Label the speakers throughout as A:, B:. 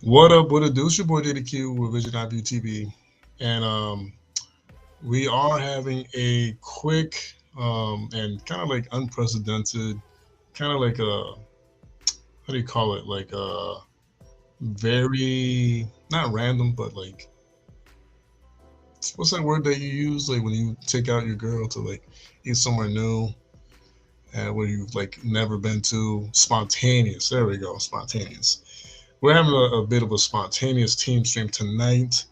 A: What up? What it do? It's your boy DDQ with Vision IB TV, and we are having a quick and kind of like unprecedented, kind of like a how do you call it? Like a very not random, but like what's that word that you use? Like when you take out your girl to like eat somewhere new and where you've like never been to. Spontaneous. There we go. Spontaneous. We're having a bit of a spontaneous team stream tonight.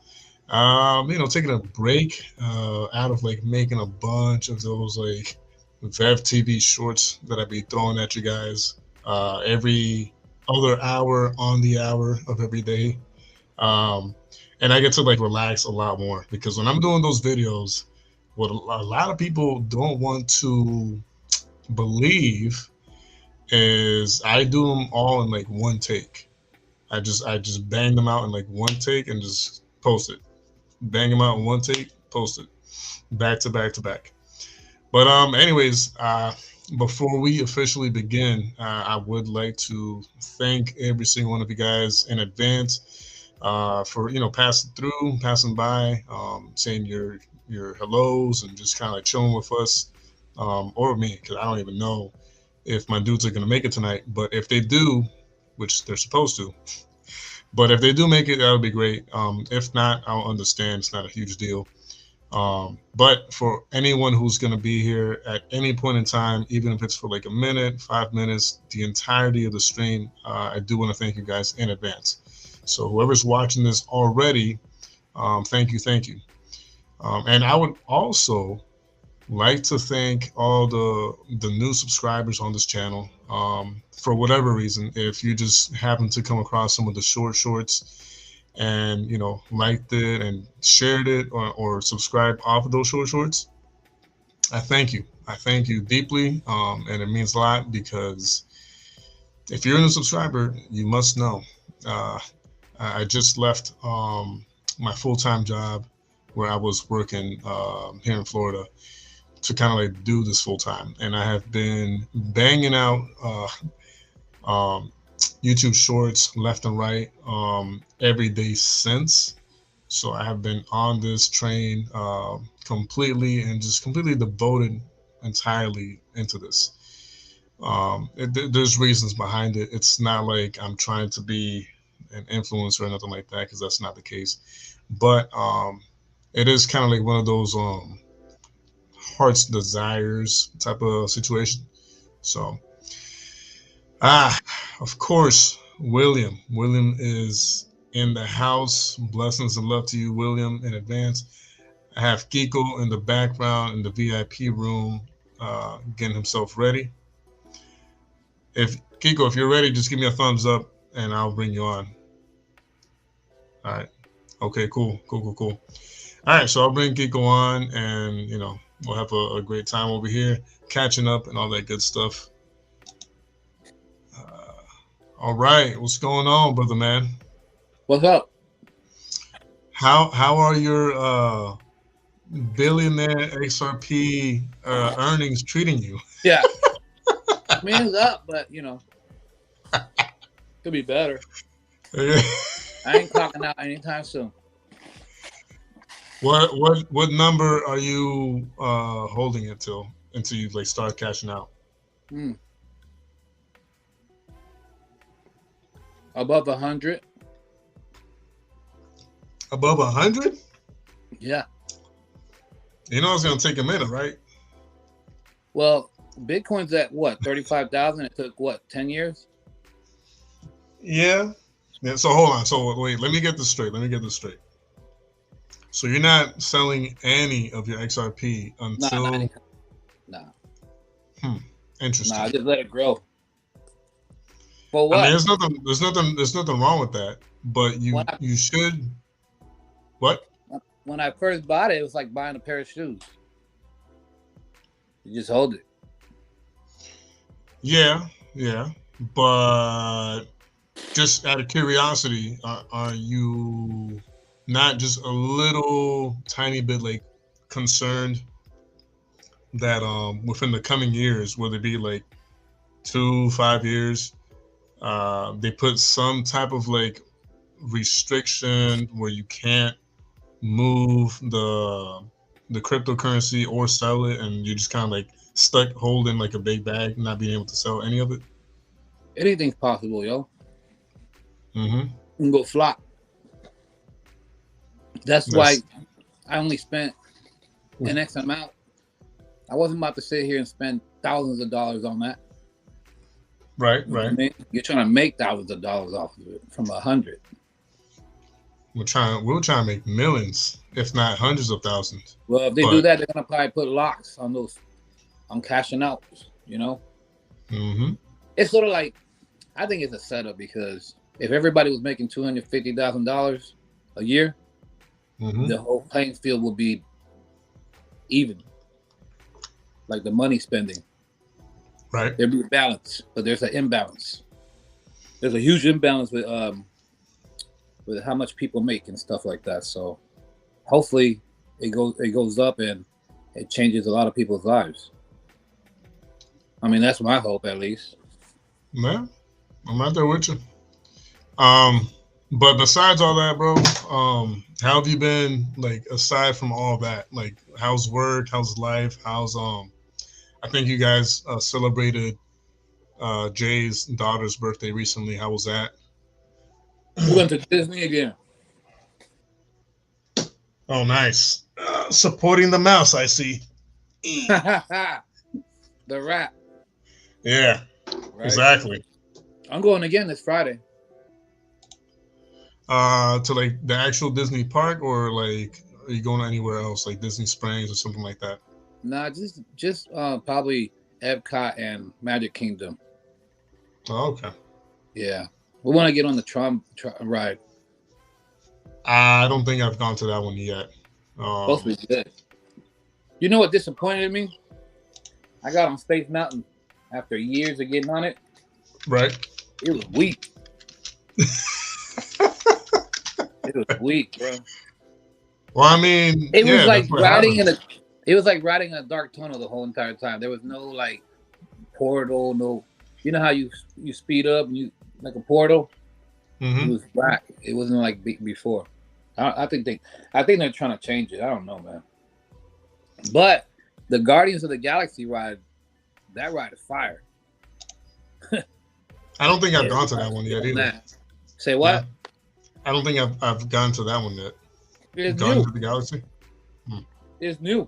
A: Taking a break out of like making a bunch of those like Vev TV shorts that I be throwing at you guys every other hour on the hour of every day. Um, and I get to like relax a lot more because when I'm doing those videos, what a lot of people don't want to believe is I do them all in like one take. I just bang them out in like one take and just post it. Bang them out in one take, post it, back to back to back. But anyways, before we officially begin, I would like to thank every single one of you guys in advance for passing through, passing by, saying your hellos, and just kind of like chilling with us or me, because I don't even know if my dudes are gonna make it tonight. But if they do, which they're supposed to, but if they do make it, that would be great. If not, I'll understand. It's not a huge deal. But for anyone who's going to be here at any point in time, even if it's for like a minute, 5 minutes, the entirety of the stream, I do want to thank you guys in advance. So whoever's watching this already, thank you, thank you. And I would also like to thank all the new subscribers on this channel. For whatever reason, if you just happen to come across some of the shorts and liked it and shared it or subscribed off of those shorts, I thank you deeply, and it means a lot because if you're a new subscriber, you must know. Uh, I just left my full-time job where I was working here in Florida to kind of like do this full time, and I have been banging out um, YouTube Shorts left and right every day since. So I have been on this train completely and just completely devoted entirely into this. There's reasons behind it. It's not like I'm trying to be an influencer or nothing like that because that's not the case. But it is kind of like one of those heart's desires type of situation. So, ah, of course, William. William is in the house. Blessings and love to you, William, in advance. I have Kiko in the background in the VIP room, getting himself ready. If Kiko, if you're ready, just give me a thumbs up and I'll bring you on. All right. Okay. Cool. Cool. Cool. Cool. All right. So I'll bring Kiko on, and we'll have a great time over here, catching up and all that good stuff. Uh, all right. What's going on, brother man?
B: What's up?
A: How are your billionaire XRP earnings treating you?
B: Yeah, I mean it's up, but could be better. I ain't clocking out anytime soon.
A: what number are you holding it till until you like start cashing out?
B: Hmm. Above 100.
A: Above 100?
B: Yeah.
A: You know it's gonna take a minute, right?
B: Well, Bitcoin's at what 35,000. It took what 10 years.
A: Yeah. Yeah. So hold on. So wait, let me get this straight. Let me get this straight. So you're not selling any of your XRP
B: Nah, not
A: until
B: anytime. Nah,
A: hmm,
B: nah. I
A: interesting.
B: just let it grow. For
A: I mean,
B: what?
A: there's nothing wrong with that, but
B: When
A: you
B: I
A: you should what?
B: when I first bought it, it was like buying a pair of shoes. You just hold it.
A: Yeah, yeah, but just out of curiosity, are you not just a little tiny bit like concerned that within the coming years, whether it be like 2, 5 years, they put some type of like restriction where you can't move the cryptocurrency or sell it, and you're just kind of like stuck holding like a big bag, not being able to sell any of it?
B: Anything's possible, yo.
A: Mm-hmm.
B: You can go flop. That's why I only spent an X amount. I wasn't about to sit here and spend thousands of dollars on that.
A: Right,
B: You know what
A: right.
B: I mean? You're trying to make thousands of dollars off of it from 100.
A: We're trying to make millions, if not hundreds of thousands.
B: Well, if they do that, they're gonna probably put locks on those, on cashing out. You know,
A: Mm-hmm.
B: it's sort of like, I think it's a setup, because if everybody was making $250,000 a year,
A: Mm-hmm.
B: the whole playing field will be even. Like the money spending,
A: Right.
B: there'd be a balance, but there's an imbalance. There's a huge imbalance with how much people make and stuff like that. So hopefully it goes up and it changes a lot of people's lives. I mean, that's my hope, at least.
A: Man, I'm out there with you. But besides all that, bro, how have you been, like, aside from all that? Like, how's work? How's life? How's I think you guys celebrated Jay's daughter's birthday recently. How was that?
B: We went to Disney again.
A: Oh, nice. Supporting the mouse, I see.
B: The rap.
A: Yeah,
B: Right?
A: exactly.
B: I'm going again this Friday.
A: To like the actual Disney park, or like are you going anywhere else, like Disney Springs or something like that?
B: Nah, just probably Epcot and Magic Kingdom.
A: Oh, okay.
B: Yeah, we want to get on the Tron ride.
A: I don't think I've gone to that one yet.
B: Supposed to be good. You know what disappointed me? I got on Space Mountain after years of getting on it.
A: Right.
B: It was weak. It was weak, bro.
A: Well, I mean,
B: It
A: yeah,
B: was like
A: that's what
B: riding
A: happens.
B: it was like riding a dark tunnel the whole entire time. There was no like portal, no. You know how you speed up and you like a portal. It
A: Mhm.
B: was black. It wasn't like before. I think they're trying to change it. I don't know, man. But the Guardians of the Galaxy ride, that ride is fire.
A: I don't think I've gone to that one yet either.
B: That. Say what?
A: Yeah. I don't think I've gone to that one yet.
B: It's
A: Guardians
B: new.
A: of the Galaxy.
B: It's new.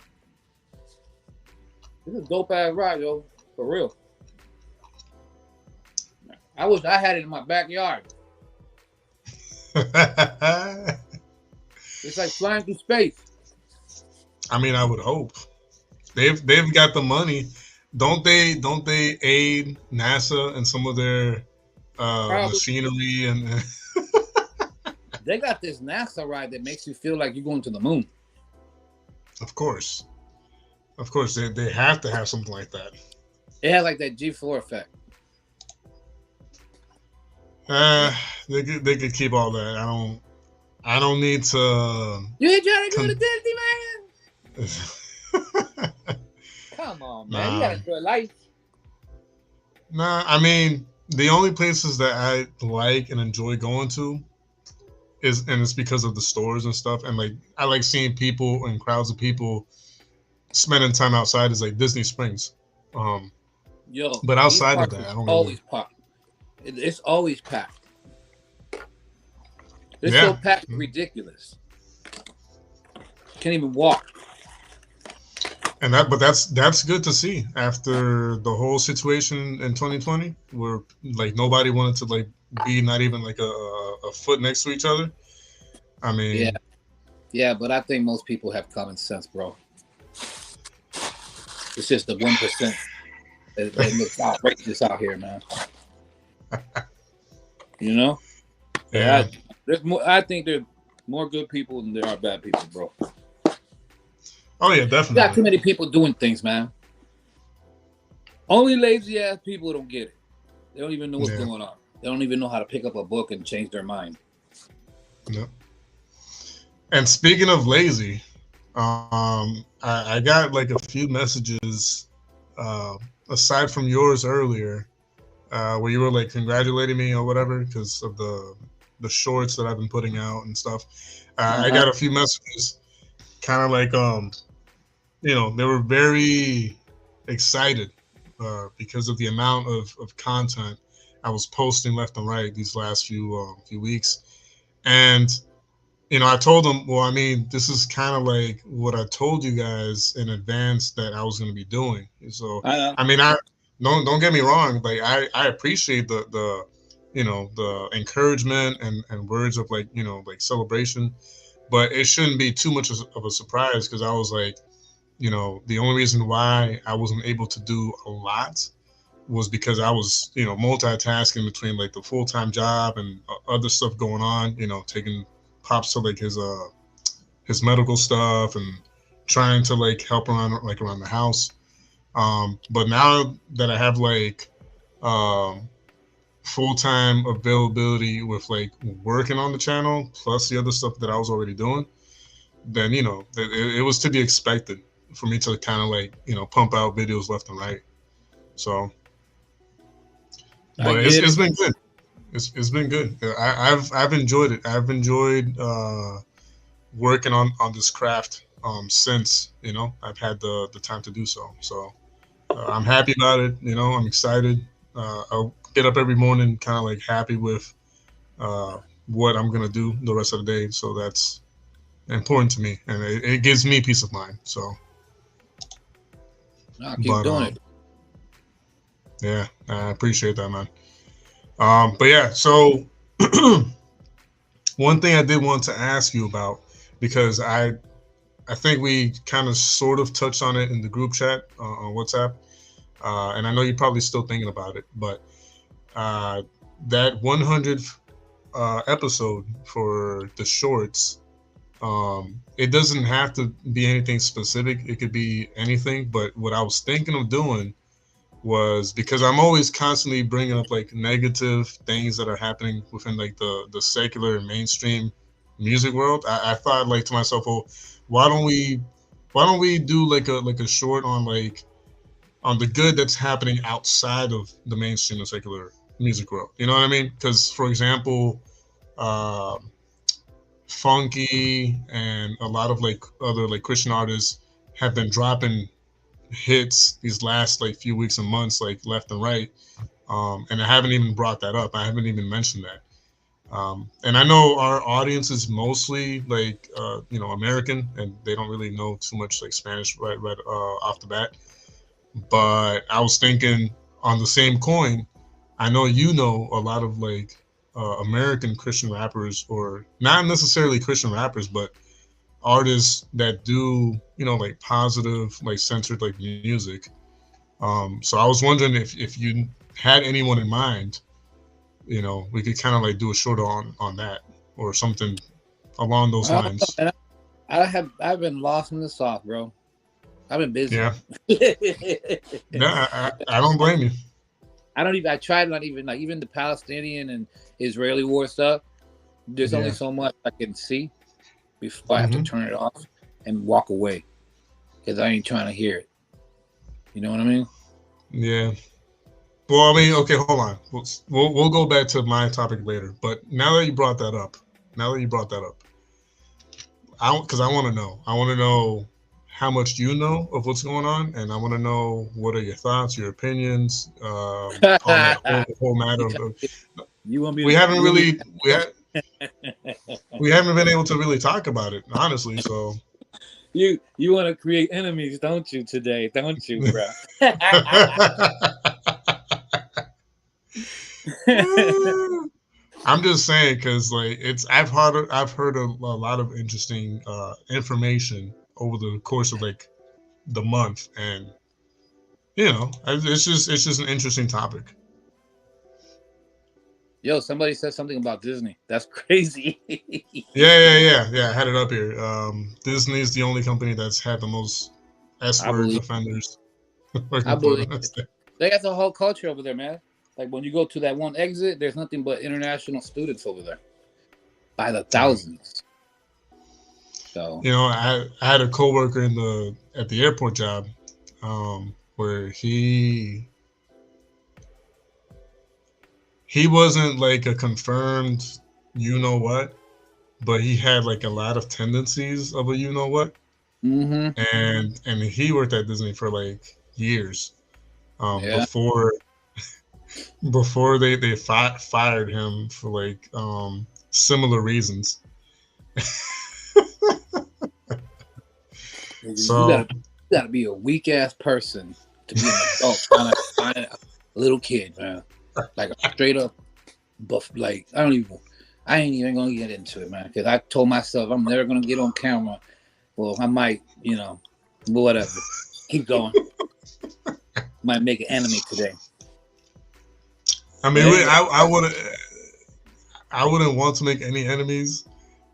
B: This is a dope ass ride, yo. For real. I wish I had it in my backyard. It's like flying through space.
A: I mean, I would hope they've got the money. Don't they aid NASA and some of their
B: Probably.
A: machinery and
B: They got this NASA ride that makes you feel like you're going to the moon.
A: of course they have to have something like that.
B: It has like that G4 effect.
A: They could keep all that. I don't need to.
B: You ain't trying to go to Disney, man? Come on, man.
A: Nah.
B: You gotta enjoy life.
A: Nah, I mean, the only places that I like and enjoy going to it's because of the stores and stuff, and like I like seeing people and crowds of people spending time outside, is like Disney Springs.
B: Yo,
A: But outside of
B: these
A: that, I
B: parks
A: don't
B: are always packed. It's always packed. It's
A: Yeah.
B: so packed, ridiculous. Can't even walk.
A: And that's good to see after the whole situation in 2020, where like nobody wanted to like be not even like a foot next to each other. I mean,
B: Yeah, but I think most people have common sense, bro. It's just the 1% that looks outrageous out here, man. You know?
A: yeah.
B: There's more. I think there's more good people than there are bad people, bro.
A: Oh yeah,
B: You got too
A: definitely.
B: many people doing things, man. Only lazy ass people don't get it. They don't even know what's
A: Yeah.
B: going on. They don't even know how to pick up a book and change their mind.
A: Yep. And speaking of lazy, I got like a few messages aside from yours earlier, where you were like congratulating me or whatever because of the the shorts that I've been putting out and stuff. I
B: Uh-huh.
A: got a few messages, kind of like they were very excited because of the amount of content I was posting left and right these last few weeks, and I told them, well, I mean, this is kind of like what I told you guys in advance that I was going to be doing. So,
B: I know.
A: I mean, I don't get me wrong. Like, I appreciate the encouragement and words of like like celebration, but it shouldn't be too much of a surprise because I was like, the only reason why I wasn't able to do a lot was because I was multitasking between like the full time job and other stuff going on. Taking pops to like his medical stuff and trying to like help around the house. But now that I have like um, full time availability with like working on the channel plus the other stuff that I was already doing, then it was to be expected for me to kind of like pump out videos left and right. So,
B: I
A: but
B: get
A: it's
B: it.
A: been good. It's been good. I've enjoyed it. I've enjoyed working on this craft since I've had the time to do so. So I'm happy about it. I'm excited. I'll get up every morning kind of like happy with uh, what I'm gonna do the rest of the day. So that's important to me, and it gives me peace of mind. So,
B: I'll keep
A: but
B: doing it.
A: yeah, I appreciate that, man. But yeah, so one thing I did want to ask you about because I think we kind of sort of touched on it in the group chat on WhatsApp, and I know you're probably still thinking about it, but uh, that 100th episode for the shorts, it doesn't have to be anything specific. It could be anything. But what I was thinking of doing was because I'm always constantly bringing up like negative things that are happening within like the secular and mainstream music world. I thought like to myself, well, why don't we why don't we do like a short on like on the good that's happening outside of the mainstream and secular music world? You know what I mean? Because for example, uh, Funky and a lot of like other like Christian artists have been dropping hits these last like few weeks and months, like left and right. And I haven't even brought that up. I haven't even mentioned that. And I know our audience is mostly like American, and they don't really know too much like Spanish right off the bat. But I was thinking on the same coin, I know you know a lot of like American Christian rappers, or not necessarily Christian rappers, but artists that do like positive like centered like music. So I was wondering if you had anyone in mind, we could kind of like do a short on that or something along those
B: I don't know,
A: lines.
B: and I've been lost in the sauce, bro. I've been busy.
A: Yeah,
B: I
A: yeah, I don't blame you.
B: don't even. I tried not even like even the Palestinian and Israeli war stuff. There's only
A: Yeah.
B: so much I can see before I have to
A: Hmm.
B: turn it off and walk away because I ain't trying to hear it. You know what I mean?
A: Yeah. Well, I mean,
B: It's
A: okay, hold on. We'll go back to my topic later. But now that you brought that up, now that you brought that up, because I want to know. I want to know how much you know of what's going on, and I want to know what are your thoughts, your opinions on that whole matter
B: you,
A: of.
B: try, you want me
A: We
B: to?
A: haven't
B: You want me
A: really we haven't been able to really talk about it honestly. So.
B: you want to create enemies, don't you? Today, don't you, bro?
A: I'm just saying because like I've heard a lot of interesting information over the course of like the month, and it's just an interesting topic.
B: Yo, somebody said something about Disney. That's crazy.
A: Yeah. I had it up here. Disney is the only company that's had the most S
B: I
A: word
B: believe.
A: offenders
B: I
A: working for
B: believe
A: them.
B: it. They got the whole culture over there, man. Like when you go to that one exit, there's nothing but international students over there by the
A: Yeah.
B: thousands. So
A: I had a coworker at the airport job, where he wasn't like a confirmed you know what, but he had like a lot of tendencies of a you know what,
B: Mm-hmm.
A: and he worked at Disney for like years
B: Yeah.
A: before they fired him for like similar reasons.
B: You
A: So
B: gotta be a weak ass person to be an adult trying to find a little kid, man. Like a straight up buff. Like I ain't even gonna get into it, man. Because I told myself I'm never gonna get on camera. Well, I might, whatever. Keep going. Might make an enemy today.
A: I mean,
B: Anyway,
A: I wouldn't want to make any enemies,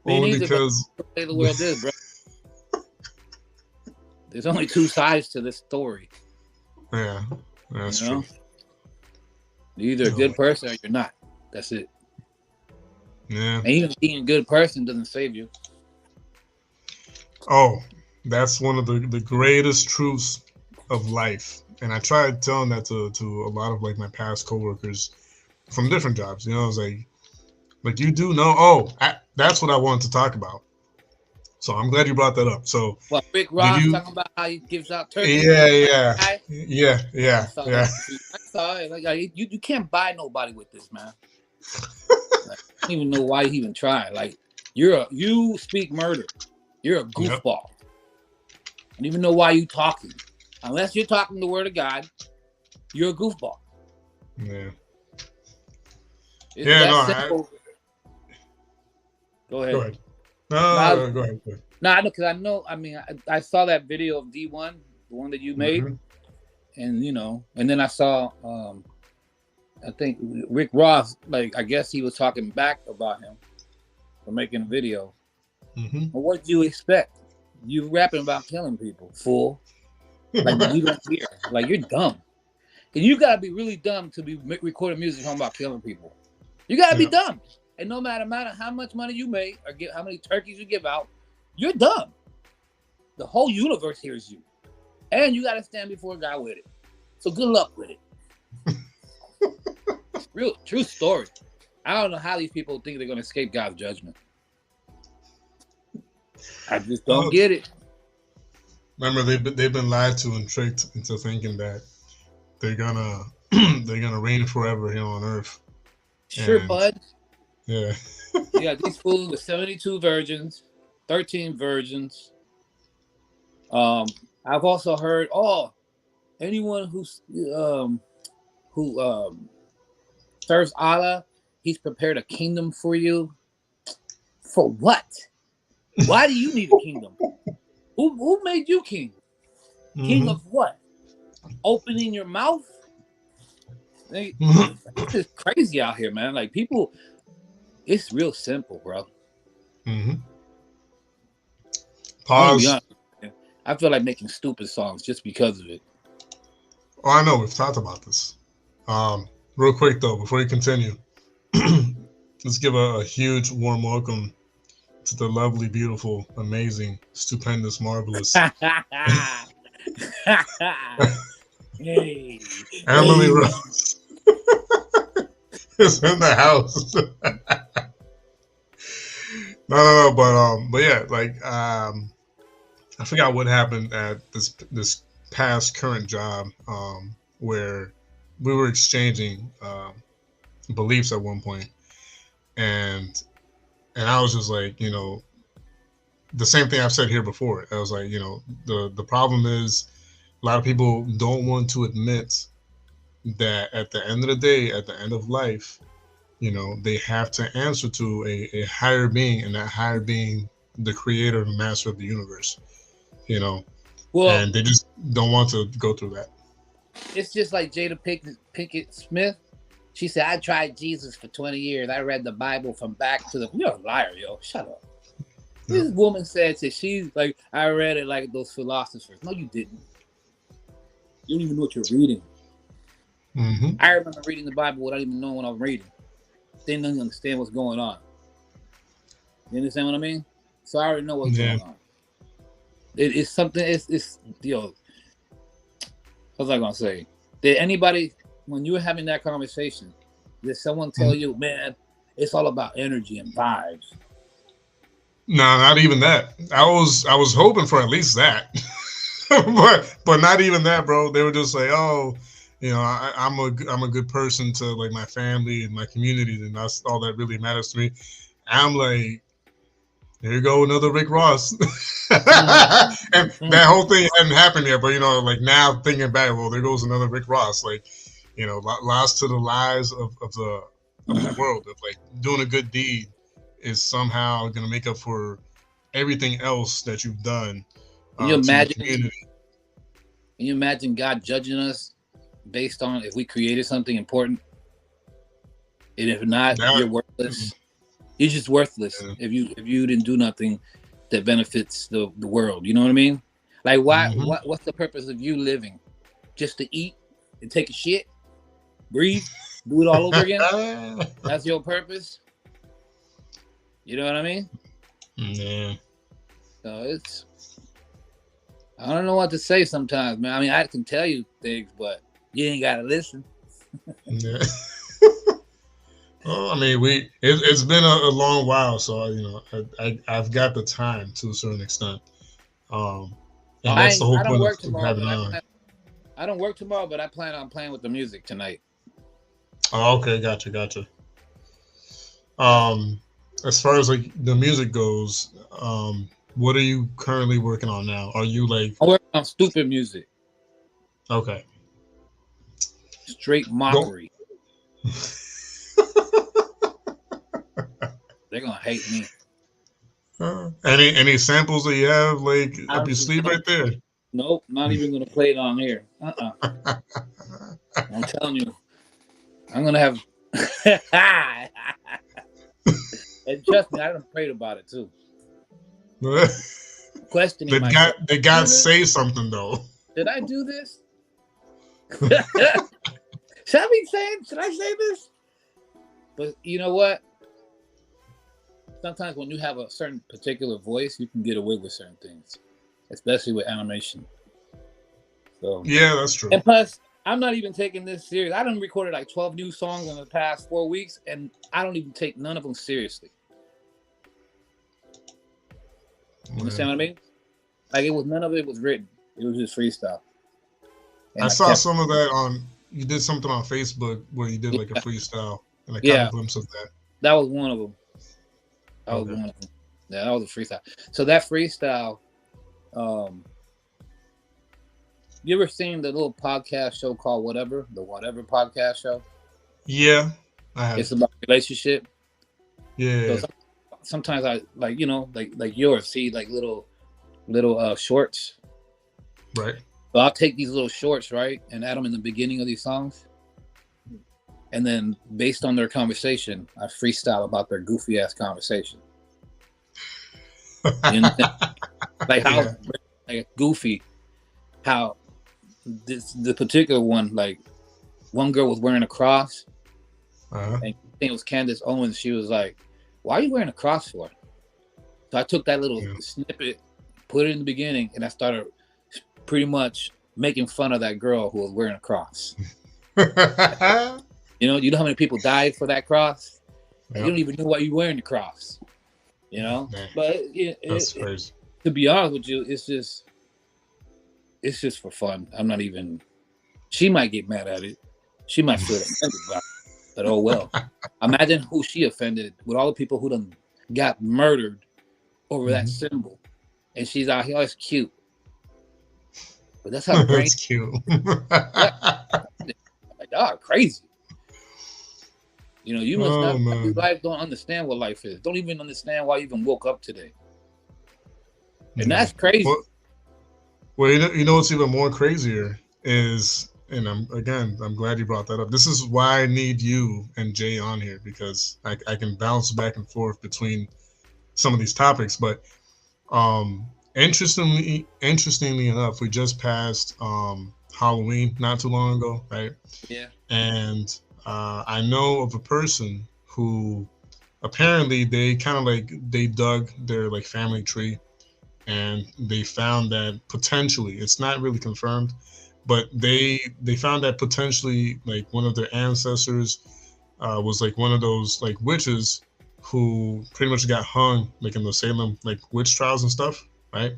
B: me
A: only
B: neither. But
A: because
B: the way the world is, bro. There's only two sides to this story.
A: yeah, that's true.
B: You're either a good person or you're not. That's it.
A: Yeah.
B: And even being a good person doesn't save you.
A: Oh, that's one of the greatest truths of life. And I tried telling that to a lot of like my past coworkers from different jobs. I was like you do know. Oh, that's what I wanted to talk about. So I'm glad you brought that up. So
B: Well, Rick
A: did
B: Ross
A: you?
B: talking about how he gives out turkeys.
A: Yeah.
B: I saw
A: Yeah.
B: that. I saw it. Like, you can't buy nobody with this, man. Like, I don't even know why he even tried. Like, you speak murder. You're a goofball. Yep. I don't even know why you talking. Unless you're talking the word of God, you're a goofball.
A: Yeah.
B: Simple. Go ahead.
A: Go ahead. No, go ahead.
B: No, I know because I know. I mean, I saw that video of D1, the one that you made, and and then I saw, I think Rick Ross. Like, I guess he was talking back about him for making a video.
A: Mm-hmm.
B: But what do you expect? You rapping about killing people, fool. Like, you don't care. Like, you're dumb. And you gotta be really dumb to be recording music talking about killing people. You gotta be dumb. And no matter how much money you make or how many turkeys you give out, you're dumb. The whole universe hears you. And you gotta stand before God with it. So good luck with it. Real true story. I don't know how these people think they're gonna escape God's judgment. I just don't get it.
A: Remember, they've been lied to and tricked into thinking that they're gonna reign forever here on Earth.
B: Sure, bud.
A: Yeah.
B: Yeah, these fools with 72 virgins, 13 virgins. I've also heard, anyone who serves Allah, he's prepared a kingdom for you. For what? Why do you need a kingdom? Who made you king? Mm-hmm. King of what? Opening your mouth? It's just crazy out here, man. Like, people, it's real simple, bro.
A: Mm-hmm. Pause.
B: I feel like making stupid songs just because of it.
A: Oh, I know. We've talked about this. Real quick, though, before you continue, let's give a huge warm welcome to the lovely, beautiful, amazing, stupendous, marvelous
B: hey,
A: Emily Rose is in the house. No, but yeah, like I forgot what happened at this past current job where we were exchanging beliefs at one point, and I was just like, the same thing I've said here before. I was like, the problem is a lot of people don't want to admit that at the end of the day, at the end of life, they have to answer to a higher being, and that higher being, the creator and master of the universe, well, and they just don't want to go through that.
B: It's just like Jada Pinkett Smith. She said, I tried Jesus for 20 years. I read the Bible from back to the... You're a liar, yo. Shut up. Yeah. This woman said that she's like, I read it like those philosophers. No, you didn't. You don't even know what you're reading.
A: Mm-hmm.
B: I remember reading the Bible without even knowing what I'm reading. Didn't understand what's going on. You understand what I mean? So I already know what's going on. It's something... It's what was I going to say? Did anybody... When you were having that conversation, did someone tell you, man, It's all about energy and vibes.
A: No, not even that. I was hoping for at least that, but not even that, bro. They were just like, oh, I'm a good person to like my family and my community, and that's all that really matters to me. I'm like, there you go, another Rick Ross, and that whole thing hadn't happened yet. But like now thinking back, well, there goes another Rick Ross. Like, lost to the lies of the world of like doing a good deed is somehow going to make up for everything else that you've done.
B: Can you imagine? Can you imagine God judging us based on if we created something important, and if not, you're worthless. You're just worthless if you didn't do nothing that benefits the world. You know what I mean? Like, why? What's the purpose of you living? Just to eat and take a shit, breathe, do it all over again? That's your purpose. You know what I mean?
A: Yeah.
B: So I don't know what to say sometimes, man. I mean, I can tell you things, but you ain't gotta listen.
A: Yeah. Well, I mean, it's been a long while, so I've got the time to a certain extent. And that's the whole point of having on.
B: I don't work tomorrow, but I plan on playing with the music tonight.
A: Oh, okay, gotcha. As far as like the music goes, what are you currently working on now? Are you like?
B: I'm working on stupid music.
A: Okay.
B: Straight mockery. They're gonna hate me.
A: Any samples that you have like up your sleeve right there?
B: Nope, not even gonna play it on here. I'm telling you, I'm gonna have. And trust me, I done prayed about it too. Questioning myself.
A: Did God say something though?
B: Did I do this? Should I say this? But you know what? Sometimes when you have a certain particular voice, you can get away with certain things, especially with animation. So
A: yeah, that's true.
B: And plus, I'm not even taking this serious. I done recorded like 12 new songs in the past 4 weeks, and I don't even take none of them seriously. You understand what I mean? Like none of it was written. It was just freestyle.
A: And I saw some of that you did something on Facebook where you did like a freestyle, and I caught a glimpse of that.
B: That was one of them. That was one of them. Yeah, that was a freestyle. So that freestyle, you ever seen the little podcast show called Whatever? The Whatever podcast show?
A: Yeah, I have.
B: It's about relationship.
A: Yeah.
B: So sometimes I like yours, see like little shorts.
A: Right.
B: So I'll take these little shorts, right, and add them in the beginning of these songs. And then based on their conversation, I freestyle about their goofy ass conversation. You know? Like how like goofy, how the particular one, like one girl was wearing a cross, and I think it was Candace Owens. She was like, "Why are you wearing a cross for?" So I took that little snippet, put it in the beginning, and I started pretty much making fun of that girl who was wearing a cross. You know how many people died for that cross? Yep. You don't even know why you're wearing the cross. You know, man, but
A: that's crazy.
B: To be honest with you, it's just for fun. I'm not even. She might get mad at it. She might feel offended by it. But oh well. Imagine who she offended with all the people who done got murdered over that symbol, and she's out here. Oh, it's cute. But that's how
A: that's cute.
B: Like, dog, crazy. You know, you must not. Life don't understand what life is. Don't even understand why you even woke up today. And that's crazy.
A: Well, you know what's even more crazier is, and I'm glad you brought that up. This is why I need you and Jay on here, because I can bounce back and forth between some of these topics. But interestingly enough, we just passed Halloween not too long ago, right?
B: Yeah.
A: And I know of a person who apparently they kind of like they dug their like family tree, and they found that potentially, it's not really confirmed, but they found that potentially like one of their ancestors was like one of those like witches who pretty much got hung like in the Salem like witch trials and stuff, right?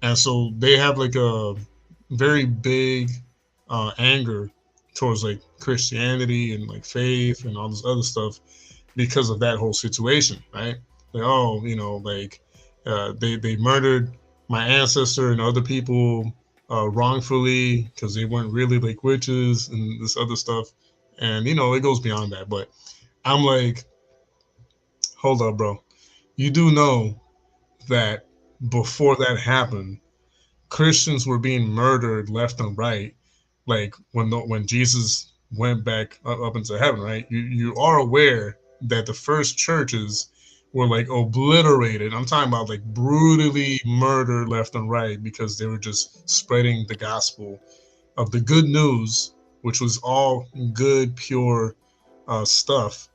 A: And so they have like a very big anger towards like Christianity and like faith and all this other stuff because of that whole situation, right? Like, oh, like they murdered my ancestor and other people wrongfully because they weren't really like witches and this other stuff, and it goes beyond that. But I'm like, hold up, bro. You do know that before that happened, Christians were being murdered left and right. Like when Jesus went back up into heaven, right? You are aware that the first churches were like obliterated. I'm talking about like brutally murdered left and right because they were just spreading the gospel of the good news, which was all good, pure stuff,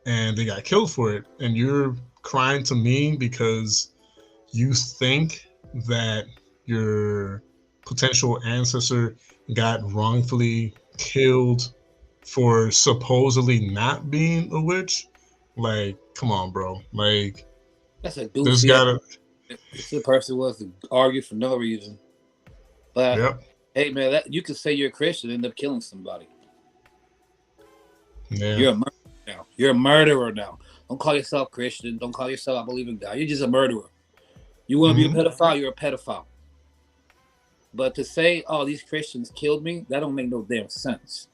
A: and they got killed for it. And you're crying to me because you think that your potential ancestor got wrongfully killed for supposedly not being a witch? Like, come on, bro. Like,
B: That's a
A: there's
B: goofy.
A: gotta.
B: If the person was to argue for no reason, but
A: Yep.
B: hey, man, you could say you're a Christian and end up killing somebody.
A: Yeah.
B: You're a murderer now. You're a murderer now. Don't call yourself Christian. Don't call yourself I believe in God. You're just a murderer. You want to be a pedophile? You're a pedophile. But to say, oh, these Christians killed me, that don't make no damn sense.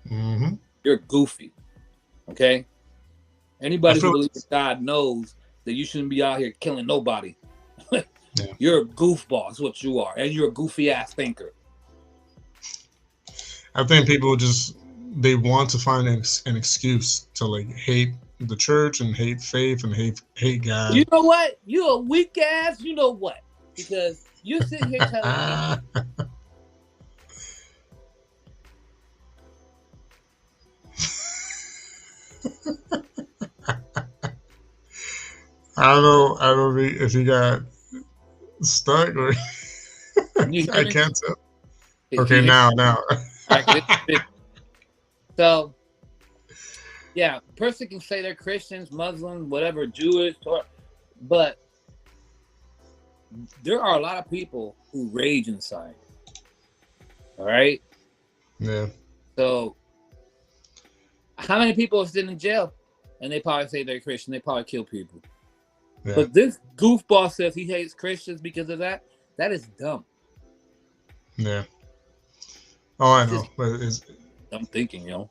A: Mm-hmm.
B: You're goofy. Okay? Anybody who believes in God knows that you shouldn't be out here killing nobody. Yeah. You're a goofball. That's what you are. And you're a goofy ass thinker.
A: I think people they want to find an excuse to like hate the church and hate faith and hate God.
B: You know what? You're a weak ass. You know what? Because you're sitting here telling me.
A: I don't know if you got stuck or I can't tell. Okay, now.
B: So, yeah, person can say they're Christians, Muslims, whatever, Jewish, but there are a lot of people who rage inside. All right?
A: Yeah.
B: So, how many people are sitting in jail and they probably say they're Christian? They probably kill people. Yeah. But this goofball says he hates Christians because of that. That is dumb.
A: Yeah. Oh, I know. But
B: I'm thinking, I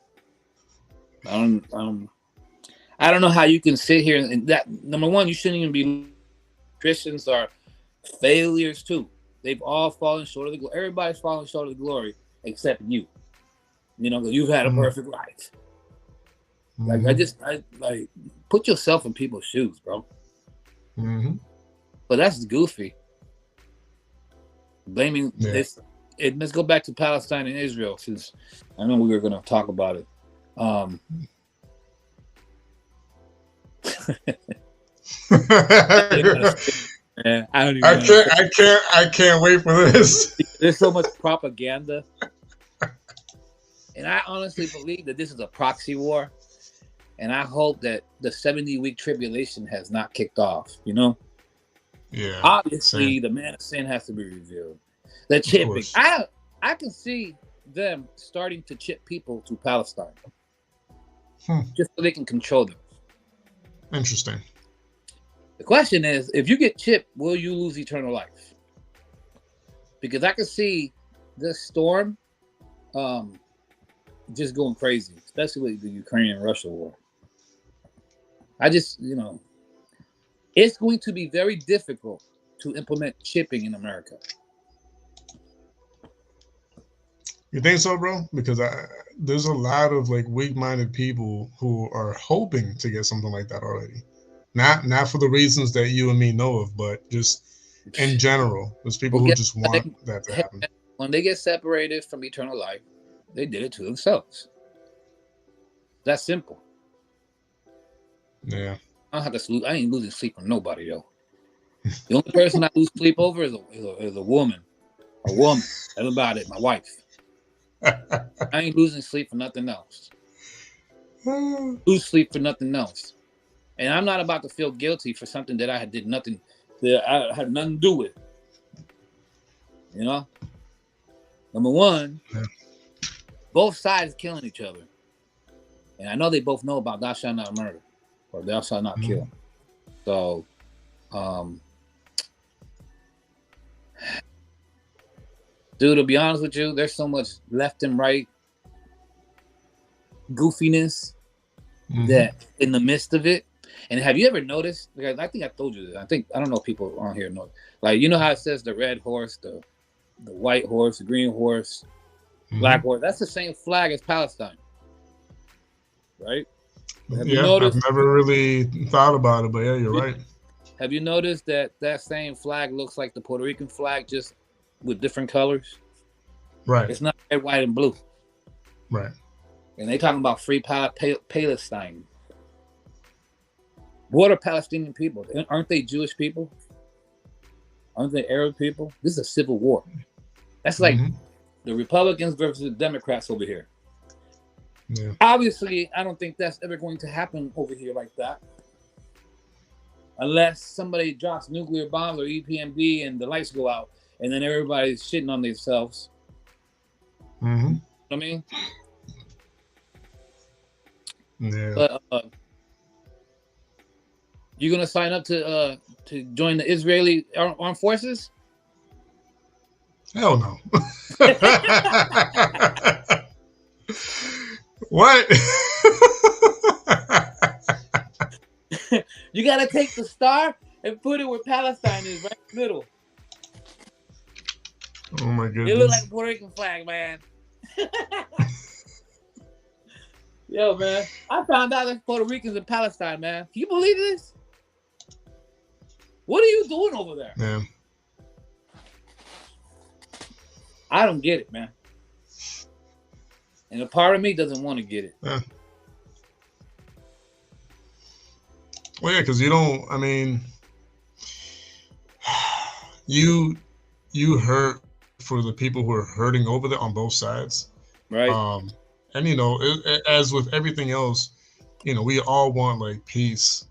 B: don't know how you can sit here and that. Number one, you shouldn't even be. Christians are failures too. They've all fallen short of the glory. Everybody's fallen short of the glory except you. Because you've had a perfect life. I put yourself in people's shoes, bro.
A: Mm-hmm.
B: But that's goofy. Blaming this. Let's go back to Palestine and Israel, since I know we were going to talk about it.
A: I can't wait for this.
B: There's so much propaganda, and I honestly believe that this is a proxy war. And I hope that the 70-week tribulation has not kicked off. Yeah. Obviously, same. The man of sin has to be revealed. The chipping. I can see them starting to chip people to Palestine, just so they can control them.
A: Interesting.
B: The question is, if you get chipped, will you lose eternal life? Because I can see this storm just going crazy, especially with the Ukraine and Russia war. I just, it's going to be very difficult to implement chipping in America.
A: You think so, bro? Because there's a lot of like weak-minded people who are hoping to get something like that already. Not for the reasons that you and me know of, but just in general. There's people who just want that to happen.
B: When they get separated from eternal life, they did it to themselves. That's simple.
A: Yeah.
B: I don't have to sleep. I ain't losing sleep from nobody, yo. The only person I lose sleep over is a woman. A woman. That's about it. My wife. I ain't losing sleep for nothing else. Lose sleep for nothing else. And I'm not about to feel guilty for something that I did nothing, that I had nothing to do with. You know? Number one, both sides killing each other. And I know they both know about thou shalt not murder or thou shalt not kill. So, dude, to be honest with you, there's so much left and right goofiness that in the midst of it. And have you ever noticed? Because I think I told you this. I don't know if people on here know. Like, you know how it says the red horse, the white horse, the green horse, black horse. That's the same flag as Palestine, right? Have you noticed?
A: I've never really thought about it, but yeah, you're right.
B: Have you noticed that same flag looks like the Puerto Rican flag, just with different colors?
A: Right.
B: It's not red, white, and blue.
A: Right.
B: And they talking about free Palestine. What are Palestinian people? Aren't they Jewish people? Aren't they Arab people? This is a civil war. That's like the Republicans versus the Democrats over here.
A: Yeah.
B: Obviously, I don't think that's ever going to happen over here like that. Unless somebody drops nuclear bombs or EPMD and the lights go out and then everybody's shitting on themselves. You know what I mean?
A: Yeah.
B: But you gonna sign up to join the Israeli armed forces?
A: Hell no. What?
B: You gotta take the star and put it where Palestine is, right in the middle.
A: Oh my goodness.
B: It look like a Puerto Rican flag, man. Yo, man, I found out there's Puerto Ricans in Palestine, man. Can you believe this? What are you doing over there?
A: Yeah.
B: I don't get it, man. And a part of me doesn't want to get it.
A: Yeah. Well, yeah, because you don't, I mean, you hurt for the people who are hurting over there on both sides.
B: Right.
A: And, you know, as with everything else, you know, we all want, like, peace.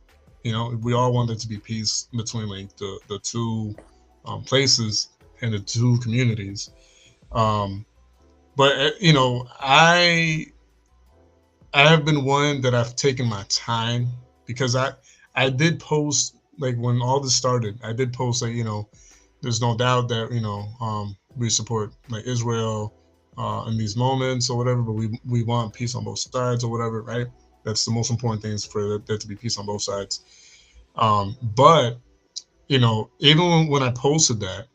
A: You know, we all want there to be peace between, like, the two places and the two communities. But, you know, I have been one that I've taken my time, because I did post, like, when all this started, I did post, like, you know, there's no doubt that, you know, we support, like, Israel in these moments or whatever, but we want peace on both sides or whatever, right? That's the most important thing, is for there to be peace on both sides. But, you know, even when I posted that,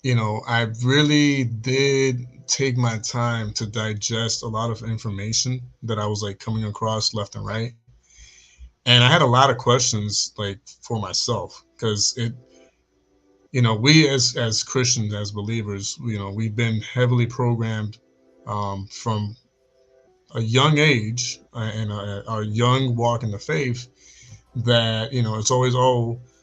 A: you know, I really did take my time to digest a lot of information that I was, like, coming across left and right. And I had a lot of questions, like, for myself, because you know, we as Christians, as believers, you know, we've been heavily programmed from a young age and our young walk in the faith, that, you know, it's always,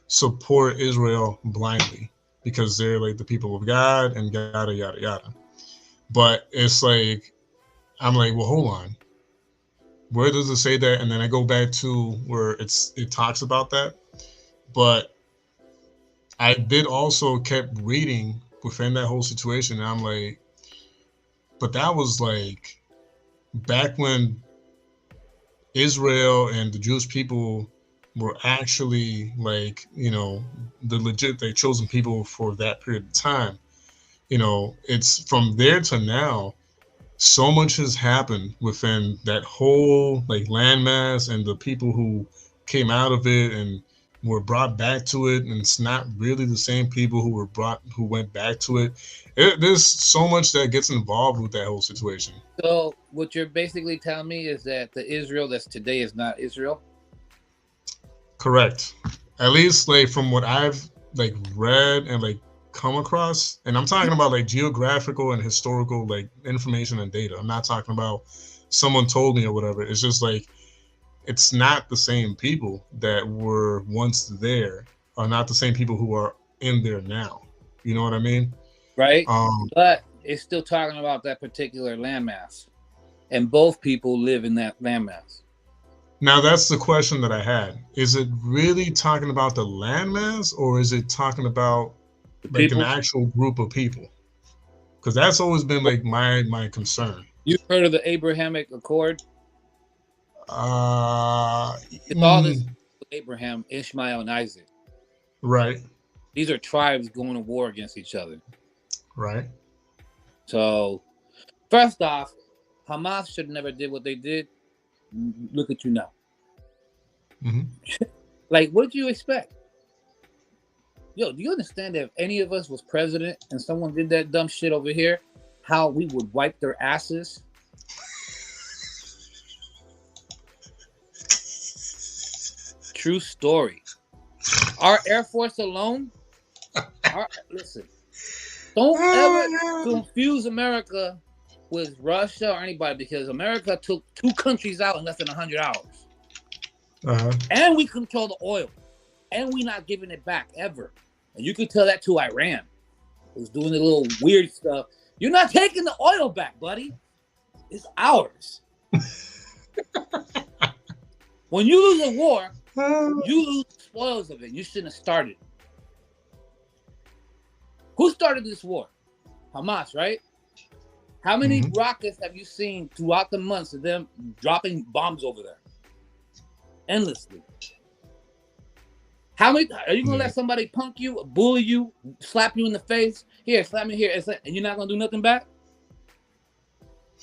A: support Israel blindly because they're, like, the people of God and yada, yada, yada. But it's like, I'm like, well, hold on. Where does it say that? And then I go back to where it talks about that. But I did also kept reading within that whole situation, and I'm like, but that was, like, back when Israel and the Jewish people were actually, like, you know, they chosen people for that period of time. You know, it's from there to now, so much has happened within that whole, like, landmass and the people who came out of it and were brought back to it, and it's not really the same people who went back to it. There's so much that gets involved with that whole situation.
B: So what you're basically telling me is that the Israel that's today is not Israel?
A: Correct. At least, like, from what I've, like, read and, like, come across, and I'm talking about, like, geographical and historical, like, information and data. I'm not talking about someone told me or whatever. It's just, like, it's not the same people that were once there, are not the same people who are in there now. You know what I mean?
B: Right. But it's still talking about that particular landmass. and both people live in that landmass.
A: Now that's the question that I had. Is it really talking about the landmass, or is it talking about like an
B: People,
A: actual group of people? Because that's always been like my concern.
B: you heard of the Abrahamic Accord?
A: Uh,
B: It's all this
A: mm,
B: Abraham, Ishmael, and Isaac.
A: right,
B: These are tribes going to war against each other.
A: right.
B: So, first off, Hamas should never did what they did. Look at you now.
A: Hmm.
B: Like, what did you expect? Yo, do you understand that if any of us was president and someone did that dumb shit over here, how we would wipe their asses? True story. Our Air Force alone, listen, don't ever confuse America with Russia or anybody, because America took 2 countries out in less than 100 hours.
A: Uh-huh.
B: And we control the oil. And we not giving it back ever. And you could tell that to Iran, who's doing the little weird stuff. You're not taking the oil back, buddy. It's ours. When you lose a war, you lose the spoils of it. You shouldn't have started. Who started this war? Hamas, right? How many rockets have you seen throughout the months of them dropping bombs over there? Endlessly. How many are you gonna let somebody punk you, bully you, slap you in the face? Here, slap me here, and you're not gonna do nothing back?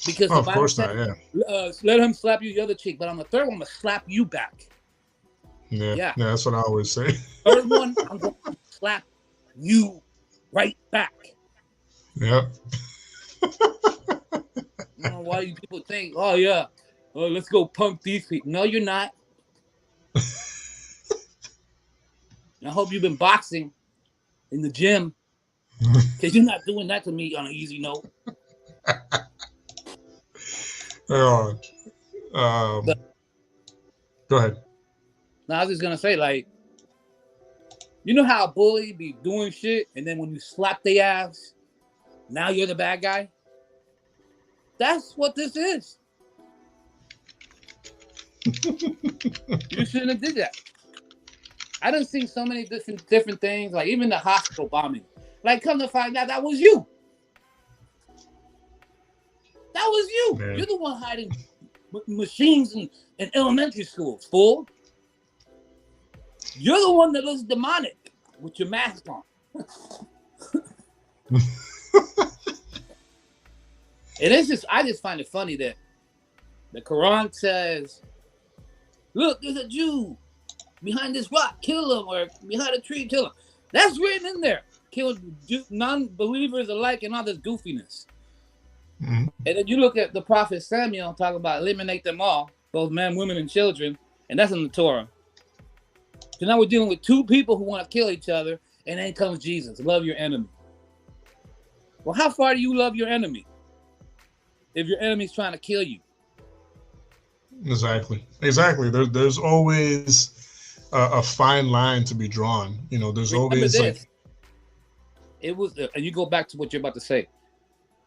B: Because
A: of course not. Yeah.
B: Let him slap you the other cheek, but on the third one, I'm gonna slap you back.
A: Yeah. That's what I always say.
B: Third one, I'm gonna slap you right back.
A: Yep.
B: I don't know why you people think, oh yeah, let's go punk these people. No, you're not. I hope you've been boxing in the gym, because you're not doing that to me on an easy note.
A: Go ahead.
B: Now, I was just gonna say, like, you know how a bully be doing shit, and then when you slap their ass, now you're the bad guy? That's what this is. You shouldn't have did that. I done seen so many different things, like even the hospital bombing. Like, come to find out, that was you. That was you. Man. You're the one hiding machines in elementary schools, fool. You're the one that looks demonic with your mask on. And it's just, I just find it funny that the Quran says, look, there's a Jew behind this rock, kill him, or behind a tree, kill him. That's written in there. Kill non-believers alike and all this goofiness. Mm-hmm. And then you look at the prophet Samuel talking about eliminate them all, both men, women, and children, and that's in the Torah. So now we're dealing with 2 people who want to kill each other, and then comes Jesus, love your enemy. Well, how far do you love your enemy if your enemy's trying to kill you?
A: Exactly. There's always a fine line to be drawn. You know, there's always like.
B: It was, and you go back to what you're about to say.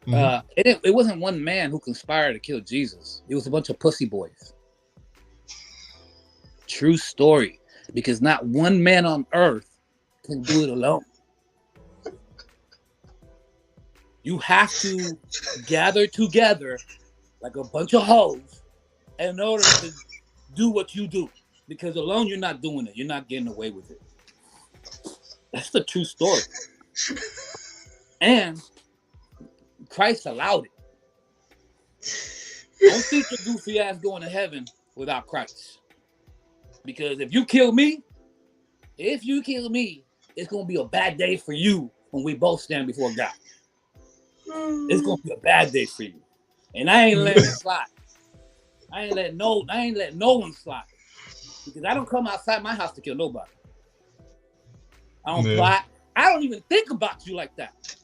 B: Mm-hmm. It wasn't one man who conspired to kill Jesus. It was a bunch of pussy boys. True story. Because not one man on earth can do it alone. You have to gather together like a bunch of hoes in order to do what you do. Because alone, you're not doing it. You're not getting away with it. That's the true story. And Christ allowed it. Don't think your goofy ass going to heaven without Christ. Because if you kill me, it's going to be a bad day for you when we both stand before God. It's going to be a bad day for you. And I ain't letting it slide. I ain't letting no one slide. Because I don't come outside my house to kill nobody. I don't plot. I don't even think about you like that.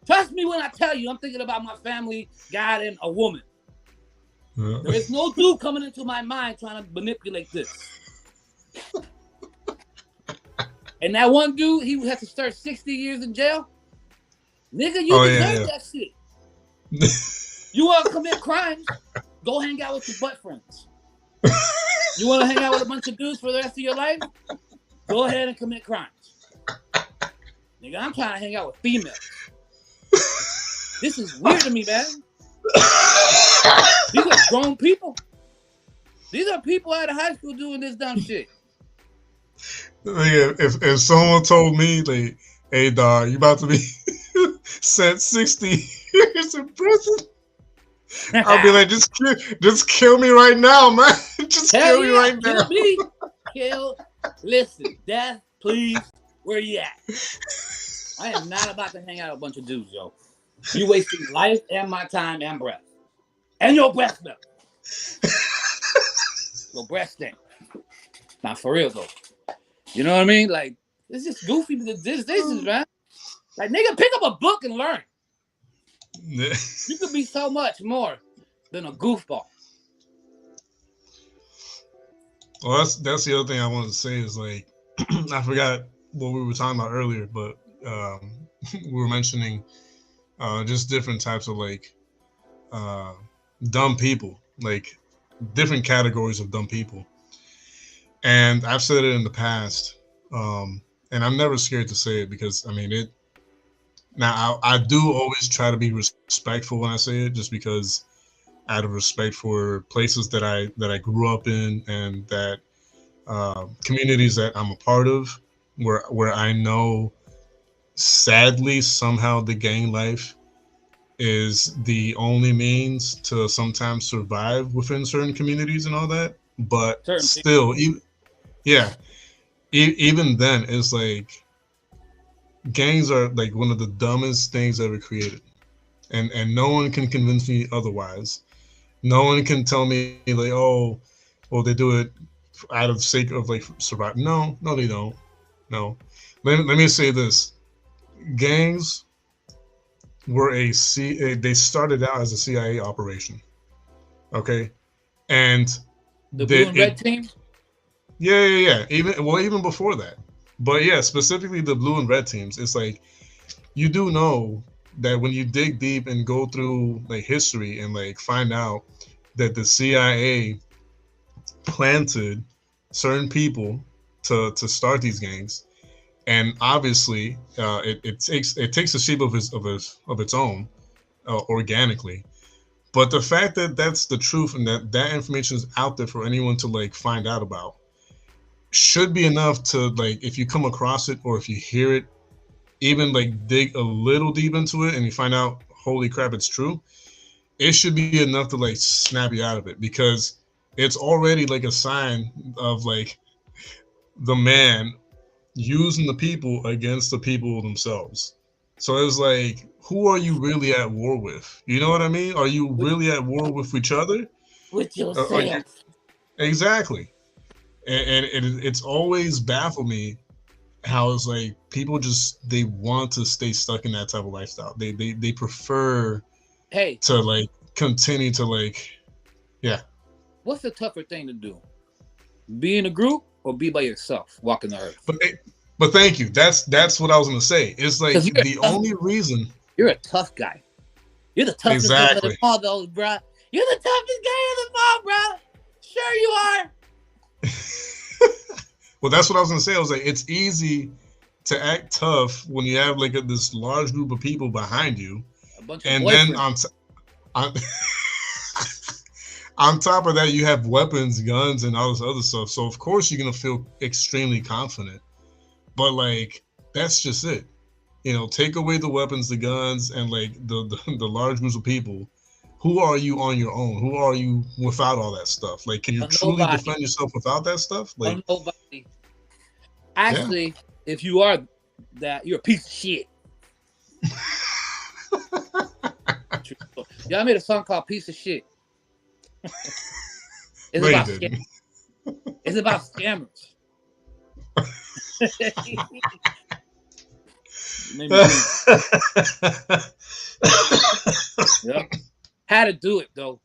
B: Trust me when I tell you, I'm thinking about my family, God, and a woman. Yeah. There is no dude coming into my mind trying to manipulate this. And that one dude, he had to start 60 years in jail. Nigga, you deserve that shit. You want to commit crimes? Go hang out with your butt friends. You want to hang out with a bunch of dudes for the rest of your life? Go ahead and commit crimes. Nigga, I'm trying to hang out with females. This is weird to me, man. These are grown people. These are people out of high school doing this dumb shit.
A: If someone told me, like, hey, dog, you about to be sent 60 years in prison, I'll be like, just kill me right now, man. Just kill me right now.
B: Kill me. Kill. Listen, death, please. Where you at? I am not about to hang out with a bunch of dudes, yo. You wasting life and my time and breath. And your breath milk. Your breath stink. Not for real, though. You know what I mean? Like, it's just goofy. This is, man. Like, nigga, pick up a book and learn. You could be so much more than a goofball.
A: Well, that's the other thing I wanted to say is, like, I forgot what we were talking about earlier, but we were mentioning just different types of, like, dumb people, like different categories of dumb people. And I've said it in the past, and I'm never scared to say it because, I mean, now I do always try to be respectful when I say it, just because out of respect for places that I grew up in and that communities that I'm a part of, where I know, sadly, somehow the gang life is the only means to sometimes survive within certain communities and all that. But still, even then, it's like gangs are like one of the dumbest things ever created, and no one can convince me otherwise. No one can tell me like, oh, well, they do it out of sake of like survive. No, they don't. No, let me say this: gangs were they started out as a CIA operation, okay, and
B: the blue and red team.
A: Yeah. Even before that, but yeah, specifically the blue and red teams. It's like, you do know that when you dig deep and go through like history and like find out that the CIA planted certain people to start these gangs, and obviously it takes a shape of its own organically. But the fact that that's the truth and that information is out there for anyone to like find out about should be enough to, like, if you come across it or if you hear it, even like dig a little deep into it and you find out, holy crap, it's true, it should be enough to like snap you out of it, because it's already like a sign of like the man using the people against the people themselves. So it's like, who are you really at war with? You know what I mean? Are you really at war with each other?
B: With yourself.
A: Exactly. And it's always baffled me how it's like people just, they want to stay stuck in that type of lifestyle. They prefer to like continue to like, yeah.
B: What's the tougher thing to do? Be in a group or be by yourself walking the earth?
A: But thank you. That's what I was gonna say. It's like the only reason
B: you're a tough guy. You're the toughest guy of them all, though, bro. You're the toughest guy of them all, bro. Sure you are.
A: Well, that's what I was gonna say. I was like, it's easy to act tough when you have like this large group of people behind you, and then on top of that, you have weapons, guns, and all this other stuff. So of course you're gonna feel extremely confident. But like, that's just it. You know, take away the weapons, the guns, and like the large groups of people. Who are you on your own? Who are you without all that stuff? Like, can you truly defend yourself without that stuff? Like,
B: nobody. Actually, if you are that, you're a piece of shit. Y'all made a song called "Piece of Shit." It's about scammers. Yep. How to do it though,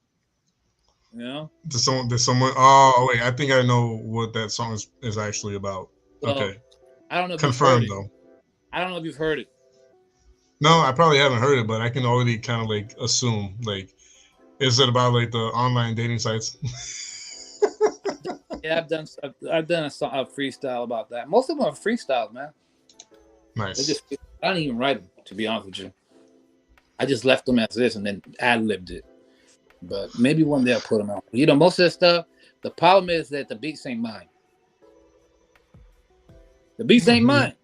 B: you know?
A: There's someone. Oh wait, I think I know what that song is actually about. Okay,
B: I don't know.
A: Confirmed though.
B: I don't know if you've heard it.
A: No, I probably haven't heard it, but I can already kind of like assume. Like, Is it about like the online dating sites?
B: Yeah, I've done a freestyle about that. Most of them are freestyle, man. They
A: Nice.
B: just I don't even write them, to be honest with you. I just left them as this and then ad libbed it. But maybe one day I'll put them out. You know, most of the stuff. The problem is that the beats ain't mine. The beats ain't mine,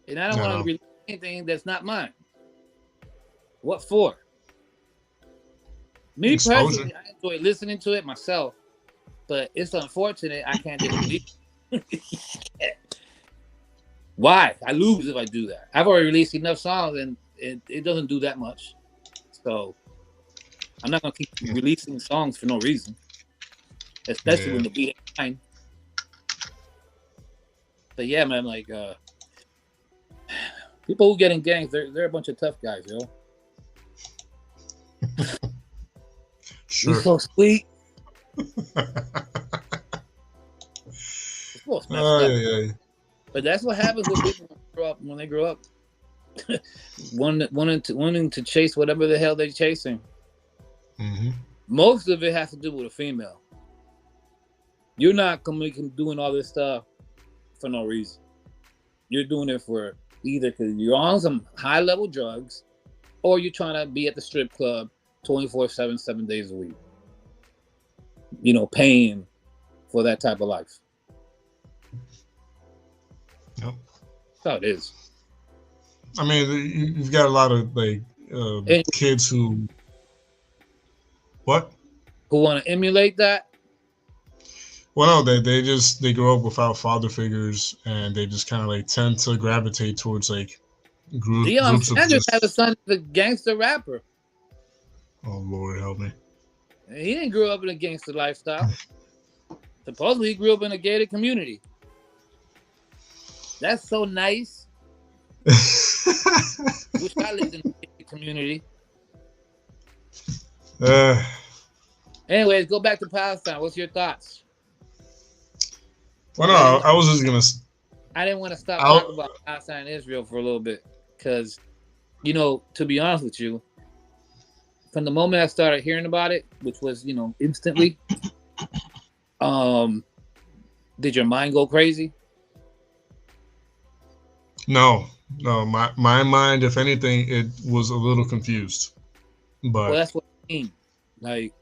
B: and I don't want to release anything that's not mine. What for? Me
A: Exposure.
B: personally, I enjoy listening to it myself, but it's unfortunate I can't get it. Why? I lose if I do that. I've already released enough songs, and it doesn't do that much. So I'm not gonna keep releasing songs for no reason, especially when the beat ain't mine. But yeah, man, like people who get in gangs, they're a bunch of tough guys, yo.
A: Sure.
B: You're so sweet.
A: Yeah.
B: But that's what happens with people when they grow up. wanting to chase whatever the hell they're chasing.
A: Mm-hmm.
B: Most of it has to do with a female. You're not doing all this stuff for no reason. You're doing it for either because you're on some high level drugs, or you're trying to be at the strip club 24/7, 7 days a week. You know, paying for that type of life.
A: Yep.
B: That's how it is.
A: I mean, you've got a lot of like kids who
B: want to emulate that.
A: Well, no, they grow up without father figures, and they just kind of like tend to gravitate towards like groups of
B: Sanders had a son who's a gangster rapper.
A: Oh Lord, help me!
B: He didn't grow up in a gangster lifestyle. Supposedly, he grew up in a gated community. That's so nice. Wish I lived in a gated community. Anyways, go back to Palestine. What's your thoughts?
A: Well, no, I was just gonna.
B: I didn't want to stop talking about Palestine and Israel for a little bit because, you know, to be honest with you, from the moment I started hearing about it, which was, you know, instantly, did your mind go crazy?
A: No, my mind, if anything, it was a little confused. But
B: well, that's what I mean. Like,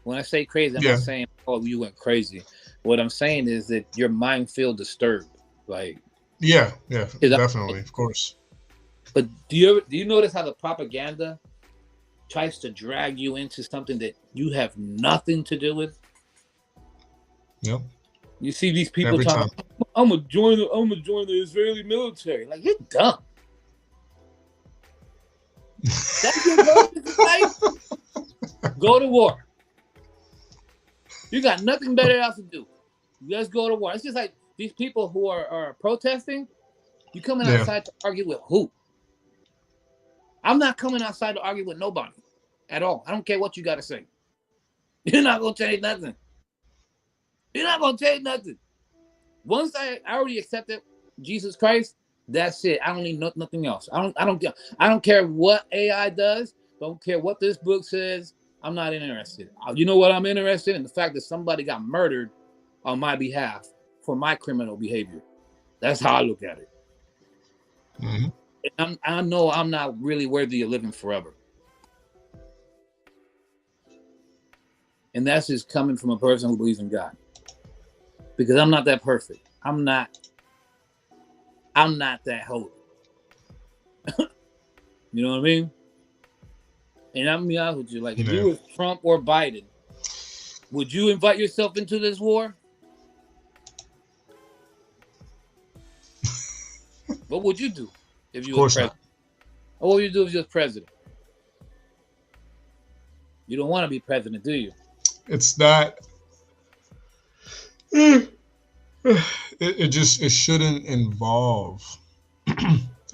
B: when I say crazy, I'm not saying, oh, you went crazy. What I'm saying is that your mind feel disturbed. Like,
A: yeah, definitely, of course.
B: But do you notice how the propaganda tries to drag you into something that you have nothing to do with?
A: Yep.
B: You see these people talking, I'm gonna join the Israeli military. Like, you're dumb. That's your purpose in life? Go to war. You got nothing better else to do. Let's go to war. It's just like these people who are protesting. You coming outside to argue with who? I'm not coming outside to argue with nobody at all. I don't care what you got to say. You're not going to change nothing. You're not going to change nothing. Once I already accepted Jesus Christ, that's it. I don't need nothing else. I don't care what AI does. Don't care what this book says. I'm not interested. You know what I'm interested in? The fact that somebody got murdered on my behalf for my criminal behavior. That's how I look at it.
A: Mm-hmm.
B: I know I'm not really worthy of living forever. And that's just coming from a person who believes in God. Because I'm not that perfect. I'm not that holy. You know what I mean? And I'm gonna be honest with you, like, if you were Trump or Biden, would you invite yourself into this war? What would you do if you were president? What would you do if you were president? You don't want to be president, do you?
A: It's not. It shouldn't involve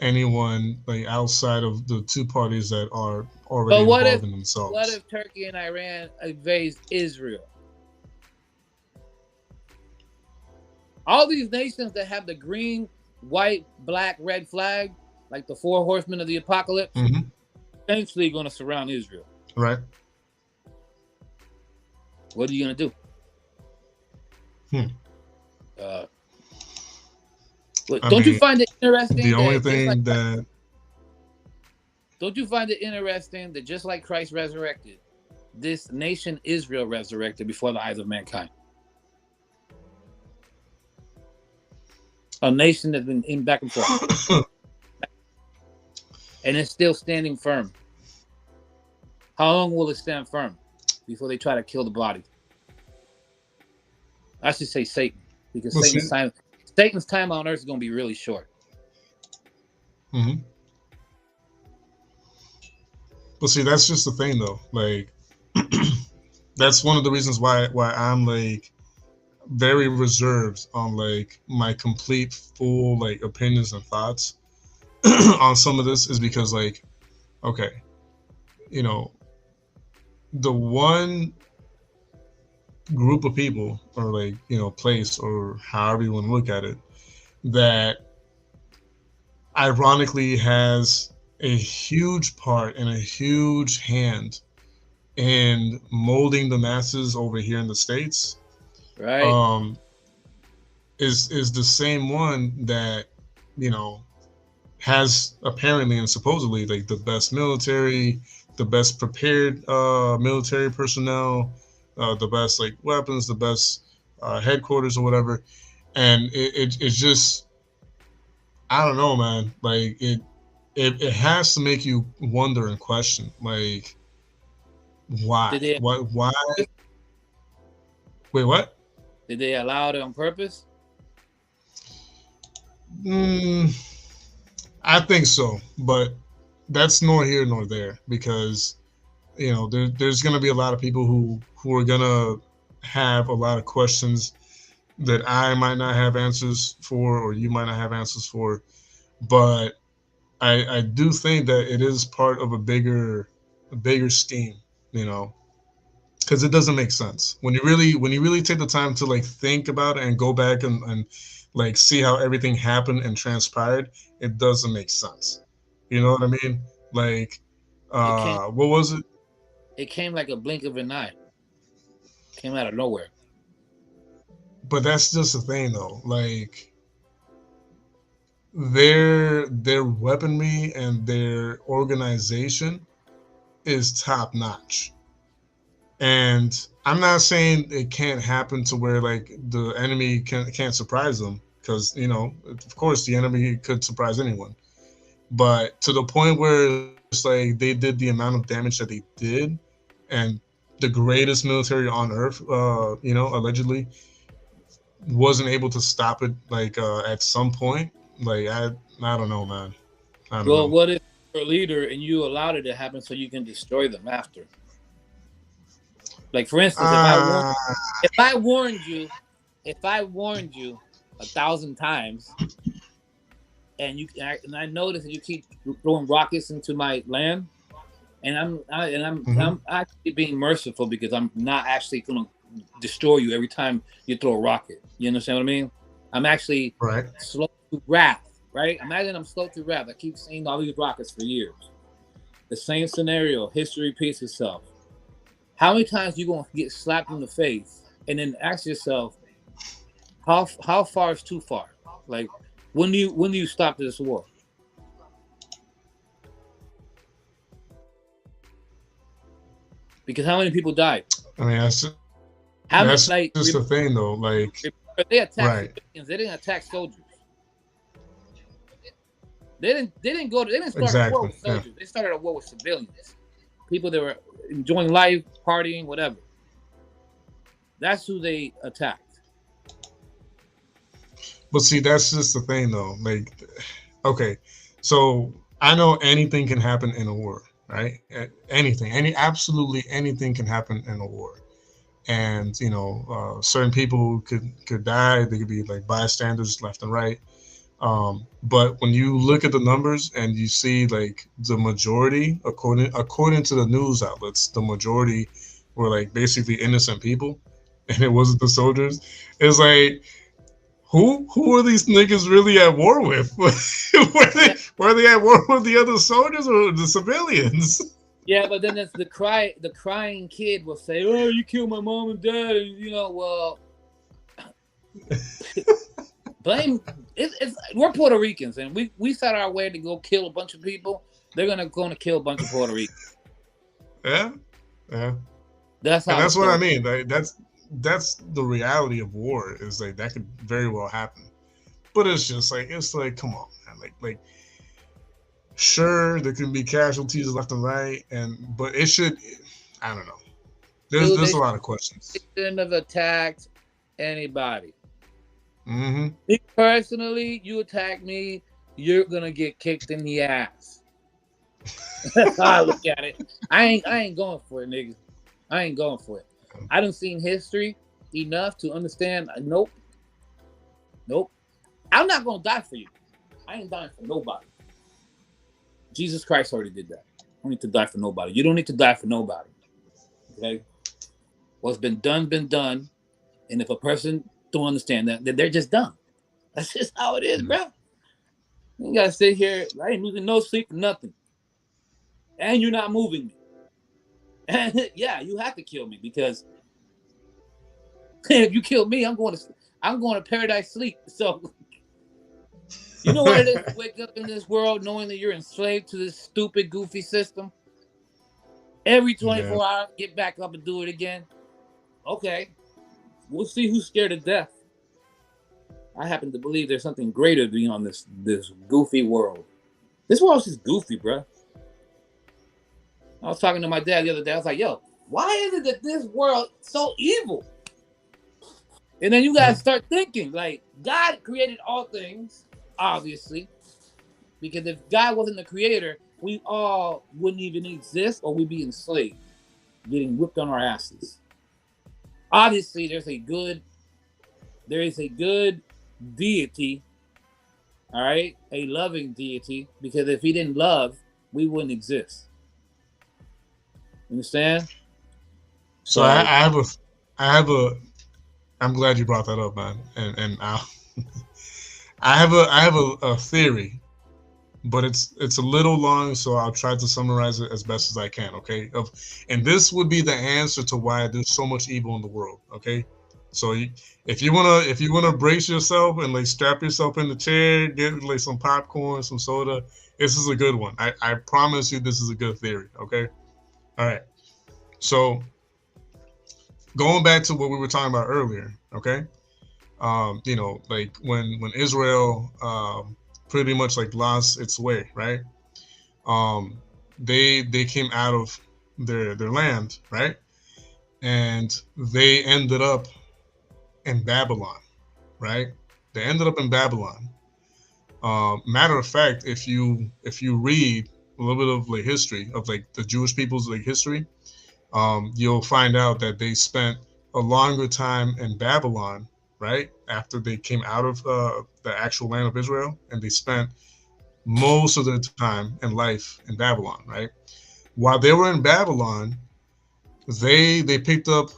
A: anyone like outside of the two parties that are already involved in themselves.
B: What if Turkey and Iran invade Israel? All these nations that have the green, white, black, red flag, like the 4 horsemen of the apocalypse, eventually going to surround Israel.
A: Right.
B: What are you gonna do?
A: Hmm.
B: Uh,
A: I
B: don't you
A: mean,
B: find it
A: the
B: interesting
A: only
B: that just like
A: thing that
B: don't you find it interesting that just like Christ resurrected, this nation Israel resurrected before the eyes of mankind? A nation that's been in back and forth, and it's still standing firm. How long will it stand firm before they try to kill the body? I should say Satan, because
A: Well, see,
B: Satan's time on earth is going to be really short.
A: mhm. But see, that's just the thing, though. Like, that's one of the reasons why I'm like very reserved on like my complete full like opinions and thoughts on some of this is because like, okay, you know, the one group of people or like place or however you want to look at it that ironically has a huge part and a huge hand in molding the masses over here in the States,
B: Right.
A: um, is the same one that you know has apparently and supposedly like the best military, the best prepared military personnel, the best like weapons, the best headquarters or whatever, and it's just I don't know, man. Like it has to make you wonder and question, like why,
B: Did they
A: why? Wait, what?
B: did they allow it on purpose?
A: Mm, I think so, but that's nor here nor there because there's going to be a lot of people who are going to have a lot of questions that I might not have answers for or you might not have answers for, but I do think that it is part of a bigger scheme, you know, because it doesn't make sense when you really take the time to like think about it and go back and like see how everything happened and transpired. It doesn't make sense. You know what I mean? Like,
B: It came
A: what was it?
B: it came like a blink of an eye. Came out of nowhere.
A: But that's just the thing, though. Like, their weaponry and their organization is top notch. And I'm not saying it can't happen to where like the enemy can't surprise them because of course the enemy could surprise anyone. But to the point where it's like they did the amount of damage that they did, and the greatest military on earth, allegedly wasn't able to stop it. Like at some point, like I don't know, man. I don't
B: Well,
A: know.
B: what if you're a leader and you allowed it to happen so you can destroy them after? Like for instance,
A: Uh,
B: if I warned you, if I warned you 1,000 times, and I notice that you keep throwing rockets into my land, and
A: mhm.
B: I'm actually being merciful because I'm not actually going to destroy you every time you throw a rocket. You understand what I mean? I'm actually
A: Right.
B: slow to wrath, right? Imagine I'm slow to wrath. I keep seeing all these rockets for years. The same scenario, history repeats itself. How many times you gonna get slapped in the face and then ask yourself how far is too far? Like when do you stop this war? Because how many people died?
A: I mean,
B: How many
A: that's
B: like
A: just the thing, though. Like,
B: they attacked
A: right.
B: civilians, they didn't attack soldiers. They didn't start a war
A: Exactly.
B: with
A: Yeah.
B: soldiers. They started a war with civilians. People that were enjoying life, partying, whatever. That's who they attacked.
A: But see, that's just the thing, though. Like, okay, so I know anything can happen in a war, right? Anything, absolutely anything can happen in a war, and certain people could die. They could be like bystanders left and right. But when you look at the numbers and you see like the majority, according to the news outlets, the majority were like basically innocent people, and it wasn't the soldiers. It's like who are these niggas really at war with? were they
B: Yeah,
A: were they at war with the other soldiers or the civilians?
B: Yeah, but then it's the crying kid will say, "Oh, you killed my mom and dad," and well, blame. It's we're Puerto Ricans, and we set our way to go kill a bunch of people. They're gonna kill a bunch of Puerto Ricans.
A: Yeah, yeah,
B: That's
A: and
B: how
A: that's
B: it's
A: what I
B: gonna.
A: mean. Like, that's the reality of war. Is like that could very well happen. But it's like come on, man. Like sure there can be casualties left and right, but it should. I don't know. There's
B: Dude,
A: there's
B: they
A: a lot of questions.
B: shouldn't have attacked anybody.
A: Hmm.
B: Me personally, you attack me, you're gonna get kicked in the ass. That's how I look at it. I ain't going for it, nigga. I ain't going for it. I done seen history enough to understand. Nope, nope. I'm not gonna die for you. I ain't dying for nobody. Jesus Christ already did that. I don't need to die for nobody. You don't need to die for nobody. Okay? What's been done. And if a person don't understand that, then they're just dumb. That's just how it is, bro. You gotta sit here. I ain't losing no sleep for nothing. And you're not moving me. And yeah, you have to kill me because if you kill me, I'm going to paradise sleep. So you know what it is to wake up in this world knowing that you're enslaved to this stupid, goofy system. Every
A: Yeah.
B: 24 hours, get back up and do it again. Okay, we'll see who's scared of death. I happen to believe there's something greater beyond this goofy world. This world's just goofy, bro. I was talking to my dad the other day. I was like, "Yo, why is it that this world is so evil?" And then you guys start thinking, like, God created all things, obviously, because if God wasn't the creator, we all wouldn't even exist, or we'd be enslaved, getting whipped on our asses. Obviously, there is a good deity, all right, a loving deity, because if he didn't love, we wouldn't exist. Understand?
A: So I,
B: So
A: I have a, I have a. I'm glad you brought that up, man. And I have a theory, but it's a little long, so I'll try to summarize it as best as I can. Okay, and this would be the answer to why there's so much evil in the world. Okay, so if you wanna brace yourself and like strap yourself in the chair, get like some popcorn, some soda. This is a good one. I promise you, this is a good theory. Okay, all right. So going back to what we were talking about earlier. Okay, like when Israel pretty much like lost its way, right? Um, they came out of their land, right? And they ended up in Babylon, right? They ended up in Babylon. Matter of fact, if you read a little bit of like history of like the Jewish people's like history, you'll find out that they spent a longer time in Babylon, right? After they came out of the actual land of Israel, and they spent most of their time in life in Babylon, right? While they were in Babylon, they picked up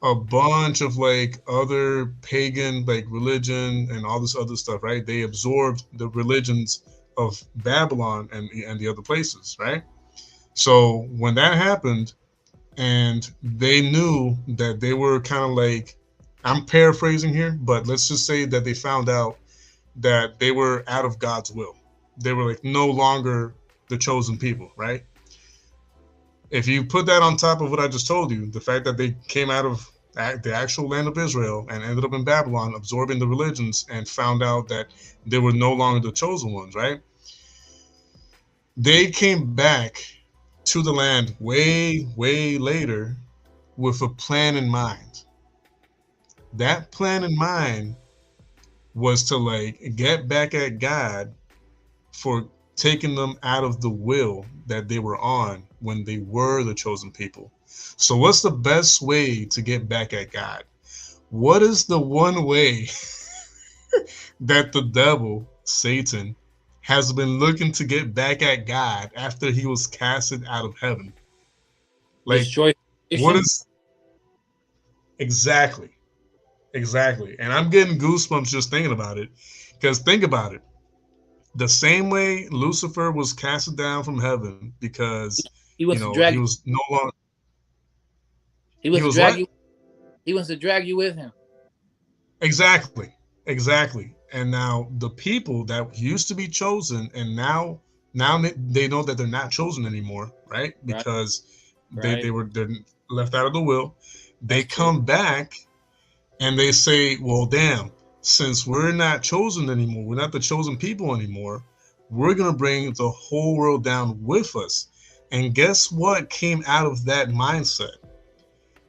A: a bunch of like other pagan like religion and all this other stuff, right? They absorbed the religions of Babylon and the other places, right? So when that happened, and they knew that they were kind of like, I'm paraphrasing here, but let's just say that they found out that they were out of God's will. They were like no longer the chosen people, right? If you put that on top of what I just told you, the fact that they came out of the actual land of Israel and ended up in Babylon, absorbing the religions, and found out that they were no longer the chosen ones, right? They came back to the land way, way later with a plan in mind. That plan in mind was to like get back at God for taking them out of the will that they were on when they were the chosen people. So, what's the best way to get back at God? What is the one way that the devil, Satan, has been looking to get back at God after he was casted out of heaven? Like,
B: destroy
A: what
B: nation.
A: is exactly? Exactly. And I'm getting goosebumps just thinking about it. Because think about it. The same way Lucifer was casted down from heaven because
B: He
A: You
B: wants to
A: know,
B: drag
A: he
B: you.
A: was no longer.
B: He
A: He
B: wants to
A: was
B: drag
A: what?
B: you. He wants to drag you with him.
A: Exactly, exactly. And now the people that used to be chosen, and now they know that they're not chosen anymore, right?
B: Right.
A: Because
B: Right.
A: they're left out of the will. They
B: That's true.
A: come back and they say, well, damn, since we're not chosen anymore, we're not the chosen people anymore, we're going to bring the whole world down with us. And guess what came out of that mindset?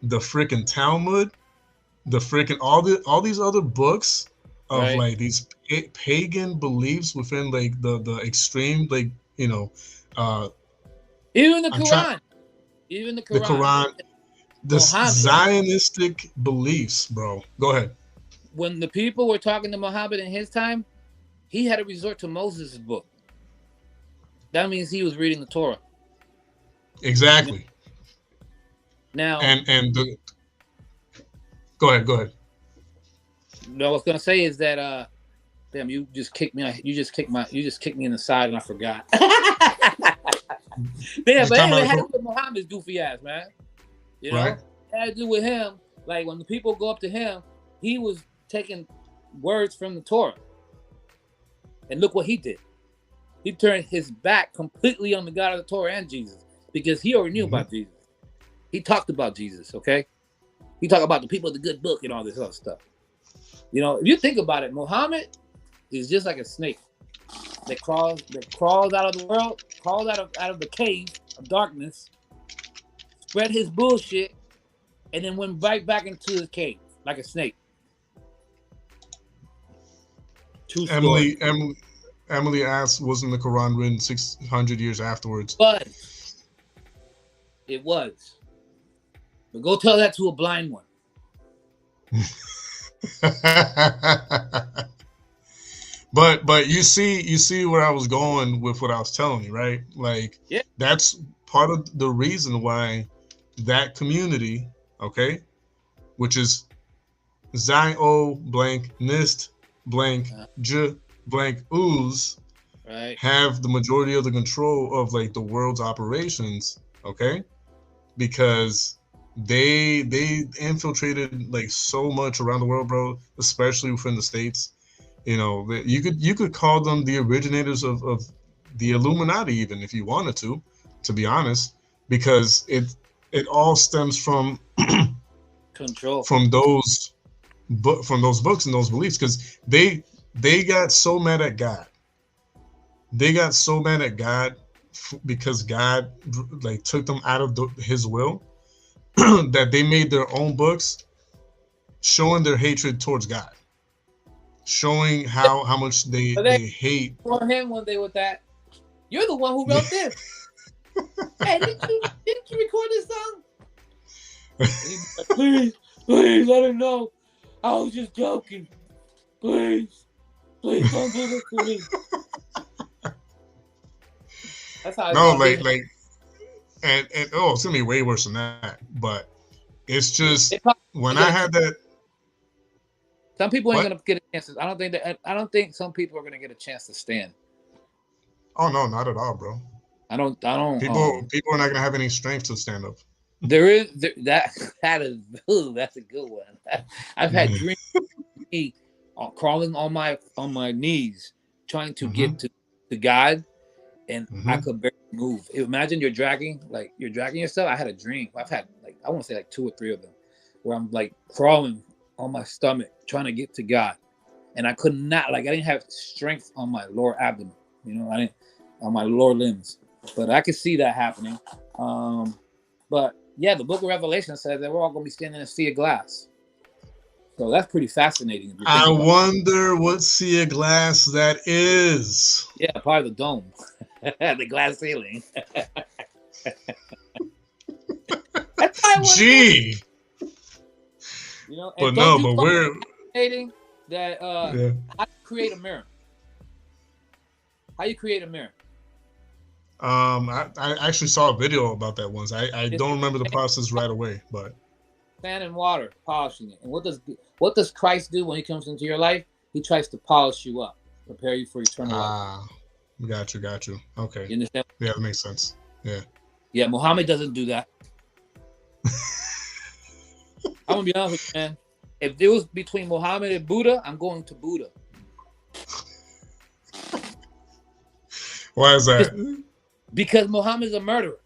A: The freaking Talmud, the freaking all these other books of
B: Right.
A: like these pagan beliefs within like the extreme, like, you know, uh
B: Even the
A: I'm trying
B: Quran. Even the
A: the
B: Quran.
A: Quran, this
B: Muhammad.
A: Zionistic beliefs, bro. Go ahead.
B: When the people were talking to Muhammad in his time, he had to resort to Moses' book. That means he was reading the Torah.
A: Exactly.
B: Now,
A: And the, go ahead, go ahead.
B: what I was gonna say is that damn, you just kicked me. You just kicked me in the side, and I forgot. Damn,
A: You're
B: but
A: talking
B: anyway, it
A: about
B: had
A: the
B: to do with Muhammad's goofy ass, man. You
A: right?
B: know, it had to do with him. Like when the people go up to him, he was taking words from the Torah, and look what he did. He turned his back completely on the God of the Torah and Jesus because he already knew
A: Mm-hmm.
B: about Jesus. He talked about Jesus, okay? He talked about the people of the good book and all this other stuff. You know, if you think about it, Muhammad is just like a snake that crawls out of the world, crawls out of the cave of darkness, spread his bullshit, and then went right back into his cave like a snake. True story.
A: Emily asked, wasn't the Quran written 600 years afterwards?
B: But it was. But go tell that to a blind one.
A: But you see where I was going with what I was telling you, right? Like,
B: Yeah.
A: that's part of the reason why that community, okay, which is Zio blank Nist blank J blank Ooze,
B: Right.
A: have the majority of the control of like the world's operations, okay? Because they infiltrated like so much around the world, bro, especially within the States. You know, you could call them the originators of the Illuminati, even if you wanted to be honest, because it all stems from
B: Control.
A: from those books and those beliefs, because they got so mad at God. They got so mad at God because God like took them out of his will that they made their own books showing their hatred towards God, showing how much they hate.
B: For him one day with that, you're the one who wrote this. Hey, didn't you record this song? Like, please, let him know. I was just joking. Please don't do this to me. That's how
A: No, like and oh, it's gonna be way worse than that. But it's just when I had that.
B: Some people ain't gonna get a chance. I don't think some people are gonna get a chance to stand.
A: Oh no, not at all, bro.
B: I don't.
A: People are not gonna have any strength to stand up.
B: That is that's a good one. I've had dreams of me crawling on my knees trying to get to God, and I could barely move. Imagine you're dragging yourself. I had a dream. I've had I want to say 2 or 3 of them where I'm like crawling on my stomach trying to get to God, and I could not. I didn't have strength on my lower abdomen. You know, I didn't on my lower limbs, but I could see that happening. But yeah, the Book of Revelation says that we're all going to be standing in a sea of glass. So that's pretty fascinating.
A: I wonder what sea of glass that is.
B: Yeah, part of the dome, the glass ceiling.
A: Gee.
B: You know,
A: but no, but we're
B: fascinating that how you create a mirror. How you create a mirror?
A: I actually saw a video about that once. I don't remember the process right away, but
B: sand and water, polishing it. And what does Christ do when he comes into your life? He tries to polish you up, prepare you for eternal life.
A: Got you. Okay.
B: You understand?
A: Yeah, that makes sense. Yeah.
B: Yeah, Muhammad doesn't do that. I'm gonna be honest with you, man. If it was between Muhammad and Buddha, I'm going to Buddha.
A: Why is that?
B: Because Muhammad's a murderer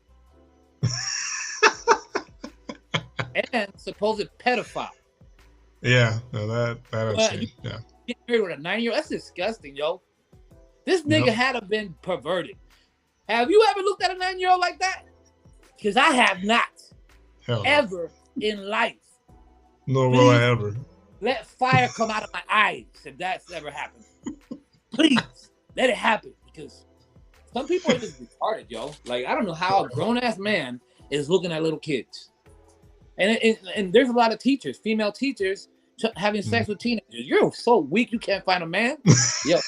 B: and supposed pedophile.
A: Yeah, no, that I've
B: Well,
A: seen. Yeah.
B: Get married with a 9-year-old. That's disgusting, yo. This nigga
A: Yep.
B: had to been perverted. Have you ever looked at a 9-year-old like that? Because I have not.
A: Hell no.
B: Ever in life.
A: Nor will I ever.
B: Let fire come out of my eyes if that's ever happened. Please, let it happen. Because some people are just retarded, yo. Like, I don't know how a grown-ass man is looking at little kids. And there's a lot of teachers, female teachers, having sex with teenagers. You're so weak you can't find a man. Yo.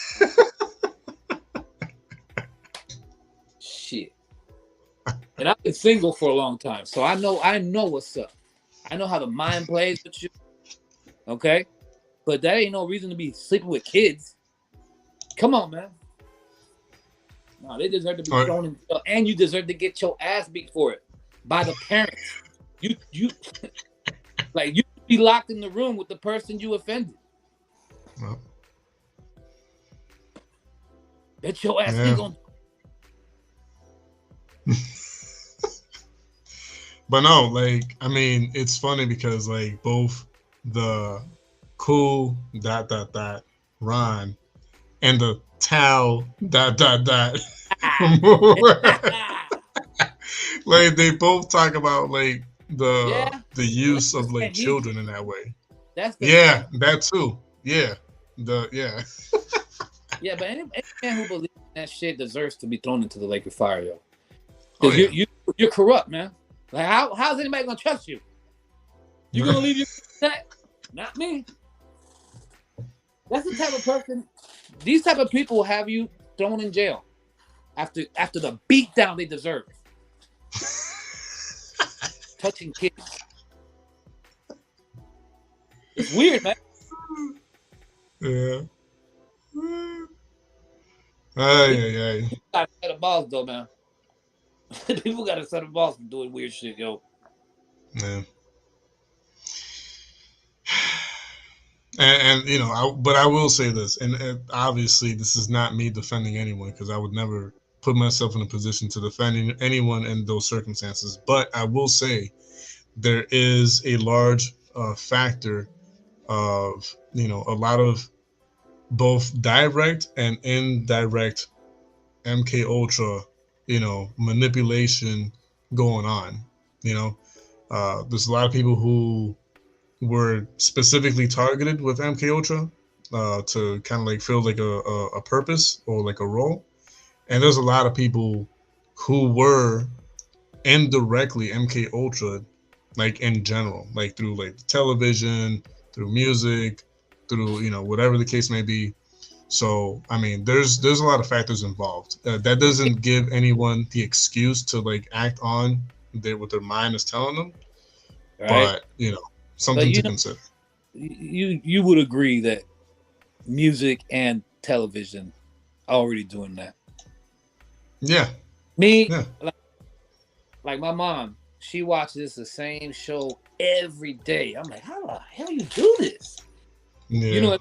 B: Shit. And I've been single for a long time, so I know what's up. I know how the mind plays with you. Okay? But that ain't no reason to be sleeping with kids. Come on, man. No, they deserve to be thrown in jail, and you deserve to get your ass beat for it by the parents. You like you be locked in the room with the person you offended.
A: Well,
B: Bet your ass ain't gonna.
A: But no, like, I mean, it's funny because like both the cool ... Ron and the Tal ... like they both talk about like the use of like children in that way.
B: That's
A: that too. Yeah.
B: Yeah, but any man who believes in that shit deserves to be thrown into the lake of fire, yo. Because you're corrupt, man. Like how's anybody gonna trust you? You gonna leave your that? Not me. That's the type of person. These type of people will have you thrown in jail after the beat down they deserve. Touching kids. It's weird, man.
A: Yeah.
B: People got a set of balls, though, man. People got a set of balls for doing weird shit, yo.
A: Yeah. And you know, but I will say this, and obviously this is not me defending anyone because I would never put myself in a position to defend anyone in those circumstances. But I will say there is a large factor of, you know, a lot of both direct and indirect MK Ultra, you know, manipulation going on. You know, there's a lot of people who were specifically targeted with MK Ultra to kind of like fill like a purpose or like a role, and there's a lot of people who were indirectly MK Ultra, like in general, like through like television, through music, through, you know, whatever the case may be. So I mean, there's a lot of factors involved. That doesn't give anyone the excuse to like act on what their mind is telling them, right? But you know, something to consider.
B: You would agree that music and television are already doing that.
A: Yeah.
B: Me, like my mom, she watches the same show every day. I'm like, how the hell you do this? Yeah. You know,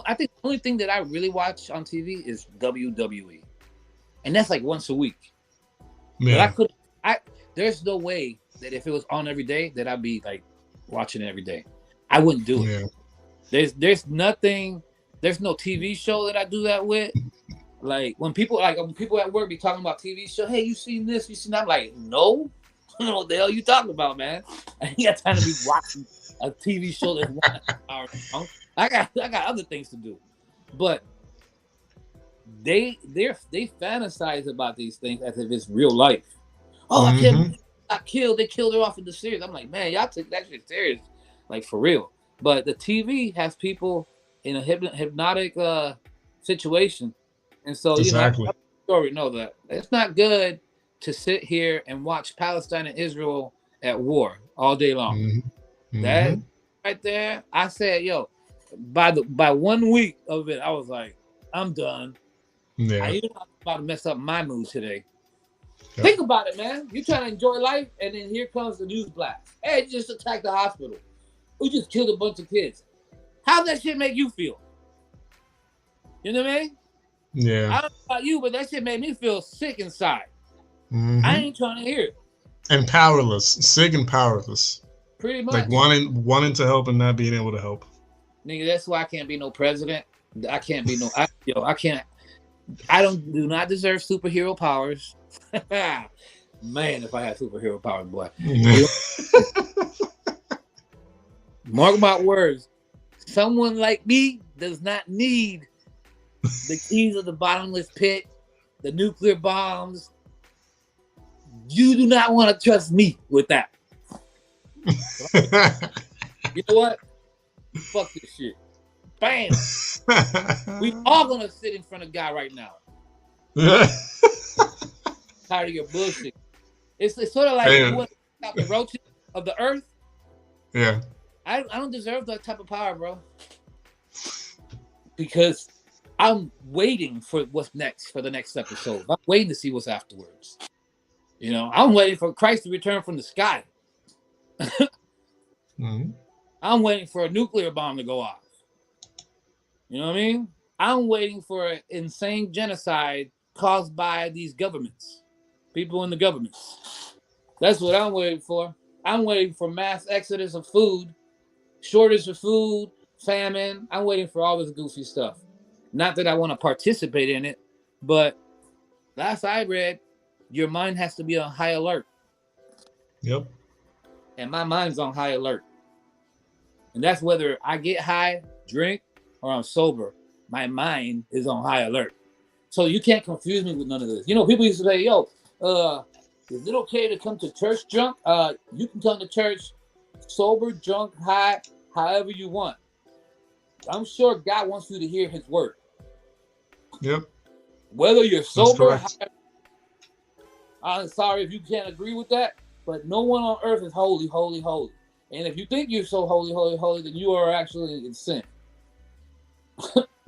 B: I think the only thing that I really watch on TV is WWE, and that's like once a week. Yeah. But there's no way that if it was on every day that I'd be like watching it every day. I wouldn't do it. Yeah. There's nothing. There's no TV show that I do that with. Like when people at work be talking about TV show, hey, you seen this? You seen that? I'm like, no. I don't know what the hell you talking about, man. I ain't got time to be watching a TV show that's 1 hour long. I got other things to do. But they fantasize about these things as if it's real life. Oh, I can't believe I killed. They killed her off in the series. I'm like, man, y'all took that shit serious, like for real. But the TV has people in a hypnotic situation, and so
A: exactly.
B: You already know that it's not good to sit here and watch Palestine and Israel at war all day long. Mm-hmm. That right there, I said, yo, by 1 week of it, I was like, I'm done. Yeah. I'm about to mess up my mood today.
A: Yep.
B: Think about it, man. You're trying to enjoy life, and then here comes the news blast. Hey, just attacked the hospital. We just killed a bunch of kids. How that shit make you feel? You know what I mean?
A: Yeah.
B: I don't know about you, but that shit made me feel sick inside.
A: Mm-hmm.
B: I ain't trying to hear it.
A: And powerless, sick and powerless.
B: Pretty much.
A: Like wanting to help and not being able to help.
B: Nigga, that's why I can't be no president. I can't be no. I can't. I do not deserve superhero powers. Man, if I had superhero powers, boy. Mark my words. Someone like me does not need the keys of the bottomless pit, the nuclear bombs. You do not want to trust me with that. You know what? Fuck this shit. Bam. We all gonna sit in front of God right now. Tired of your bullshit. It's sort of like you want to stop the roaches of the earth.
A: Yeah.
B: I don't deserve that type of power, bro. Because I'm waiting for what's next for the next episode. I'm waiting to see what's afterwards. You know, I'm waiting for Christ to return from the sky.
A: Mm-hmm.
B: I'm waiting for a nuclear bomb to go off. You know what I mean? I'm waiting for an insane genocide caused by these governments, people in the governments. That's what I'm waiting for. I'm waiting for mass exodus of food, shortage of food, famine. I'm waiting for all this goofy stuff. Not that I want to participate in it, but last I read, your mind has to be on high alert.
A: Yep.
B: And my mind's on high alert. And that's whether I get high, drink, or I'm sober. My mind is on high alert. So you can't confuse me with none of this. You know, people used to say, yo, is it okay to come to church drunk? You can come to church sober, drunk, high, however you want. I'm sure God wants you to hear his word.
A: Yep.
B: Whether you're sober, high, I'm sorry if you can't agree with that, but no one on earth is holy, holy, holy. And if you think you're so holy, holy, holy, then you are actually in sin.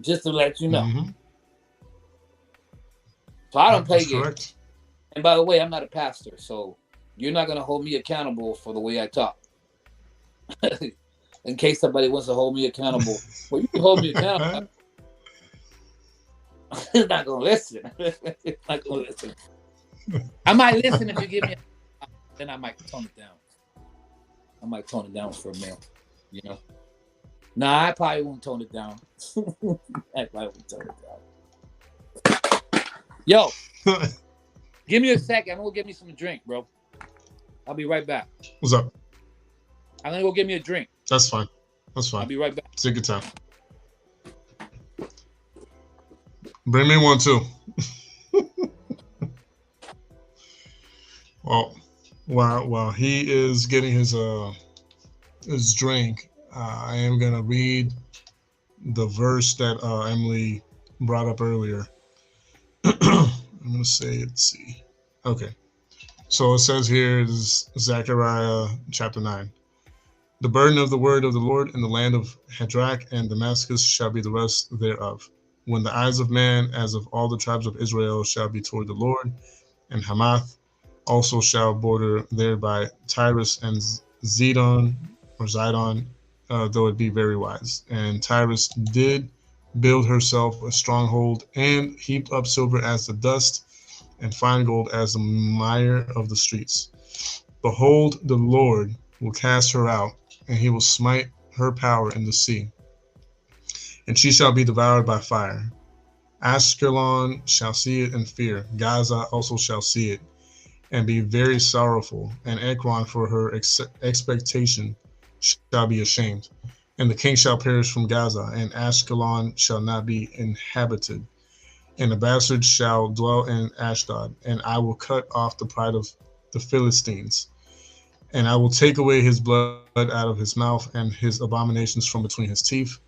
B: Just to let you know.
A: Mm-hmm.
B: So I don't play games.
A: Correct.
B: And by the way, I'm not a pastor, so you're not going to hold me accountable for the way I talk. In case somebody wants to hold me accountable. Well, you can hold me accountable. It's not going to listen. It's not going to listen. I might listen if you give me then I might tone it down. I might tone it down for a male, you know? Nah, I probably won't tone it down. I probably won't tone it down. Yo, give me a second. I'm going to get me some drink, bro. I'll be right back.
A: What's up?
B: I'm going to go get me a drink.
A: That's fine. That's fine.
B: I'll be right back.
A: Take your time. Bring me one, too. Well, while he is getting his drink, I am gonna read the verse that Emily brought up earlier. I'm gonna say, let's see. Okay, so it says here is Zechariah chapter 9. The burden of the word of the Lord in the land of Hadrach and Damascus shall be the rest thereof. When the eyes of man, as of all the tribes of Israel, shall be toward the Lord, and Hamath also shall border thereby Tyrus and Zidon, though it be very wise. And Tyrus did build herself a stronghold, and heaped up silver as the dust, and fine gold as the mire of the streets. Behold, the Lord will cast her out, and he will smite her power in the sea, and she shall be devoured by fire. Ashkelon shall see it and fear. Gaza also shall see it, and be very sorrowful, and Ekron for her expectation shall be ashamed. And the king shall perish from Gaza, and Ashkelon shall not be inhabited, and the bastard shall dwell in Ashdod. And I will cut off the pride of the Philistines, and I will take away his blood out of his mouth, and his abominations from between his teeth.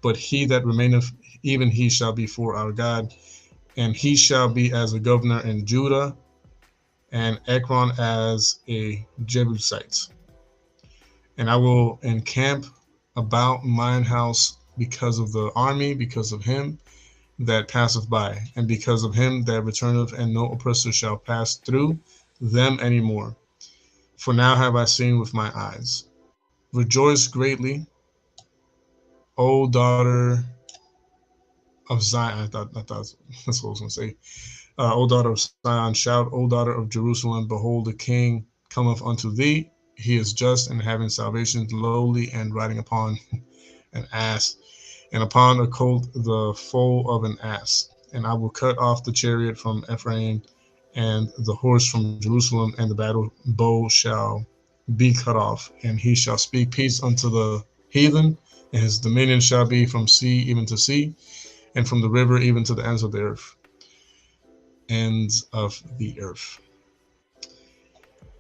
A: But he that remaineth, even he shall be for our God, and he shall be as a governor in Judah, and Ekron as a Jebusite. And I will encamp about mine house because of the army, because of him, that passeth by, and because of him that returneth, and no oppressor shall pass through them any more. For now have I seen with my eyes. Rejoice greatly, O daughter of Zion. I thought that's what I was going to say. O daughter of Zion, shout, O daughter of Jerusalem, behold, the king cometh unto thee. He is just and having salvation, lowly, and riding upon an ass, and upon a colt, the foal of an ass. And I will cut off the chariot from Ephraim, and the horse from Jerusalem, and the battle bow shall be cut off, and he shall speak peace unto the heathen, and his dominion shall be from sea even to sea, and from the river even to the ends of the earth. Ends of the earth.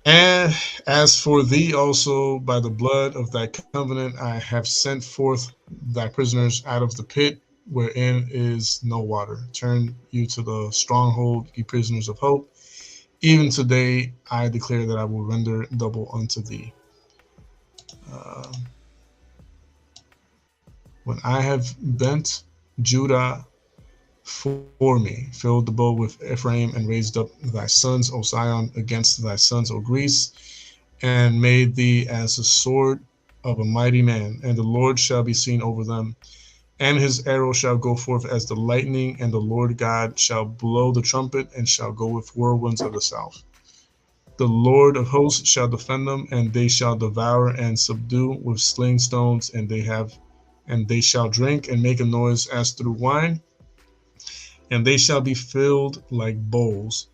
A: And as for thee also, by the blood of thy covenant, I have sent forth thy prisoners out of the pit wherein is no water. Turn you to the stronghold, ye prisoners of hope. Even today I declare that I will render double unto thee. When I have bent Judah for me, filled the bow with Ephraim, and raised up thy sons, O Zion, against thy sons, O Greece, and made thee as a sword of a mighty man, and the Lord shall be seen over them, and his arrow shall go forth as the lightning, and the Lord God shall blow the trumpet, and shall go with whirlwinds of the south. The Lord of hosts shall defend them, and they shall devour and subdue with sling stones, and they shall drink and make a noise as through wine, and they shall be filled like bowls,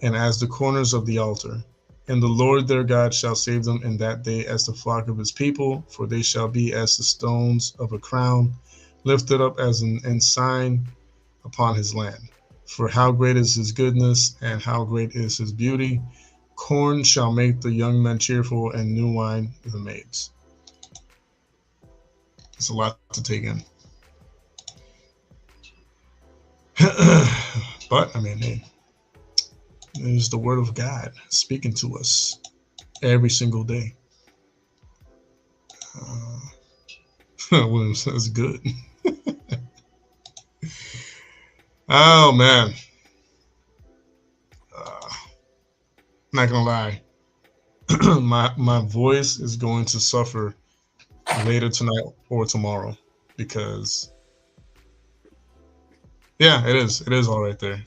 A: and as the corners of the altar. And the Lord their God shall save them in that day as the flock of his people, for they shall be as the stones of a crown, lifted up as an ensign upon his land. For how great is his goodness, and how great is his beauty! Corn shall make the young men cheerful, and new wine the maids. It's a lot to take in. But, I mean, hey, it is the word of God speaking to us every single day. William says good. Oh, man. Not gonna lie. my voice is going to suffer later tonight or tomorrow because, yeah, it is all right there.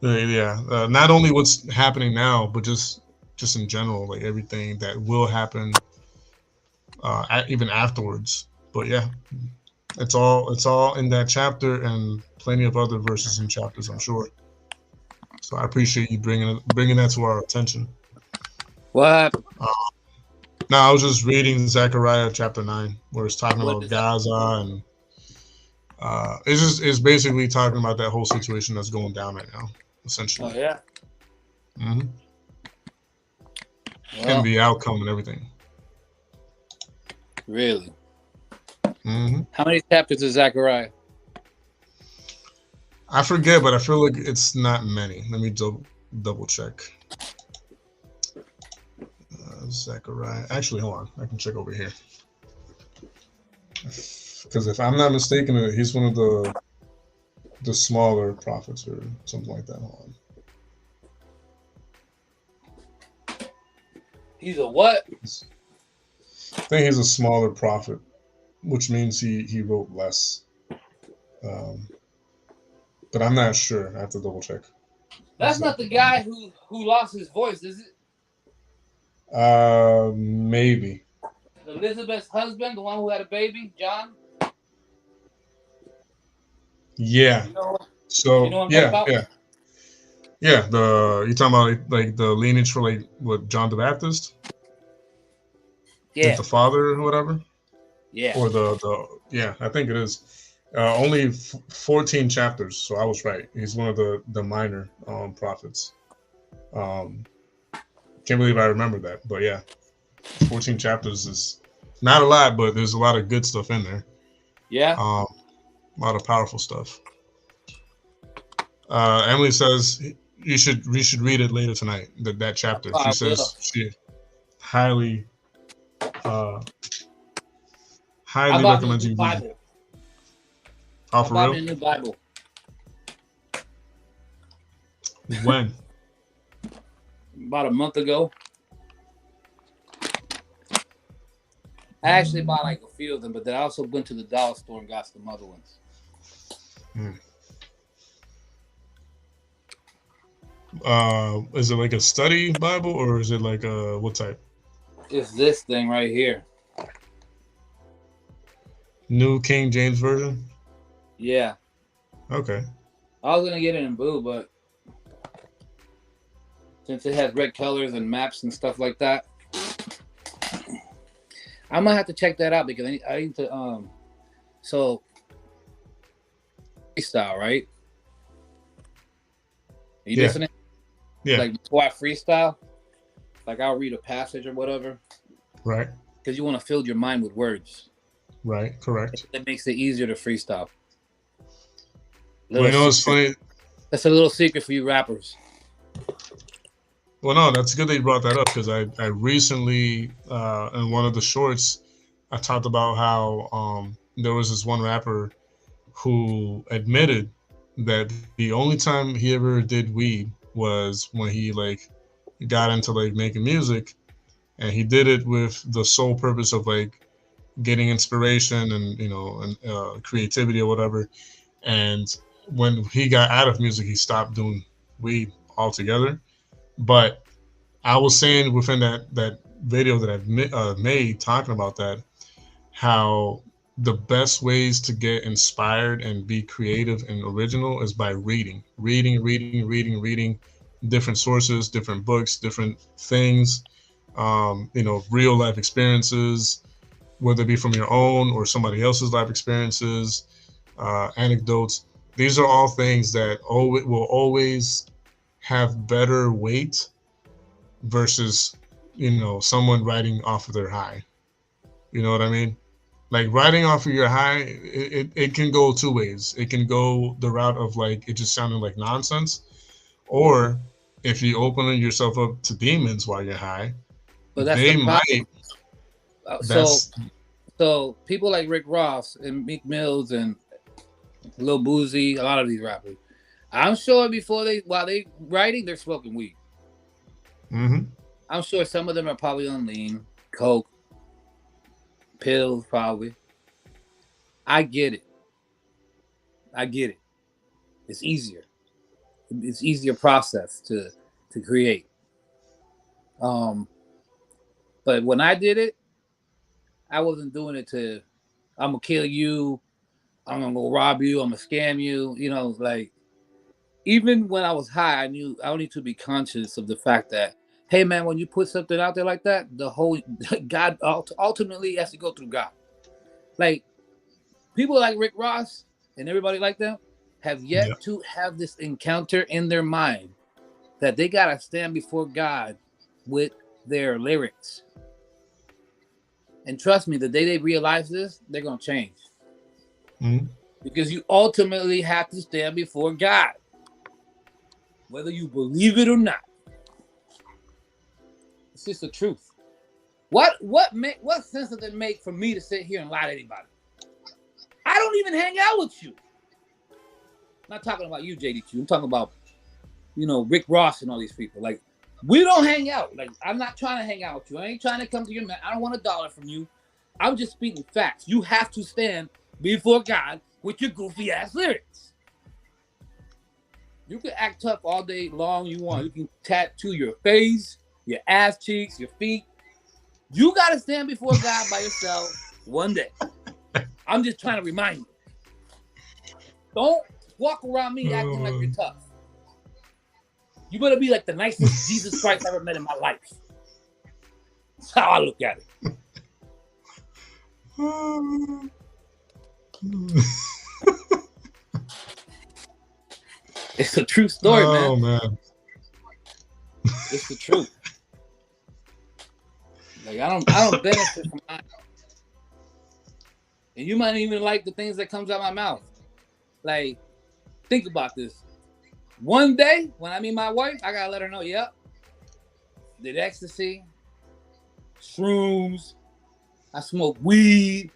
A: Yeah, not only what's happening now, but just in general, like everything that will happen even afterwards. But yeah, it's all in that chapter and plenty of other verses and chapters, I'm sure. So I appreciate you bringing that to our attention.
B: What?
A: No, I was just reading Zechariah chapter 9, where it's talking about Gaza, and it's basically talking about that whole situation that's going down right now, essentially.
B: Oh yeah.
A: Mm-hmm. Well, and the outcome and everything.
B: Really?
A: Mm-hmm.
B: How many chapters is Zechariah?
A: I forget, but I feel like it's not many. Let me double check. Zechariah. Actually, hold on. I can check over here. Because if I'm not mistaken, he's one of the smaller prophets or something like that. Hold
B: on. He's a what?
A: I think he's a smaller prophet, which means he wrote less. But I'm not sure. I have to double check.
B: That's not the guy who lost his voice, is it?
A: Maybe.
B: Elizabeth's husband, the one who had a baby, John?
A: Yeah. So,
B: you know
A: yeah. Yeah, you talking about like the lineage for like what, John the Baptist?
B: Yeah.
A: Like the father or whatever?
B: Yeah.
A: Or the yeah, I think it is. Only 14 chapters, so I was right. He's one of the minor prophets. Can't believe I remember that, but yeah, 14 chapters is not a lot, but there's a lot of good stuff in there.
B: Yeah.
A: A lot of powerful stuff. Emily says we should read it later tonight. That chapter. She says she highly recommends you read it. Oh, for real?
B: In the Bible.
A: When?
B: About a month ago. I actually bought like a few of them, but then I also went to the dollar store and got some other ones.
A: Hmm. Is it like a study Bible or is it like a what type?
B: It's this thing right here.
A: New King James Version?
B: Yeah.
A: Okay.
B: I was gonna get it in blue, but since it has red colors and maps and stuff like that, I might have to check that out because I need to so freestyle, right? Are you
A: Yeah.
B: listening?
A: Yeah.
B: Like before I freestyle, like I'll read a passage or whatever.
A: Right.
B: Because you want to fill your mind with words.
A: Right. Correct.
B: That makes it easier to freestyle.
A: Well, you know what's funny?
B: That's a little secret for you rappers.
A: Well, no, that's good that you brought that up because I recently in one of the shorts I talked about how there was this one rapper who admitted that the only time he ever did weed was when he like got into like making music, and he did it with the sole purpose of like getting inspiration and and creativity or whatever. And when he got out of music, he stopped doing weed altogether. But I was saying within that video that I've made talking about that, how the best ways to get inspired and be creative and original is by reading different sources, different books, different things, real life experiences, whether it be from your own or somebody else's life experiences, anecdotes. These are all things that will always have better weight versus, someone writing off of their high. You know what I mean? Like writing off of your high, it can go two ways. It can go the route of like it just sounded like nonsense, or if you open yourself up to demons while you're high,
B: but that's
A: they
B: the problem.
A: might.
B: So people like Rick Ross and Meek Mills and Lil Boozy, a lot of these rappers, I'm sure while they writing, they're smoking weed.
A: Mm-hmm.
B: I'm sure some of them are probably on lean, coke, pills, probably. I get it. It's easier. It's easier process to create. But when I did it, I wasn't doing it to, I'm gonna kill you, I'm gonna go rob you, I'm gonna scam you. Like even when I was high, I knew I need to be conscious of the fact that, hey man, when you put something out there like that, the whole God ultimately has to go through God. Like people like Rick Ross and everybody like them have yet to have this encounter in their mind that they gotta stand before God with their lyrics. And trust me, the day they realize this, they're gonna change.
A: Mm-hmm.
B: Because you ultimately have to stand before God, whether you believe it or not. It's just the truth. What sense does it make for me to sit here and lie to anybody? I don't even hang out with you. I'm not talking about you, JDQ. I'm talking about, Rick Ross and all these people. Like, we don't hang out. Like, I'm not trying to hang out with you. I ain't trying to come to your man. I don't want $1 from you. I'm just speaking facts. You have to stand before God with your goofy ass lyrics. You can act tough all day long you want. You can tattoo your face, your ass cheeks, your feet. You got to stand before God by yourself one day. I'm just trying to remind you. Don't walk around me acting like you're tough. You better be like the nicest Jesus Christ I ever met in my life. That's how I look at it. It's a true story, man.
A: Oh man.
B: It's the truth. Like I don't benefit from mine. And you might even like the things that comes out of my mouth. Like, think about this. One day, when I meet my wife, I gotta let her know, yep, did ecstasy, shrooms, I smoked weed,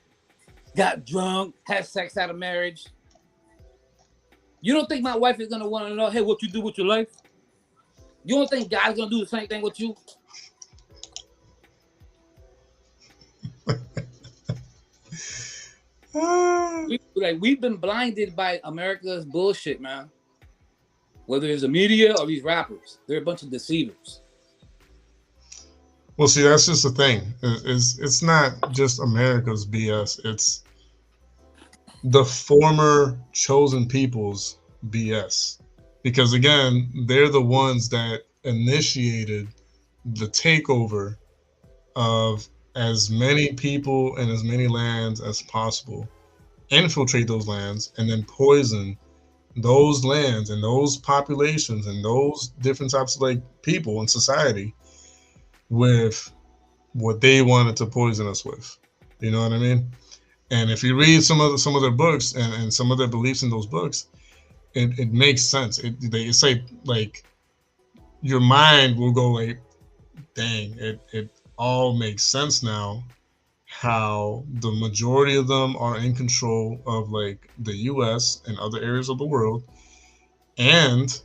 B: got drunk, had sex out of marriage. You don't think my wife is gonna want to know, hey, what you do with your life? You don't think God's gonna do the same thing with you? We've been blinded by America's bullshit, man. Whether it's the media or these rappers, they're a bunch of deceivers.
A: Well, see, that's just the thing. It's not just America's BS. It's the former chosen people's BS. Because again, they're the ones that initiated the takeover of as many people and as many lands as possible, infiltrate those lands, and then poison those lands and those populations and those different types of like people in society with what they wanted to poison us with. You know what I mean? And if you read some of their books and some of their beliefs in those books, it makes sense. They say like your mind will go like, dang, it all makes sense now. How the majority of them are in control of like the U.S. and other areas of the world, and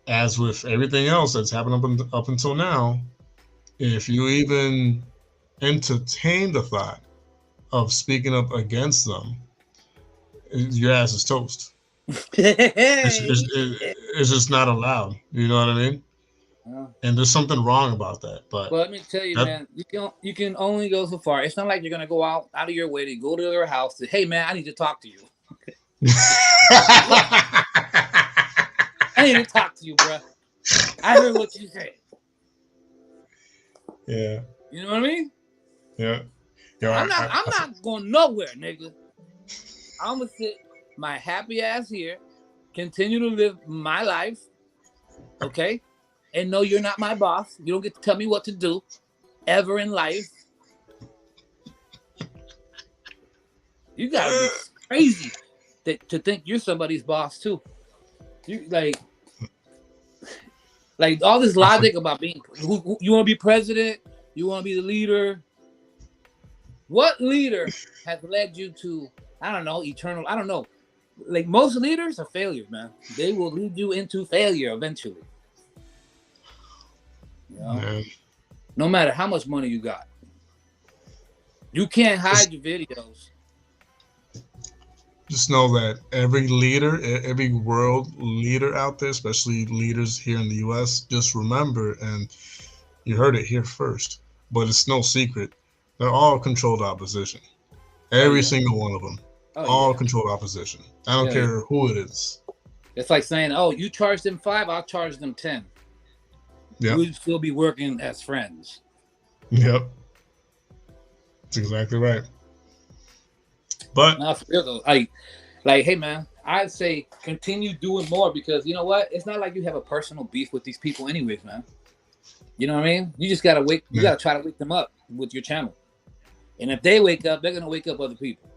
A: as with everything else that's happened up until now, if you even entertain the thought of speaking up against them, your ass is toast. It's just not allowed. You know what I mean? And there's something wrong about that. But
B: well, let me tell you, man, you can only go so far. It's not like you're gonna go out of your way to go to their house to, hey man, I need to talk to you. I need to talk to you, bro. I heard what you said.
A: Yeah.
B: You know what I mean?
A: Yeah.
B: I'm not going nowhere, nigga. I'm gonna sit my happy ass here, continue to live my life, okay? And no, you're not my boss. You don't get to tell me what to do ever in life. You gotta be crazy to think you're somebody's boss too. You like all this logic about being who you want to be president, you want to be the leader. What leader has led you to, I don't know, eternal? I don't know. Like most leaders are failures, man. They will lead you into failure eventually. You know? No matter how much money you got, you can't hide your videos.
A: Just know that every leader, every world leader out there, especially leaders here in the U.S., just remember, and you heard it here first, but it's no secret, they're all controlled opposition. Every single one of them. All controlled opposition. I don't care who it is.
B: It's like saying, oh, you charge them 5, I'll charge them 10. Yep. We'd still be working as friends.
A: Yep. That's exactly right. But
B: now, for real though, like, hey man, I'd say continue doing more because you know what? It's not like you have a personal beef with these people anyways, man. You know what I mean? You just gotta gotta try to wake them up with your channel. And if they wake up, they're gonna wake up other people.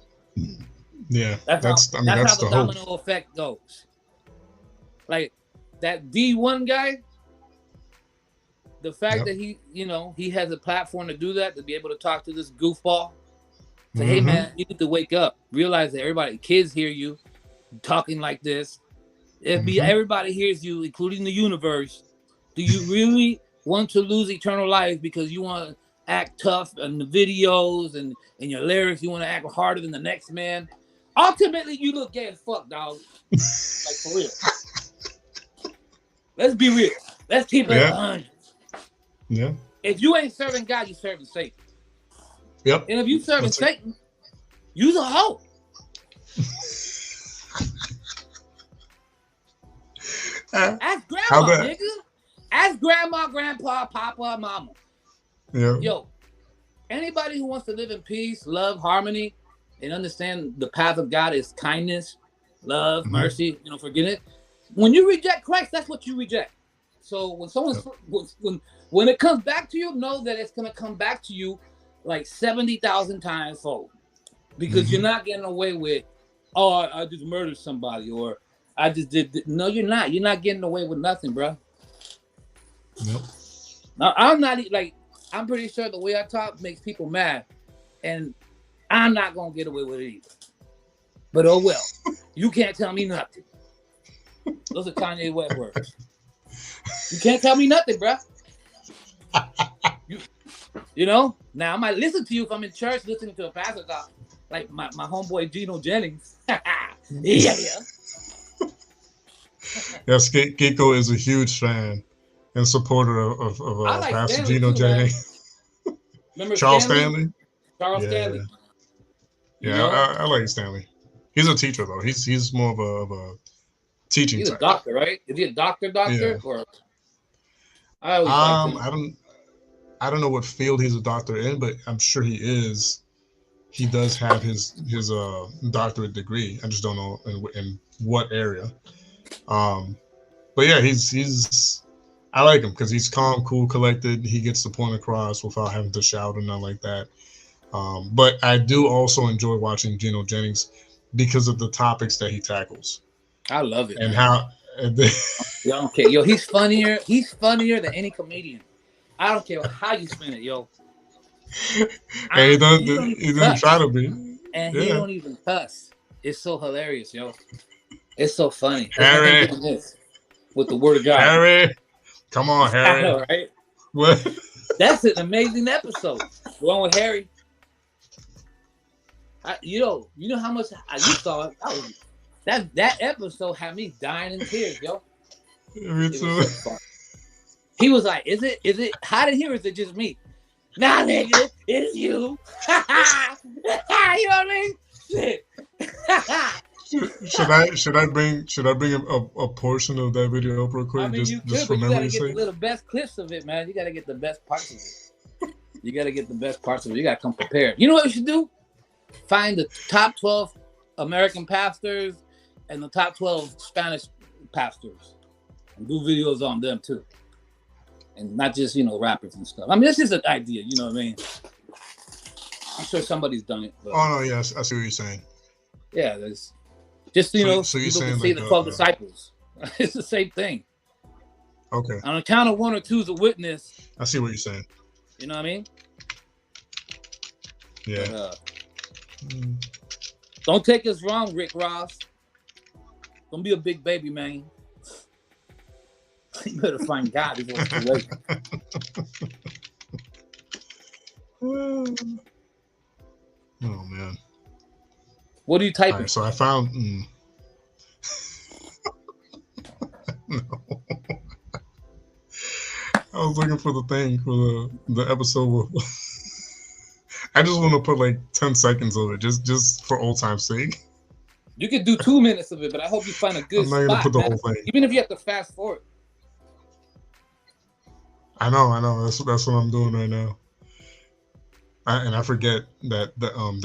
A: Yeah.
B: That's how the domino effect goes. Like that D1 guy. The fact that he has a platform to do that, to be able to talk to this goofball, say, hey man, you need to wake up. Realize that kids hear you talking like this. If everybody hears you, including the universe, do you really want to lose eternal life because you want to act tough in the videos and in your lyrics, you want to act harder than the next man? Ultimately, you look gay as fuck, dog. Like for real. Let's be real. Let's keep it 100.
A: Yeah.
B: If you ain't serving God, you serving Satan.
A: Yep.
B: And if you serving Satan, you's a hoe. Ask grandma, nigga. Ask grandma, grandpa, papa, mama.
A: Yeah.
B: Yo, anybody who wants to live in peace, love, harmony, and understand the path of God is kindness, love, mercy, forget it. When you reject Christ, that's what you reject. So when it comes back to you, know that it's going to come back to you like 70,000 times fold. Because you're not getting away with, oh, I just murdered somebody or I just did. No, you're not. You're not getting away with nothing, bro.
A: Nope.
B: Now, I'm pretty sure the way I talk makes people mad. And I'm not going to get away with it either. But oh well. You can't tell me nothing. Those are Kanye West words. You can't tell me nothing, bro. You know? Now I might listen to you if I'm in church listening to a pastor talk, like my homeboy Geno Jennings. Yeah.
A: Yes, Keiko is a huge fan and supporter of
B: like
A: Pastor
B: Stanley
A: Geno
B: too, man.
A: Jennings.
B: Remember
A: Charles Stanley?
B: Charles
A: Yeah.
B: Stanley.
A: Yeah, I like Stanley. He's a teacher though. He's more of a teaching
B: He's
A: type.
B: a doctor, right? Is he a doctor?
A: Yeah.
B: Or I always liked him.
A: I don't know what field he's a doctor in, but I'm sure he is. He does have his doctorate degree. I just don't know in what area. But yeah, he's I like him because he's calm, cool, collected. He gets the point across without having to shout or nothing like that. But I do also enjoy watching Geno Jennings because of the topics that he tackles.
B: I love it.
A: And
B: man.
A: how.
B: Yo, I don't care. Yo, he's funnier. He's funnier than any comedian. I don't care how you spin it, yo.
A: And he doesn't try to be.
B: And he don't even cuss. It's so hilarious, yo. It's so funny.
A: Harry.
B: With the word of God.
A: Harry. Come on, Harry.
B: I know, right?
A: What?
B: That's an amazing episode. The one with Harry. You know how much you saw it. That episode had me dying in tears, yo.
A: Me too.
B: He was like, "Is it hot in here? Or is it just me?" Nah, nigga, it's you. You know what I mean? Shit.
A: Should I bring a portion of that video up real quick?
B: I mean,
A: just for memory's sake.
B: You gotta get the best clips of it, man. You gotta get the best parts of it. You gotta come prepared. You know what we should do? Find the top 12 American pastors and the top 12 Spanish pastors and do videos on them too. And not just, rappers and stuff. I mean, this is an idea, you know what I mean? I'm sure somebody's done it. But,
A: oh, no, yes. I see what you're saying.
B: Yeah, there's just, so you're saying see the 12 disciples. It's the same thing.
A: Okay.
B: On a count of one or two is a witness.
A: I see what you're saying.
B: You know what I mean?
A: Yeah.
B: But, don't take us wrong, Rick Ross. Don't be a big baby, man. You better find God before it's too late.
A: Oh man.
B: What are you typing?
A: Right, so I found no. I was looking for the thing for the episode. I just want to put like 10 seconds of it, just for old time's sake.
B: You could do 2 minutes of it, but I hope you find a good spot.
A: I'm not gonna put the whole thing.
B: Even if you have to fast forward.
A: I know. That's what I'm doing right now. I forget that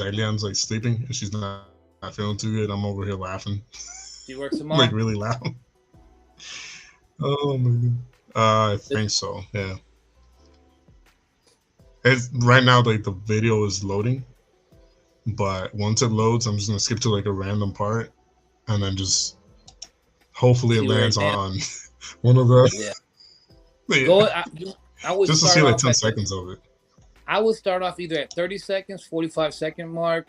A: Elian's like sleeping and she's not feeling too good. I'm over here laughing.
B: She works tomorrow.
A: Like really loud. Oh my god. I think so. Yeah. It's right now like the video is loading, but once it loads, I'm just gonna skip to like a random part, and then just hopefully it lands on one of the.
B: Yeah.
A: Yeah.
B: I would
A: just to see like 10 seconds of it.
B: I would start off either at 30 seconds, 45-second mark,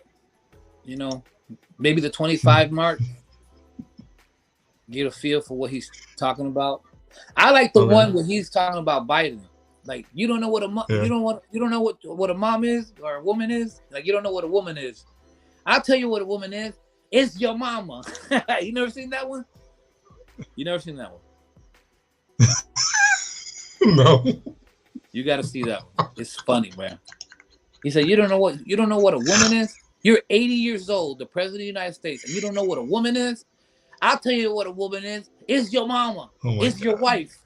B: maybe the 25 mark. Get a feel for what he's talking about. I like the one where he's talking about Biden. Like you don't know what you don't know what a mom is or a woman is. Like you don't know what a woman is. I'll tell you what a woman is. It's your mama. You never seen that one? You never seen that one?
A: No.
B: You got to see that one. It's funny, man. He said, "You don't know what a woman is. You're 80 years old, the president of the United States, and you don't know what a woman is. I'll tell you what a woman is. It's your mama. It's God. Your wife."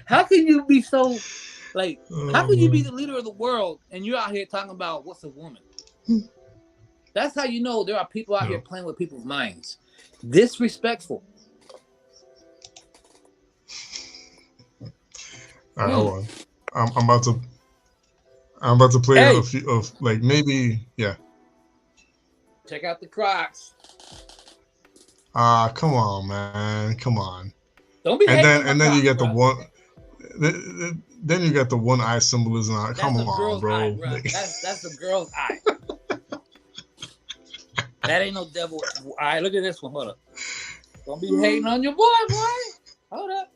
B: How can you be so like? How can you be the leader of the world and you're out here talking about what's a woman? That's how you know there are people out here playing with people's minds. Disrespectful.
A: All right, hold on. I'm about to play a few of like maybe
B: Check out the Crocs.
A: Come on, man. Come on.
B: Don't be.
A: And then you get the one. Then you got the one eye symbolism. Come on, bro.
B: Eye, bro. That's the girl's eye. That ain't no devil eye. Look at this one. Hold up. Don't be hating on your boy. Hold up.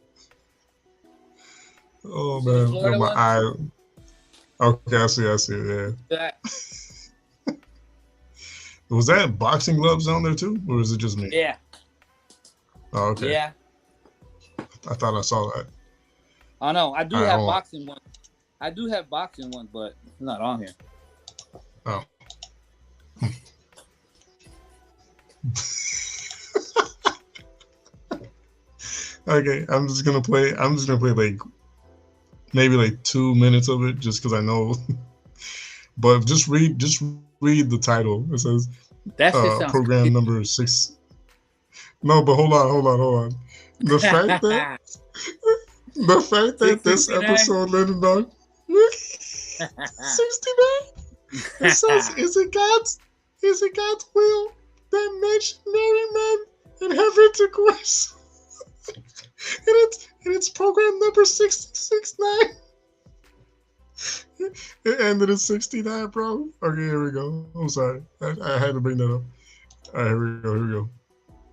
A: Oh man, no, my eye. Okay, I see it. Yeah. Was that boxing gloves on there too, or is it just me?
B: Yeah.
A: Oh, okay.
B: Yeah.
A: I thought I saw that.
B: Oh no, I do have boxing ones. I do have boxing ones, but it's not on here.
A: Oh. Okay, I'm just gonna play like maybe like 2 minutes of it, just because I know. But just read the title. It says program
B: crazy.
A: number 6. No, but hold on. The fact that this episode landed on 69. It says, is it God's will that men should marry men and have intercourse? and it's program number 669. It ended at 69, bro. Okay, here we go. I'm sorry. I had to bring that up. All right, here we go.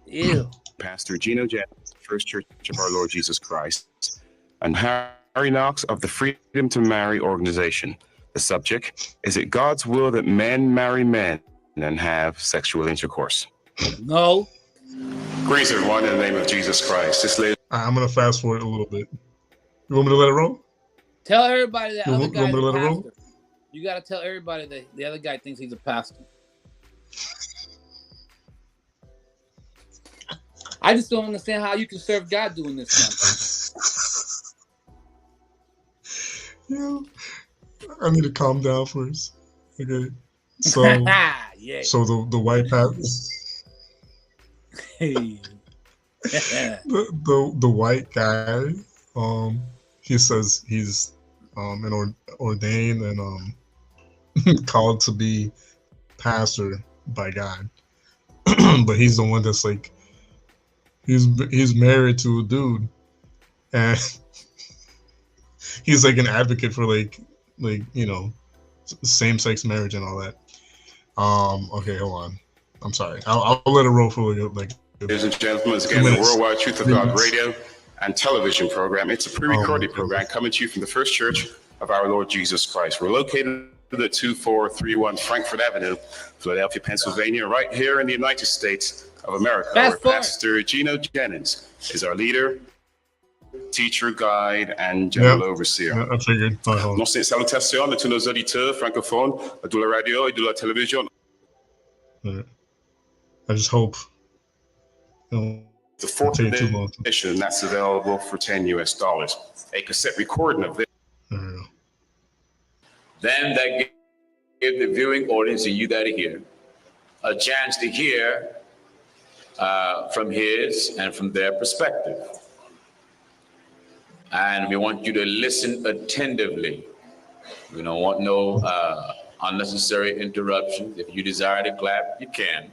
B: Ew.
C: Pastor Gino Jennings, First Church of Our Lord Jesus Christ, and Harry Knox of the Freedom to Marry organization. The subject, is it God's will that men marry men and have sexual intercourse?
B: No.
C: Greetings everyone in the name of Jesus Christ.
A: I'm going to fast forward a little bit. You want me to let it roll?
B: Tell everybody that other guy's a pastor.
A: Roll?
B: You got to tell everybody that the other guy thinks he's a pastor. I just don't understand how you can serve God doing this stuff.
A: Yeah, I need to calm down first. Okay, so
B: yeah.
A: So the white pastor, the white guy, he says he's ordained and called to be pastor by God, but he's the one that's like. He's married to a dude, and he's like an advocate for like same-sex marriage and all that. Okay, hold on. I'm sorry. I'll let it roll for like.
C: Ladies and gentlemen, again, the Worldwide Truth of God radio and television program. It's a pre-recorded program coming to you from the First Church of Our Lord Jesus Christ. We're located at 2431 Frankfurt Avenue, Philadelphia, Pennsylvania, right here in the United States of America, where Pastor Gino Jennings is our leader, teacher, guide, and general overseer.
A: I figured.
C: Non, c'est salutations à tous nos auditeurs francophones de la radio et de la télévision.
A: I just hope.
C: The fourth edition that's available for $10 US. A cassette recording of this. Then that give the viewing audience and you that are here a chance to hear from his and from their perspective. And we want you to listen attentively. We don't want no unnecessary interruptions. If you desire to clap, you can.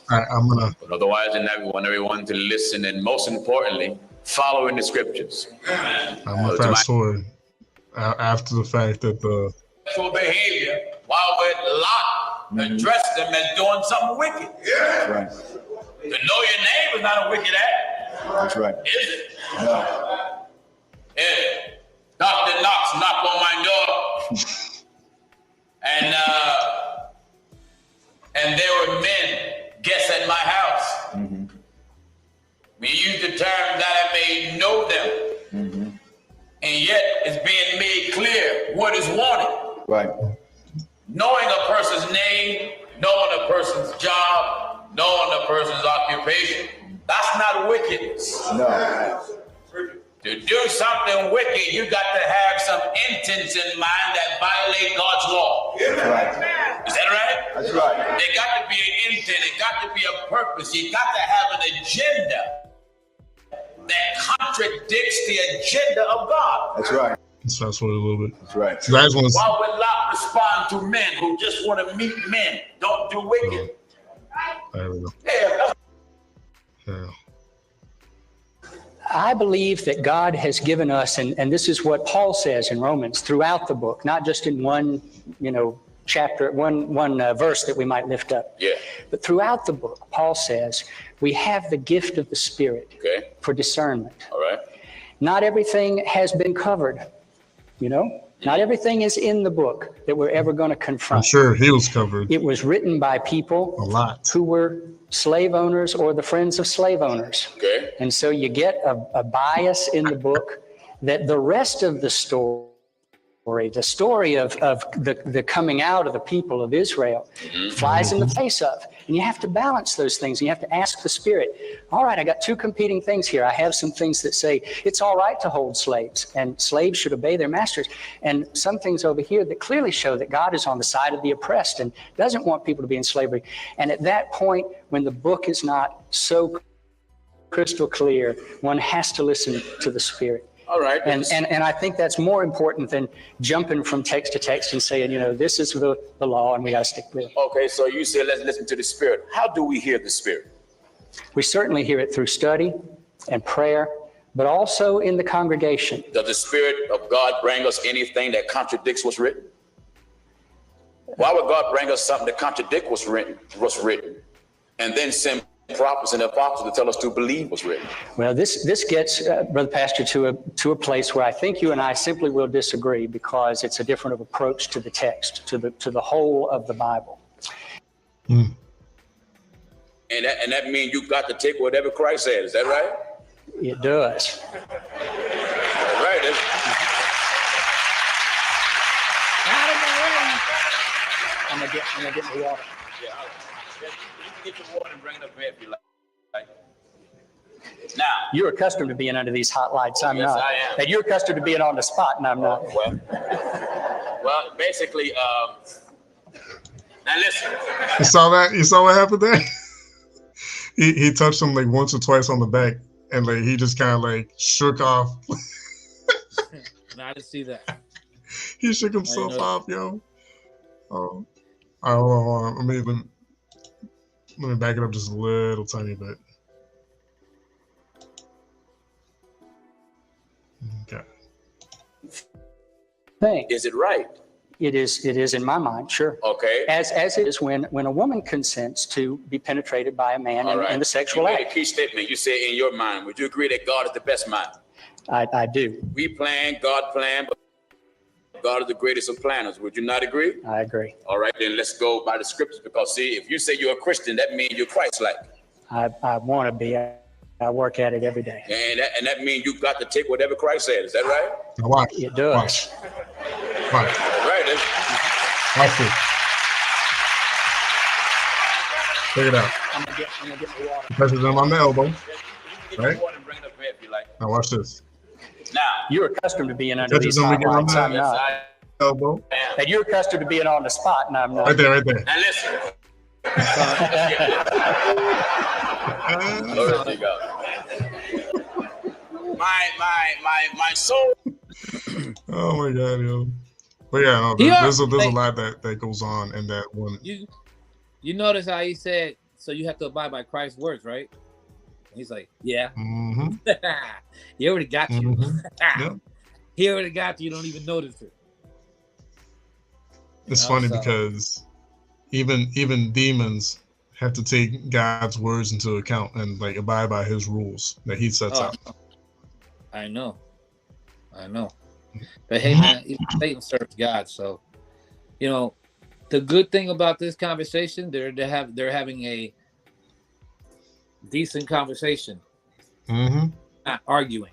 A: I'm gonna.
C: But otherwise, we want everyone to listen, and most importantly, follow in the scriptures.
A: I'm gonna fast forward after the fact that the
C: sexual behavior while we're locked address them as doing something wicked. Yeah. Right. To know your name is not a wicked act. That's right. Is it? No. Yeah. Dr. Knox knocked on my door. And there were men, guests at my house. Mm-hmm. We use the term that I may know them. Mm-hmm. And yet it's being made clear what is wanted. Right. Knowing a person's name, knowing a person's job, knowing a person's occupation, that's not wickedness. No. To do something wicked, you got to have some intents in mind that violate God's law. That's right. Is that right? That's right. There got to be an intent. It got to be a purpose. You got to have an agenda that contradicts the agenda of God. That's right.
A: Let's fast forward a little bit.
C: That's right.
A: So guys want to.
C: Why would Lot respond to men who just want to meet men? Don't do wicked.
A: There we go. Yeah.
D: I believe that God has given us, and this is what Paul says in Romans throughout the book, not just in one, chapter, one verse that we might lift up.
C: Yeah.
D: But throughout the book, Paul says we have the gift of the Spirit for discernment.
C: All right.
D: Not everything has been covered, you know? Not everything is in the book that we're ever going to confront.
A: I'm sure he was covered
D: It was written by people
A: a lot.
D: who were slave owners or the friends of slave owners.
C: Okay.
D: And so you get a bias in the book that the rest of the story of the coming out of the people of Israel flies in the face of. And you have to balance those things. And you have to ask the Spirit, all right, I got two competing things here. I have some things that say it's all right to hold slaves and slaves should obey their masters. And some things over here that clearly show that God is on the side of the oppressed and doesn't want people to be in slavery. And at that point, when the book is not so crystal clear, one has to listen to the Spirit.
C: All right.
D: And I think that's more important than jumping from text to text and saying, you know, this is the law and we got to stick with it.
C: Okay, so you said let's listen to the Spirit. How do we hear the Spirit?
D: We certainly hear it through study and prayer, but also in the congregation.
C: Does the Spirit of God bring us anything that contradicts what's written? Why would God bring us something that contradicts what's written, and then send prophets and apostles to tell us to believe what's written?
D: Well, this gets, Brother Pastor, to a place where I think you and I simply will disagree because it's a different approach to the text, to the whole of the Bible.
A: Mm.
C: And that means you got to take whatever Christ said. Is that right?
D: It does.
C: Right.
D: I'm gonna get the water.
C: Yeah. You can get your water and bring it up here if you like. Now,
D: You're accustomed to being under these hot lights. I'm
C: yes,
D: not.
C: I am.
D: And you're accustomed to being on the spot, and I'm not.
C: Well, basically, now listen.
A: You saw that? You saw what happened there? He touched him like once or twice on the back, and like he just kind of like shook off.
B: No, I didn't see that.
A: He shook himself off, yo. All right, hold on. Let me back it up just a little tiny bit. Okay.
D: Thing.
C: Is it right?
D: It is in my mind, sure.
C: Okay.
D: As it is when a woman consents to be penetrated by a man
C: All right.
D: in the sexual
C: You made
D: act.
C: a key statement. You said in your mind. Would you agree that God is the best mind?
D: I do.
C: We plan, God planned, but God is the greatest of planners. Would you not agree?
D: I agree.
C: All right, then let's go by the scriptures, because see, if you say you're a Christian, that means you're Christ-like.
D: I want to be. I work at it every day.
C: And that means you've got to take whatever Christ said. Is that right?
A: Now watch.
D: It does.
A: Watch. Watch.
C: Right.
A: Watch this. Check it out.
D: I'm gonna get the water.
A: Pressure them on the elbow. Right.
C: Bring it up here if you like.
A: Now watch this.
C: Now,
D: You're accustomed to being under
A: Touches
D: these
A: them
D: hot
A: again on
D: lights.
A: the
D: I'm not.
A: elbow.
D: And you're accustomed to being on the spot, and I'm not.
A: Right there, right there.
C: Now listen. Glory to God. My soul.
A: Oh my God, yo. But yeah, no, there's a lot that goes on in that one.
B: You notice how he said, so you have to abide by Christ's words, right? He's like, yeah.
A: Mm-hmm.
B: He already got you.
A: Mm-hmm. Yep.
B: He already got you. You don't even notice it.
A: It's funny because even demons have to take God's words into account and like abide by his rules that he sets out.
B: I know. But hey, man, even Satan serves God. So, you know, the good thing about this conversation, they're having a decent conversation, not arguing.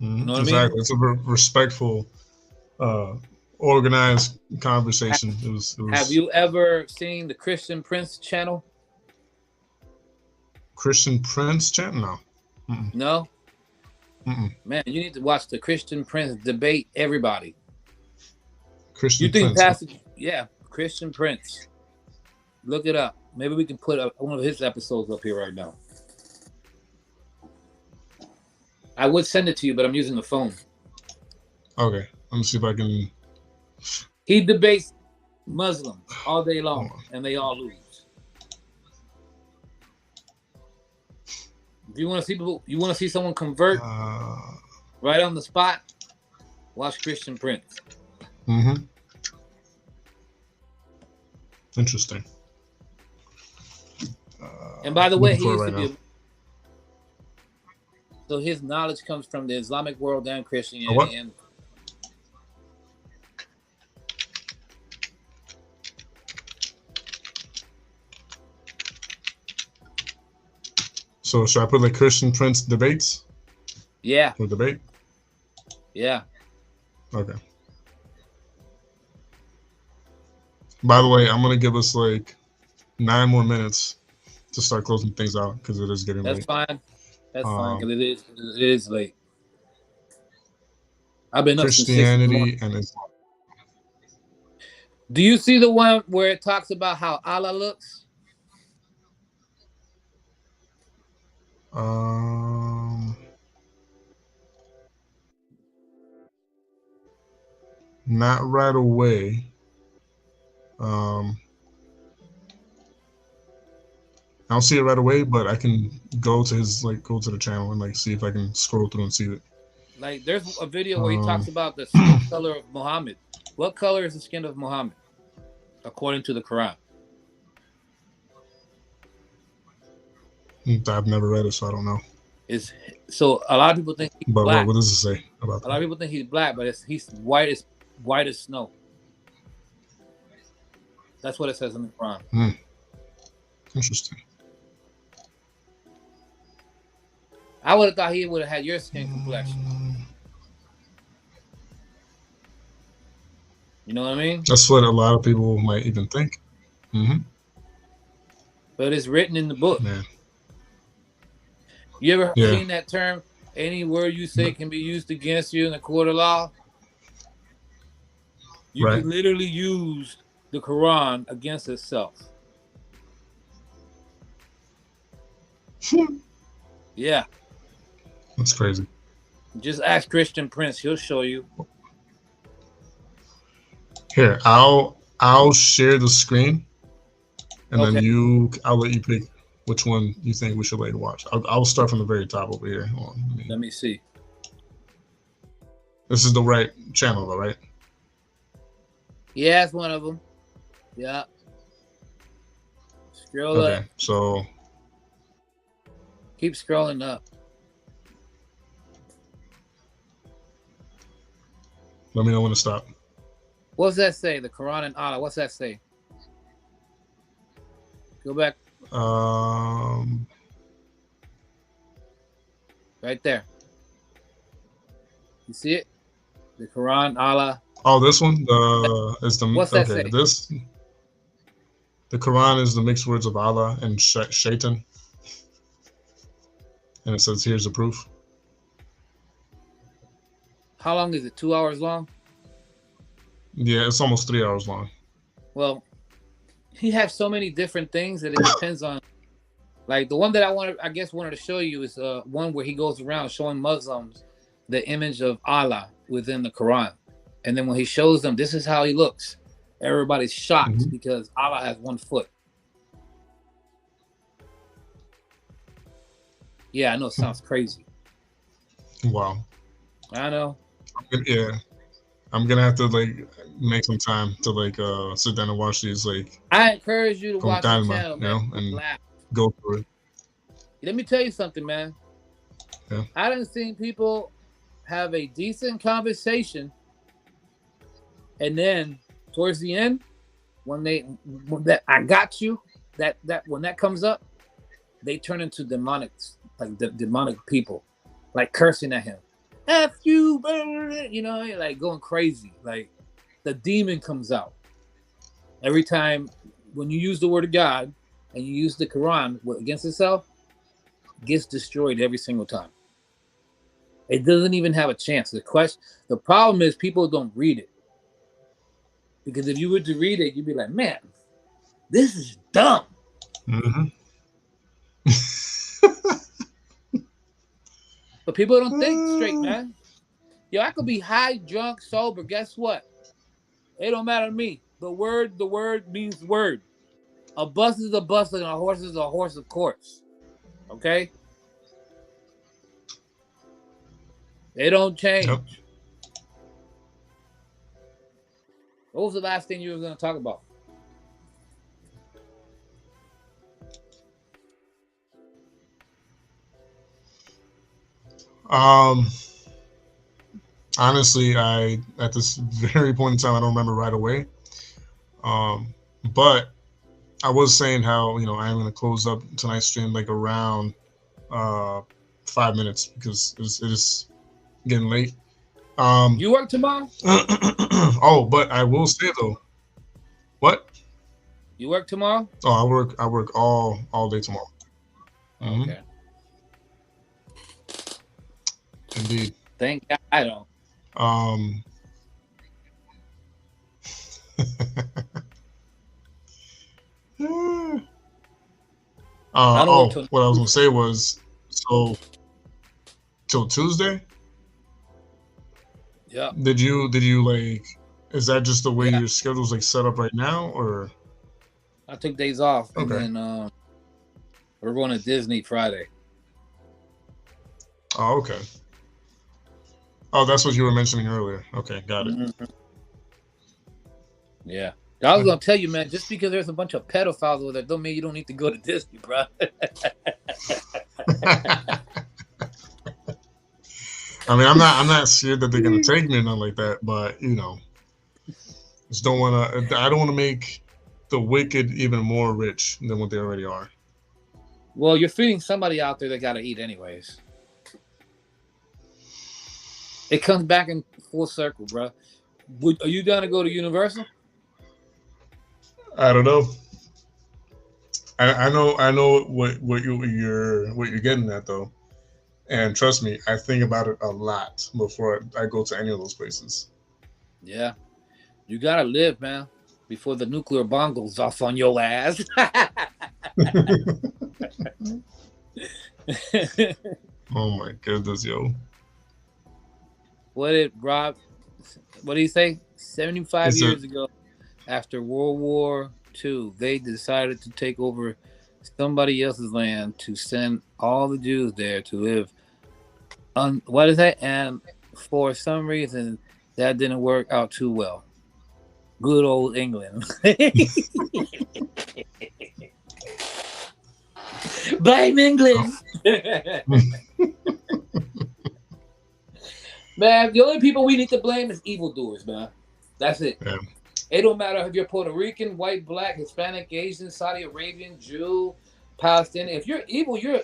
A: Mm-hmm.
B: You know what
A: exactly.
B: I mean?
A: It's a respectful, organized conversation. It was.
B: Have you ever seen the Christian Prince channel?
A: Christian Prince channel? No. Mm-mm.
B: No.
A: Mm-mm.
B: Man, you need to watch the Christian Prince debate everybody.
A: Christian
B: You think
A: Prince?
B: Christian Prince? Look it up. Maybe we can put one of his episodes up here right now. I would send it to you, but I'm using the phone.
A: Okay, let me see if I can.
B: He debates Muslims all day long, and they all lose. If you want to see someone convert right on the spot, watch Christian Prince.
A: Mm-hmm. Interesting.
B: And by the way,
A: Looking
B: he
A: for it
B: used
A: right
B: to
A: now.
B: be. So his knowledge comes from the Islamic world and
A: A what?
B: Christianity. And
A: So should I put like Christian Prince debates
B: yeah,
A: or debate?
B: yeah.
A: Okay. By the way, I'm gonna give us like 9 more minutes to start closing things out because it is getting
B: That's
A: late.
B: fine. That's fine
A: Um,
B: because it is late. I've been up since 6 in the morning.
A: Christianity and Islam.
B: Do you see the one where it talks about how Allah looks?
A: Not right away. I don't see it right away, but I can go to go to the channel and like see if I can scroll through and see it.
B: Like, there's a video where he
A: Um,
B: talks about the skin color of Muhammad. What color is the skin of Muhammad, according to the Quran?
A: I've never read it, so I don't know.
B: So a lot of people think he's
A: But
B: black.
A: what does it say about
B: A lot of
A: that?
B: people think he's black, but he's white as snow. That's what it says in the Quran.
A: Interesting.
B: I would have thought he would have had your skin complexion. You know what I mean?
A: That's what a lot of people might even think.
B: But it's written in the book.
A: Man.
B: You ever
A: Yeah.
B: seen that term? Any word you say can be used against you in the court of law. You
A: Right.
B: can literally use the Quran against itself. Yeah.
A: That's crazy.
B: Just ask Christian Prince. He'll show you.
A: Here, I'll share the screen, and
B: Okay.
A: then I'll let you pick which one you think we should like watch. I'll start from the very top over here. Hold on,
B: Let me see.
A: This is the right channel, though, right?
B: Yeah, it's one of them. Yeah. Scroll
A: Okay,
B: up.
A: so
B: Keep scrolling up.
A: let me know when to stop.
B: What's that say? The Quran and Allah. What's that say? Go back right there. You see it? The Quran, Allah.
A: Oh, this one.
B: What's that say?
A: The Quran is the mixed words of Allah and Shaitan, and it says, "Here's the proof."
B: How long is it? 2 hours long?
A: Yeah, it's almost 3 hours long.
B: Well, he has so many different things that it depends on. Like the one that I wanted to show you is one where he goes around showing Muslims the image of Allah within the Quran. And then when he shows them, this is how he looks. Everybody's shocked because Allah has 1 foot. Yeah, I know it sounds crazy.
A: Wow.
B: I know.
A: Yeah, I'm gonna have to like make some time to like sit down and watch these like
B: I encourage you to
A: con
B: watch the
A: calma,
B: channel,
A: you know,
B: man.
A: and
B: Laugh.
A: go through it.
B: Let me tell you something, man.
A: Yeah.
B: I done seen people have a decent conversation, and then towards the end, when that I got you, that when that comes up, they turn into demonic people, like cursing at him. F you, you know, like going crazy. Like the demon comes out every time when you use the word of God and you use the Quran against itself. It gets destroyed every single time. It doesn't even have a chance. The problem is people don't read it, because if you were to read it, you'd be like, man, this is dumb. But people don't think straight, man. Yo, I could be high, drunk, sober. Guess what? It don't matter to me. The word means word. A bus is a bus and a horse is a horse, of course. Okay? They don't change.
A: Yep.
B: What was the last thing you were going to talk about?
A: Um, honestly, I at this very point in time, I don't remember right away. But I was saying how I'm gonna close up tonight's stream like around 5 minutes because it is getting late.
B: You work tomorrow?
A: Oh, but I will say though, what?
B: You work tomorrow?
A: Oh, I work all day tomorrow. Mhm.
B: Okay.
A: Indeed.
B: Thank God I don't.
A: Um.
B: I don't
A: Oh,
B: work till
A: what I was gonna say was so till Tuesday.
B: yeah.
A: Did you like? Is that just the way
B: Yeah.
A: your schedule's like set up right now, or?
B: I took days off and
A: Okay.
B: then we're going to Disney Friday.
A: Oh, okay. Oh, that's what you were mentioning earlier. Okay, got it.
B: Mhm. Yeah. I was gonna tell you, man, just because there's a bunch of pedophiles over there, don't mean you don't need to go to Disney, bro.
A: I mean, I'm not scared that they're gonna take me or nothing like that, but just don't wanna. I don't wanna make the wicked even more rich than what they already are.
B: Well, you're feeding somebody out there that gotta eat anyways. It comes back in full circle, bro. Are you down to go to Universal?
A: I don't know. I know what you're getting at though, and trust me, I think about it a lot before I go to any of those places.
B: Yeah. You gotta live, man, before the nuclear bomb goes off on your ass.
A: Oh my goodness, yo!
B: What did he say? 75
A: It's
B: years ago, after World War II, they decided to take over somebody else's land to send all the Jews there to live. What is that? And for some reason, that didn't work out too well. Good old England. Blame England. Man, the only people we need to blame is evildoers, man. That's it.
A: Yeah.
B: It don't matter if you're Puerto Rican, white, black, Hispanic, Asian, Saudi Arabian, Jew, Palestinian. If you're an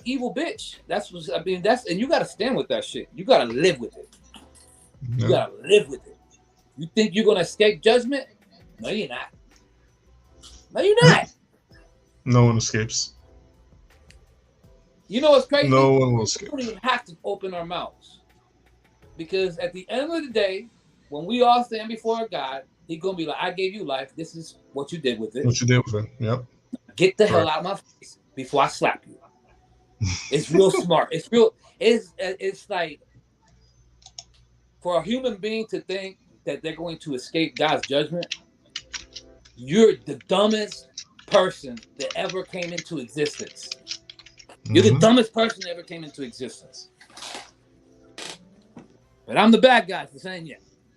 B: evil bitch. That's and you gotta stand with that shit. You gotta live with it. You gotta live with it. You think you're gonna escape judgment? No, you're not. No, you're not.
A: No one escapes.
B: You know what's crazy?
A: No one will
B: We
A: escape.
B: don't even have to open our mouths. Because at the end of the day, when we all stand before God, He's gonna be like, I gave you life. This is what you did with it.
A: What you did with it? Yep.
B: Get the hell out of my face before I slap you. It's real smart. It's real. It's like for a human being to think that they're going to escape God's judgment. You're the dumbest person that ever came into existence. You're the dumbest person that ever came into existence. But I'm the bad guy for saying yeah.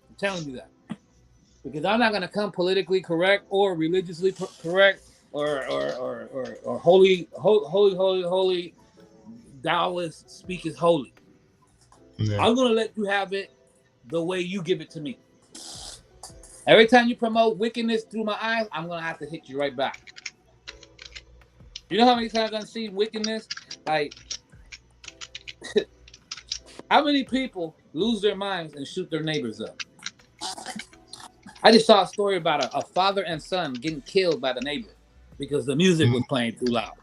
B: I'm telling you that. Because I'm not going to come politically correct or religiously correct or holy Taoist speak is holy.
A: Yeah.
B: I'm going to let you have it the way you give it to me. Every time you promote wickedness through my eyes, I'm going to have to hit you right back. You know how many times I've seen wickedness? Like, how many people lose their minds and shoot their neighbors up? I just saw a story about a father and son getting killed by the neighbor because the music was playing too loud.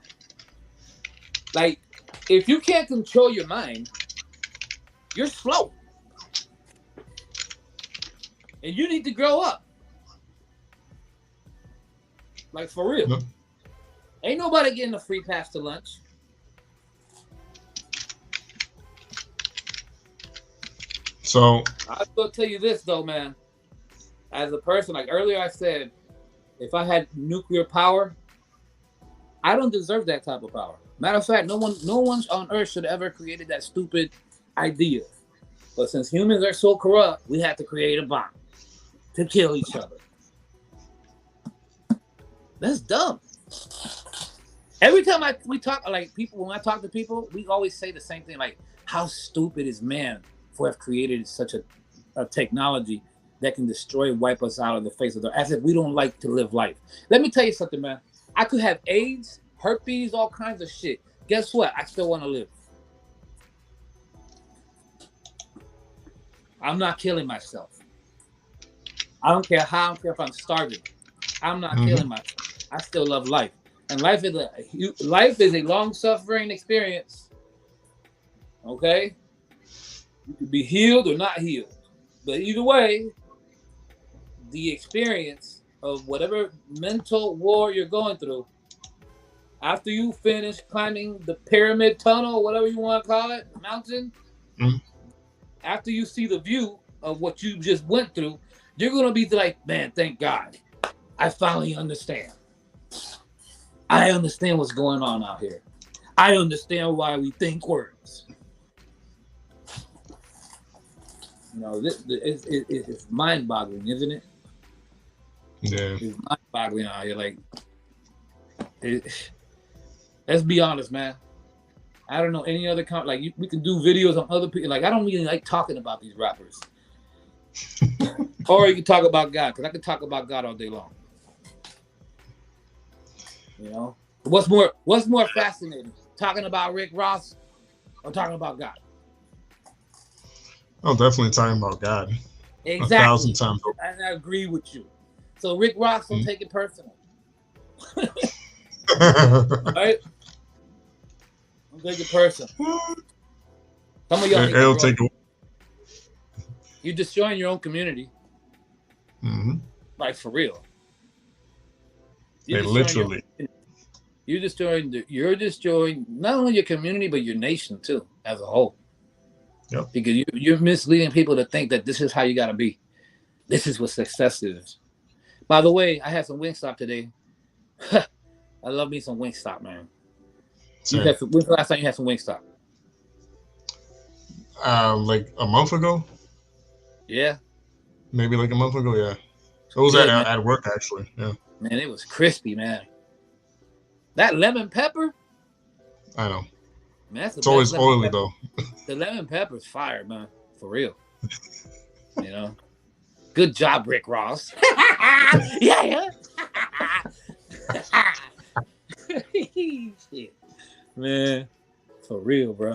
B: Like, if you can't control your mind, you're slow. And you need to grow up. Like, for real.
A: Yep.
B: Ain't nobody getting a free pass to lunch.
A: So
B: I'll still tell you this, though, man. As a person, like earlier I said, if I had nuclear power, I don't deserve that type of power. Matter of fact, no one on earth should have ever created that stupid idea. But since humans are so corrupt, we had to create a bomb to kill each other. That's dumb. Every time when I talk to people, we always say the same thing. Like, How stupid is man for have created such a technology that can destroy, wipe us out of the face of the, as if we don't like to live life. Let me tell you something, man. I could have AIDS, herpes, all kinds of shit. Guess what? I still want to live. I'm not killing myself. I don't care how, I don't care if I'm starving. I'm not killing myself. I still love life. And life is a long-suffering experience. Okay? You could be healed or not healed. But either way, the experience of whatever mental war you're going through, after you finish climbing the pyramid tunnel, whatever you want to call it, mountain, after you see the view of what you just went through, you're going to be like, man, thank God. I finally understand. I understand what's going on out here. I understand why we think words. You know, it's mind-boggling, isn't it?
A: Yeah.
B: It's mind-boggling out here. Like, let's be honest, man. I don't know any other we can do videos on other people. Like, I don't really like talking about these rappers. Or you can talk about God, because I can talk about God all day long. You know, what's more fascinating, talking about Rick Ross or talking about God?
A: Oh, definitely talking about God.
B: Exactly.
A: 1,000 times.
B: And I agree with you. So Rick Ross don't take it personal. Right? Don't take it personal. Some of y'all you're destroying your own community. Like, for real.
A: Literally.
B: You're destroying not only your community, but your nation too, as a whole.
A: Yep.
B: Because you're misleading people to think that this is how you got to be. This is what success is. By the way, I had some Wingstop today. I love me some Wingstop, man. When's the last time you had some Wingstop?
A: Like a month ago.
B: Yeah.
A: Maybe like a month ago, yeah. It was at work, actually. Yeah.
B: Man, it was crispy, man. That lemon pepper.
A: I know.
B: Man, that's
A: it's always oily, though.
B: The lemon pepper's fire, man. For real. You know? Good job, Rick Ross. Yeah. Shit. Man, for real, bro.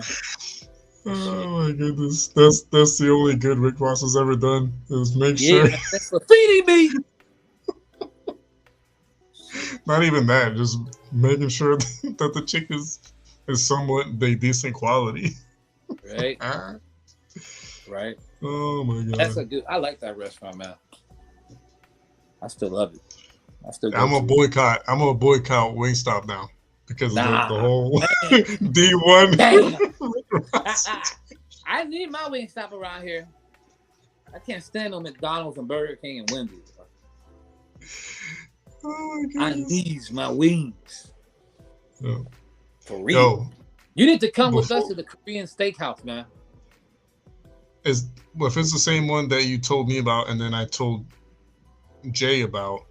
A: Oh my goodness. That's the only good Rick Ross has ever done. Is make sure.
B: Thanks for feeding me.
A: Not even that, just making sure that the chick is somewhat decent quality.
B: Right. Right.
A: Oh my God.
B: That's I like that restaurant, man. I still love it.
A: I'm a boycott Wingstop now because of the whole D1.
B: I need my Wingstop around here. I can't stand no McDonald's and Burger King and Wendy's.
A: Oh,
B: I need my wings.
A: Yo.
B: For real. You need to come with us to the Korean steakhouse, man.
A: If it's the same one that you told me about and then I told Jay about,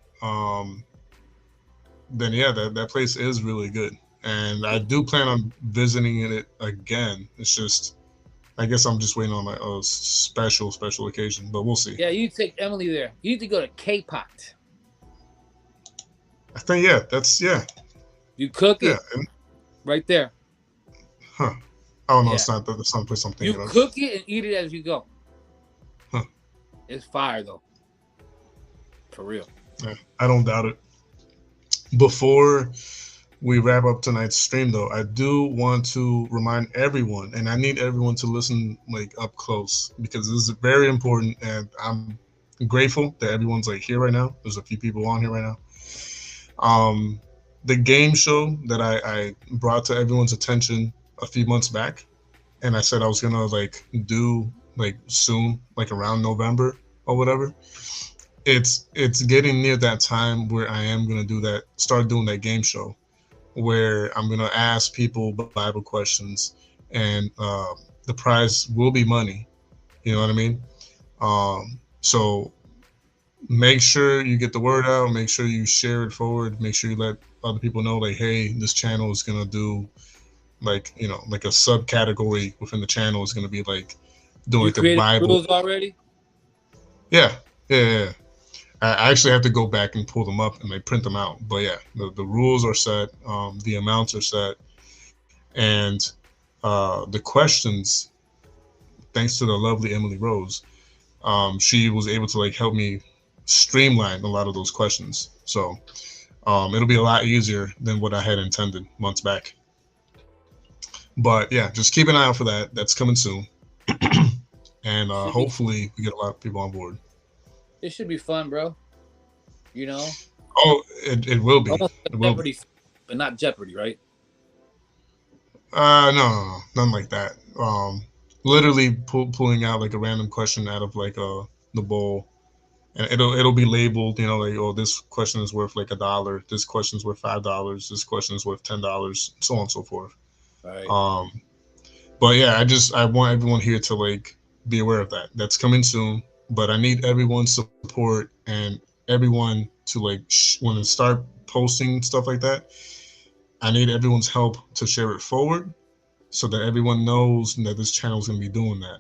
A: then yeah, that place is really good. And I do plan on visiting it again. It's just, I guess I'm just waiting on my special occasion, but we'll see.
B: Yeah, you take Emily there. You need to go to K-Pot.
A: I think, yeah.
B: You cook it right there.
A: Huh. Oh, no, it's not the someplace I'm thinking of.
B: You cook it and eat it as you go.
A: Huh.
B: It's fire, though. For real.
A: Yeah, I don't doubt it. Before we wrap up tonight's stream, though, I do want to remind everyone, and I need everyone to listen like up close because this is very important, and I'm grateful that everyone's like here right now. There's a few people on here right now. The game show that I brought to everyone's attention a few months back, and I said I was gonna like do like soon, like around November or whatever. It's getting near that time where I am gonna start doing that game show, where I'm gonna ask people Bible questions, and the prize will be money. You know what I mean? So make sure you get the word out. Make sure you share it forward. Make sure you let other people know, like, hey, this channel is gonna do like like a subcategory within the channel is going to be like doing
B: You
A: like a
B: created
A: Bible.
B: rules already?
A: Yeah. I actually have to go back and pull them up and like print them out. But yeah, the rules are set, the amounts are set, and the questions, thanks to the lovely Emily Rose, she was able to like help me streamline a lot of those questions. So it'll be a lot easier than what I had intended months back. But yeah, just keep an eye out for that. That's coming soon. And hopefully we get a lot of people on board.
B: It should be fun, bro. You know?
A: Oh, it will be.
B: Almost
A: It will
B: Jeopardy,
A: be.
B: but not Jeopardy, right?
A: No, nothing like that. Literally pulling out like a random question out of like the bowl, and it'll be labeled, like, oh, this question is worth like $1, this question is worth $5, this question is worth $10, so on and so forth.
B: Right.
A: But yeah, I want everyone here to like be aware of that. That's coming soon. But I need everyone's support and everyone to like when they start posting stuff like that. I need everyone's help to share it forward, so that everyone knows that this channel is going to be doing that.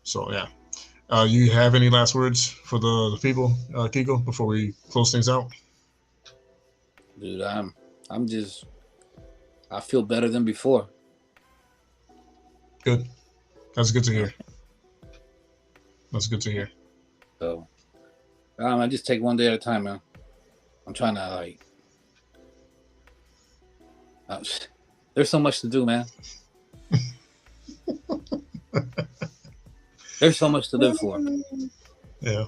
A: So yeah, you have any last words for the people, Kiko, before we close things out?
B: Dude, I feel better than before.
A: Good. That's good to hear. That's good to hear.
B: So, I just take one day at a time, man. I'm trying to like. There's so much to do, man. There's so much to live for.
A: Yeah,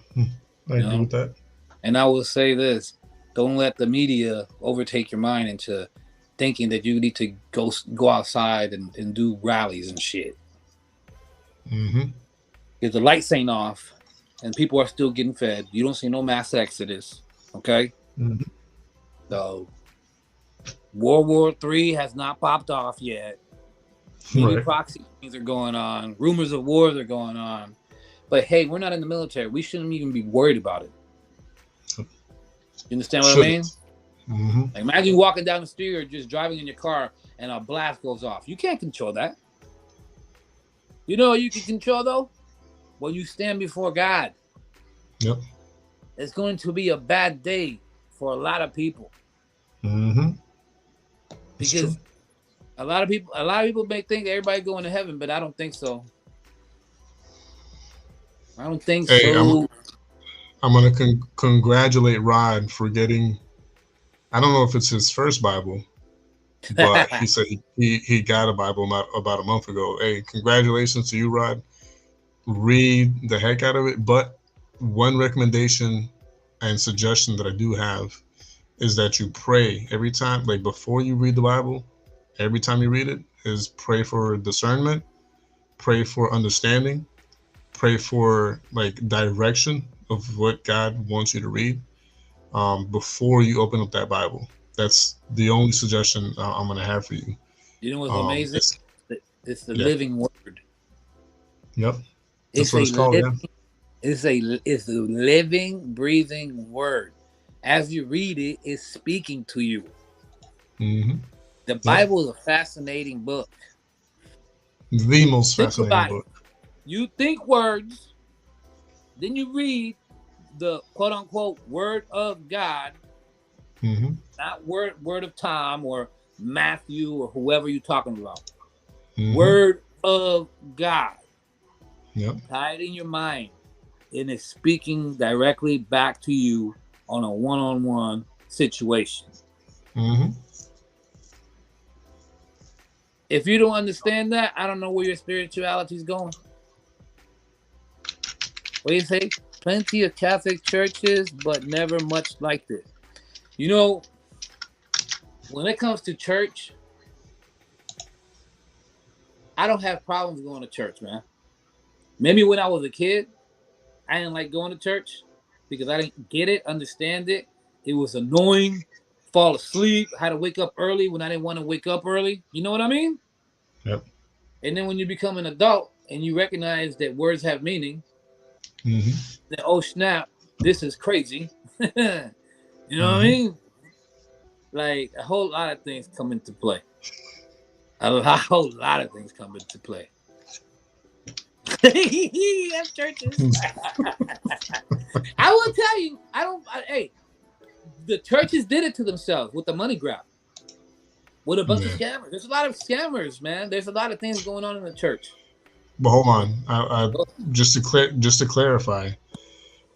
A: I agree with that.
B: And I will say this: don't let the media overtake your mind into thinking that you need to go outside and do rallies and shit.
A: Mm-hmm.
B: If the lights ain't off and people are still getting fed, you don't see no mass exodus. Okay?
A: Mm-hmm.
B: So World War III has not popped off yet. Many proxy things are going on. Rumors of wars are going on. But hey, we're not in the military. We shouldn't even be worried about it. You understand what I mean?
A: Mm-hmm.
B: Like, imagine walking down the street or just driving in your car and a blast goes off. You can't control that. You know what you can control, though? When you stand before God.
A: Yep.
B: It's going to be a bad day for a lot of people.
A: Mm-hmm.
B: Because a lot of people may think everybody going to heaven, but I don't think so. I don't think so.
A: I'm going to congratulate Rod for getting, I don't know if it's his first Bible, but he said he got a Bible about a month ago. Hey, congratulations to you, Rod. Read the heck out of it. But one recommendation and suggestion that I do have is that you pray every time, like before you read the Bible, every time you read it, is pray for discernment, pray for understanding, pray for like direction of what God wants you to read before you open up that Bible. That's the only suggestion I'm going to have for you.
B: You know what's amazing? It's the living word.
A: Yep. That's what it's called.
B: It's a living, breathing word. As you read it, it's speaking to you.
A: Mm-hmm.
B: The Bible is a fascinating book.
A: The most fascinating book.
B: You think words, then you read the quote unquote word of God, not word of Tom or Matthew or whoever you're talking about. Word of God.
A: Yep.
B: Tie it in your mind, and it's speaking directly back to you on a one-on-one situation. If you don't understand that, I don't know where your spirituality is going. What do you say? Plenty of Catholic churches, but never much like this. You know, when it comes to church, I don't have problems going to church, man. Maybe when I was a kid, I didn't like going to church because I didn't get it, understand it. It was annoying, fall asleep, I had to wake up early when I didn't want to wake up early. You know what I mean?
A: Yep.
B: And then when you become an adult and you recognize that words have meaning, that, oh snap, this is crazy. You know what I mean? like a whole lot of things come into play. Whole lot of things come into play. That's churches. I will tell you, hey, the churches did it to themselves with the money grab. With a bunch of scammers. There's a lot of scammers, man. There's a lot of things going on in the church.
A: But hold on, I just to clarify,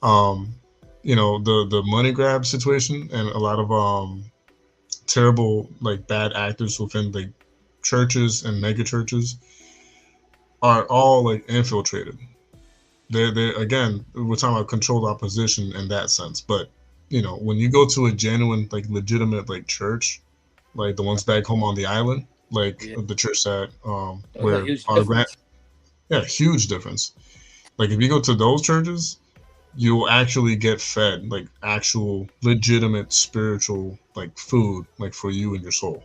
A: you know, the money grab situation and a lot of terrible, like, bad actors within the churches and mega churches are all, like, infiltrated. They're again, we're talking about controlled opposition in that sense. But you know, when you go to a genuine, like, legitimate, like, church, like the ones back home on the island, like the church that where our huge difference. Like, if you go to those churches, you'll actually get fed, like, actual legitimate spiritual, like, food, like, for you and your soul.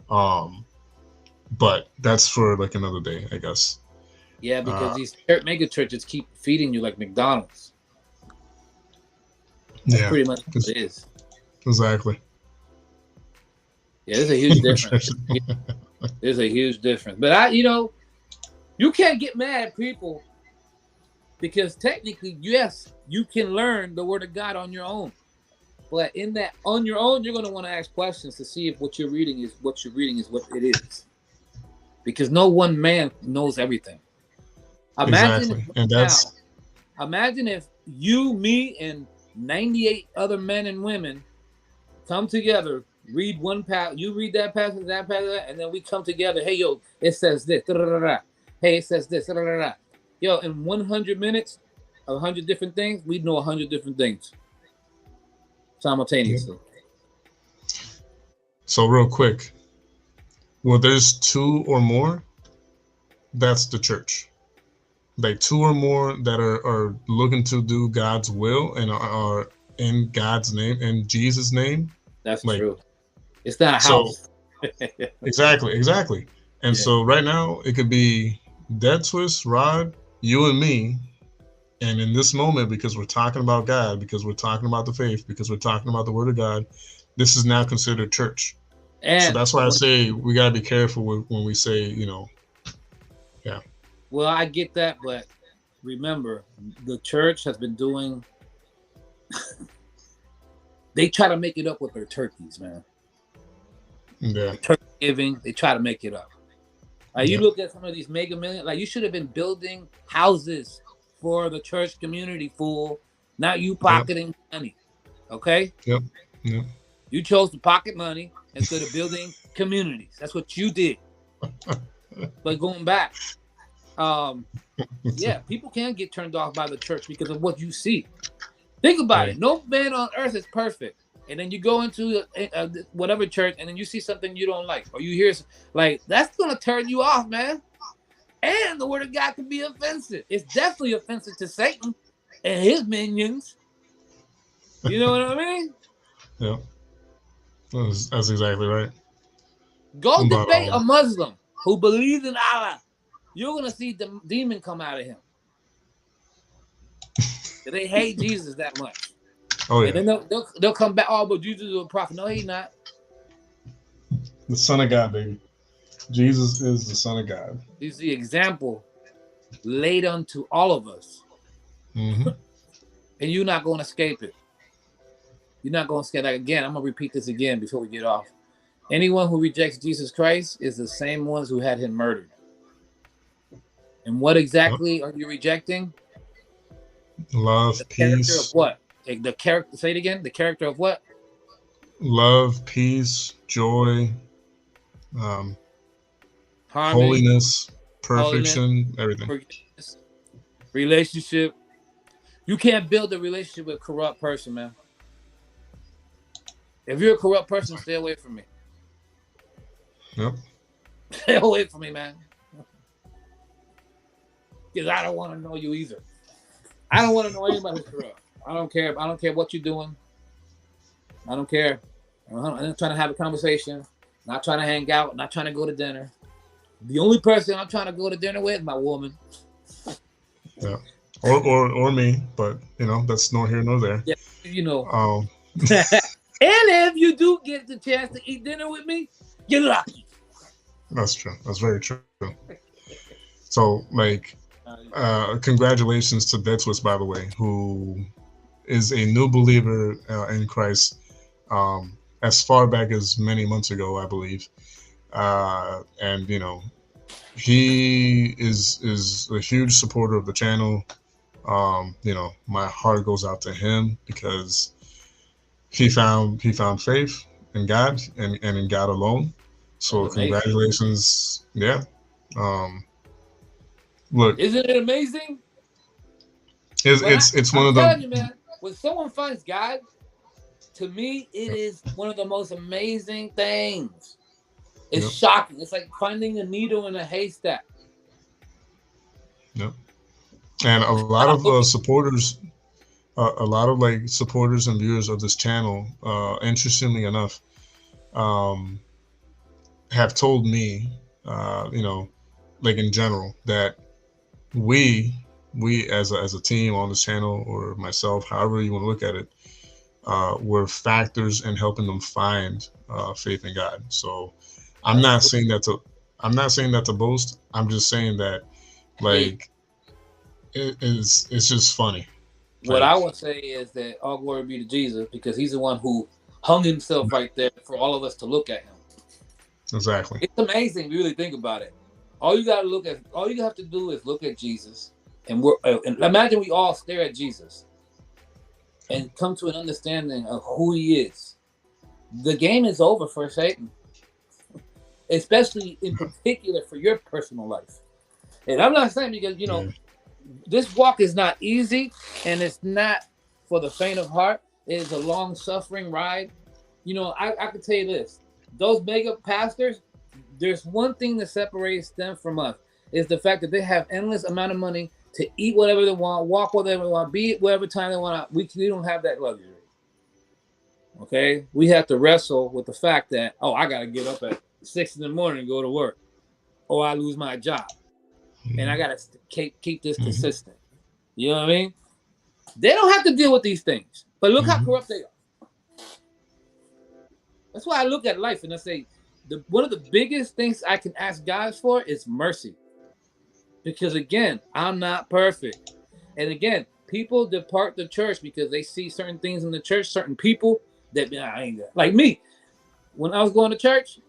A: But that's for, like, another day, I guess.
B: Yeah, because these mega churches keep feeding you like McDonald's. That's pretty much what it is.
A: Exactly.
B: Yeah, there's a huge difference. There's a huge difference. But you know, you can't get mad at people because technically, yes, you can learn the word of God on your own. But in that on your own, you're going to want to ask questions to see if what you're reading is what it is. Because no one man knows everything. Imagine if you, me, and 98 other men and women come together, read one passage, you read that passage, and then we come together. Hey, yo, it says this. Hey, it says this. Yo, in 100 minutes, 100 different things, we know 100 different things simultaneously.
A: So real quick, well, there's two or more, that's the church. Like, two or more that are looking to do God's will and are in God's name, in Jesus' name.
B: That's like, true. It's not a house.
A: Exactly. And so right now it could be Dead Twist, Rod, you and me. And in this moment, because we're talking about God, because we're talking about the faith, because we're talking about the word of God, this is now considered church. And so that's why I say we got to be careful when we say, you know, yeah.
B: Well, I get that, but remember, the church has been doing. They try to make it up with their turkeys, man.
A: Yeah.
B: Turkey giving, they try to make it up. You look at some of these mega million, like, you should have been building houses for the church community, fool. Not you pocketing money. Okay?
A: Yep.
B: You chose to pocket money instead of building communities. That's what you did. But going back. Yeah, people can get turned off by the church because of what you see. Think about it. No man on earth is perfect. And then you go into whatever church and then you see something you don't like, or you hear, like, that's going to turn you off, man. And the word of God can be offensive. It's definitely offensive to Satan and his minions. You know what I mean?
A: Yeah. That's exactly right.
B: Go debate a Muslim who believes in Allah. You're going to see the demon come out of him. They hate Jesus that much.
A: Oh, yeah.
B: And then they'll come back, oh, but Jesus is a prophet. No, he's not.
A: The Son of God, baby. Jesus is the Son of God.
B: He's the example laid unto all of us.
A: Mm-hmm.
B: And you're not going to escape it. You're not going to escape. Like, again, I'm going to repeat this again before we get off. Anyone who rejects Jesus Christ is the same ones who had him murdered. And what exactly are you rejecting?
A: Love, peace.
B: Character of what? The character. Say it again. The character of what?
A: Love, peace, joy,
B: harmony,
A: holiness, perfection, everything.
B: Relationship. You can't build a relationship with a corrupt person, man. If you're a corrupt person, stay away from me.
A: Yep.
B: Stay away from me, man. Because I don't want to know you either. I don't want to know anybody who's corrupt. I don't care. I don't care what you're doing. I don't care. I'm not trying to have a conversation. Not trying to hang out. Not trying to go to dinner. The only person I'm trying to go to dinner with is my woman.
A: Yeah. Or me, but you know, that's nor here nor there.
B: Yeah, you know. And if you do get the chance to eat dinner with me, you're lucky.
A: That's true. That's very true. So, like, congratulations to Betwist, by the way, who is a new believer in Christ as far back as many months ago, I believe. And, you know, he is a huge supporter of the channel. You know, my heart goes out to him because he found faith in God and in God alone. So congratulations. Yeah. Look,
B: isn't it amazing?
A: It's one of
B: telling you,
A: the
B: man, when someone finds God, to me, it is one of the most amazing things. It's shocking. It's like finding a needle in a haystack.
A: Yep. And a lot of supporters, a lot of like supporters and viewers of this channel, interestingly enough, have told me, you know, like in general, that we as a team on this channel, or myself, however you want to look at it, were factors in helping them find faith in God. So I'm not saying that to boast. I'm just saying that, like, it's just funny.
B: What I would say is that all glory be to Jesus, because he's the one who hung himself right there for all of us to look at him.
A: Exactly.
B: It's amazing if you really think about it. All you have to do is look at Jesus, and imagine we all stare at Jesus and come to an understanding of who he is. The game is over for Satan, especially in particular for your personal life. And I'm not saying because, you know, this walk is not easy, and it's not for the faint of heart. It is a long-suffering ride. You know, I can tell you this. Those mega pastors, there's one thing that separates them from us, is the fact that they have endless amount of money to eat whatever they want, walk whatever they want, be whatever time they want. We don't have that luxury. Okay? We have to wrestle with the fact that, I got to get up at 6 in the morning and go to work, or I lose my job. And I got to keep this consistent. You know what I mean? They don't have to deal with these things. But look how corrupt they are. That's why I look at life and I say, one of the biggest things I can ask God for is mercy. Because, again, I'm not perfect. And, again, people depart the church because they see certain things in the church, certain people that, I ain't there. Like me, when I was going to church,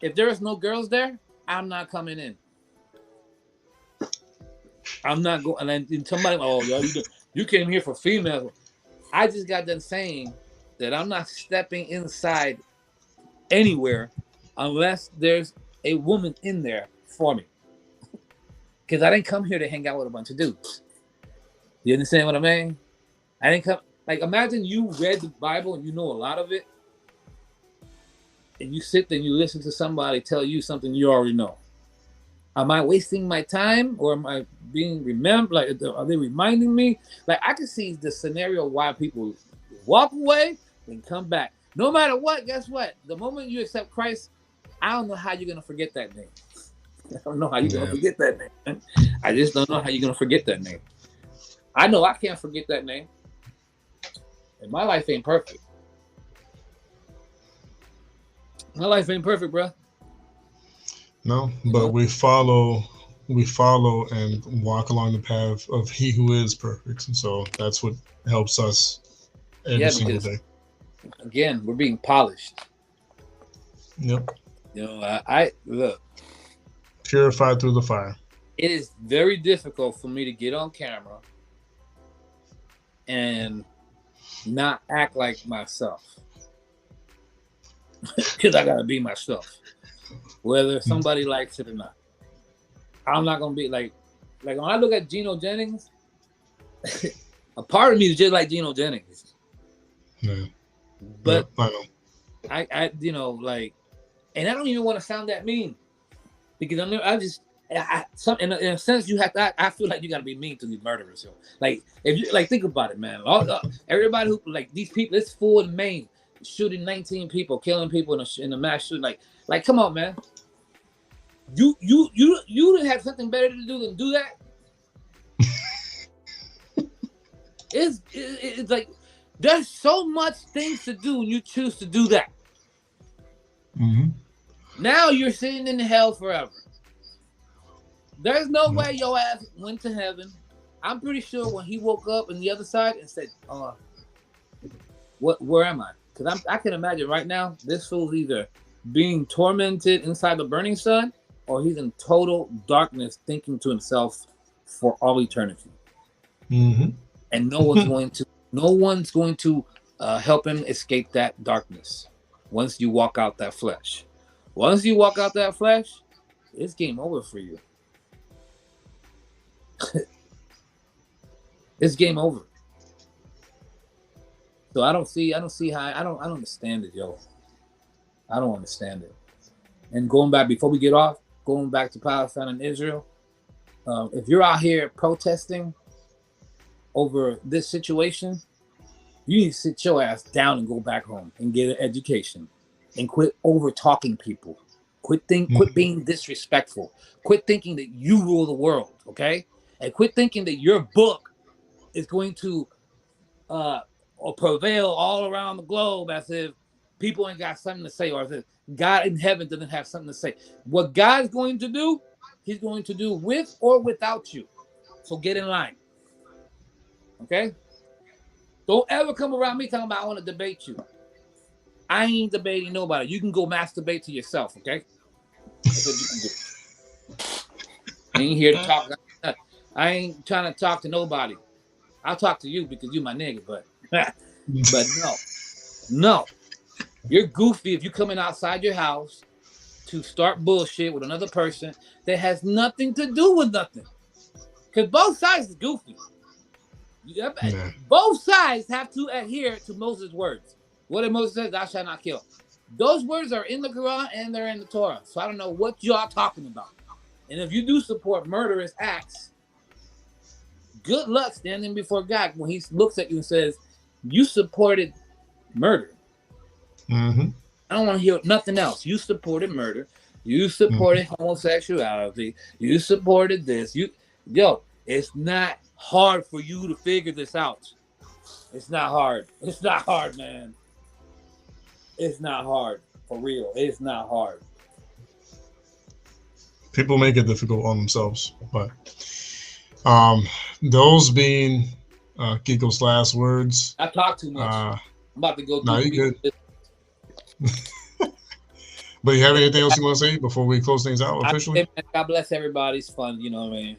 B: if there was no girls there, I'm not coming in. I'm not going. And somebody, you came here for females. I just got done saying that I'm not stepping inside anywhere unless there's a woman in there for me. Because I didn't come here to hang out with a bunch of dudes. You understand what I mean? I didn't come. Like, imagine you read the Bible and you know a lot of it, and you sit there and you listen to somebody tell you something you already know. Am I wasting my time, or am I being remembered? Like, are they reminding me? Like, I can see the scenario why people walk away and come back. No matter what, guess what? The moment you accept Christ, I don't know how you're going to forget that name. I don't know how you're going to forget that name. I just don't know how you're going to forget that name. I know I can't forget that name. And my life ain't perfect. My life ain't perfect, bro.
A: No, but we follow and walk along the path of He who is perfect. And so that's what helps us every single day.
B: Again, we're being polished.
A: Yep.
B: You know, I look.
A: Purified through the fire.
B: It is very difficult for me to get on camera and not act like myself. Because I gotta be myself. Whether somebody likes it or not. I'm not gonna be like when I look at Gino Jennings, a part of me is just like Gino Jennings.
A: Yeah.
B: But
A: I know.
B: I you know, like, and I don't even want to sound that mean. Because in a sense, you have to. I feel like you got to be mean to these murderers. So, like, if you think about it, man. Everybody who these people, it's full in Maine, shooting 19 people, killing people in a mass shooting. Like, come on, man. You didn't have something better to do than do that. It's like There's so much things to do when you choose to do that.
A: Mm-hmm.
B: Now you're sitting in hell forever. There's no way your ass went to heaven. I'm pretty sure when he woke up on the other side and said, where am I? Because I can imagine right now, this fool's either being tormented inside the burning sun, or he's in total darkness thinking to himself for all eternity.
A: Mm-hmm.
B: And no one's going to help him escape that darkness once you walk out that flesh. Once you walk out that flesh, it's game over for you. It's game over. So I don't see how I don't understand it, yo. I don't understand it. And going back before we get off, going back to Palestine and Israel, if you're out here protesting over this situation, you need to sit your ass down and go back home and get an education and quit over talking people. Quit being disrespectful. Quit thinking that you rule the world, okay? And quit thinking that your book is going to or prevail all around the globe as if people ain't got something to say, or as if God in heaven doesn't have something to say. What God's going to do, he's going to do with or without you. So get in line. Okay? Don't ever come around me talking about I want to debate you. I ain't debating nobody. You can go masturbate to yourself, okay? That's what you can do. I ain't here to talk. I ain't trying to talk to nobody. I'll talk to you because you my nigga, but no. You're goofy if you're coming outside your house to start bullshit with another person that has nothing to do with nothing. Because both sides is goofy. Yeah. Both sides have to adhere to Moses' words. What did Moses say? Thou shalt not kill. Those words are in the Quran and they're in the Torah. So I don't know what y'all talking about. And if you do support murderous acts, good luck standing before God when he looks at you and says, you supported murder.
A: Mm-hmm.
B: I don't want to hear nothing else. You supported murder. You supported homosexuality. You supported this. It's not hard for you to figure this out. It's not hard. It's not hard, man. It's not hard. For real. It's not hard.
A: People make it difficult on themselves, but those being Kiko's last words.
B: I talk too much. I'm about to go.
A: No, you're good. But you have anything else you want to say before we close things out officially?
B: God bless everybody. It's fun, you know what I mean?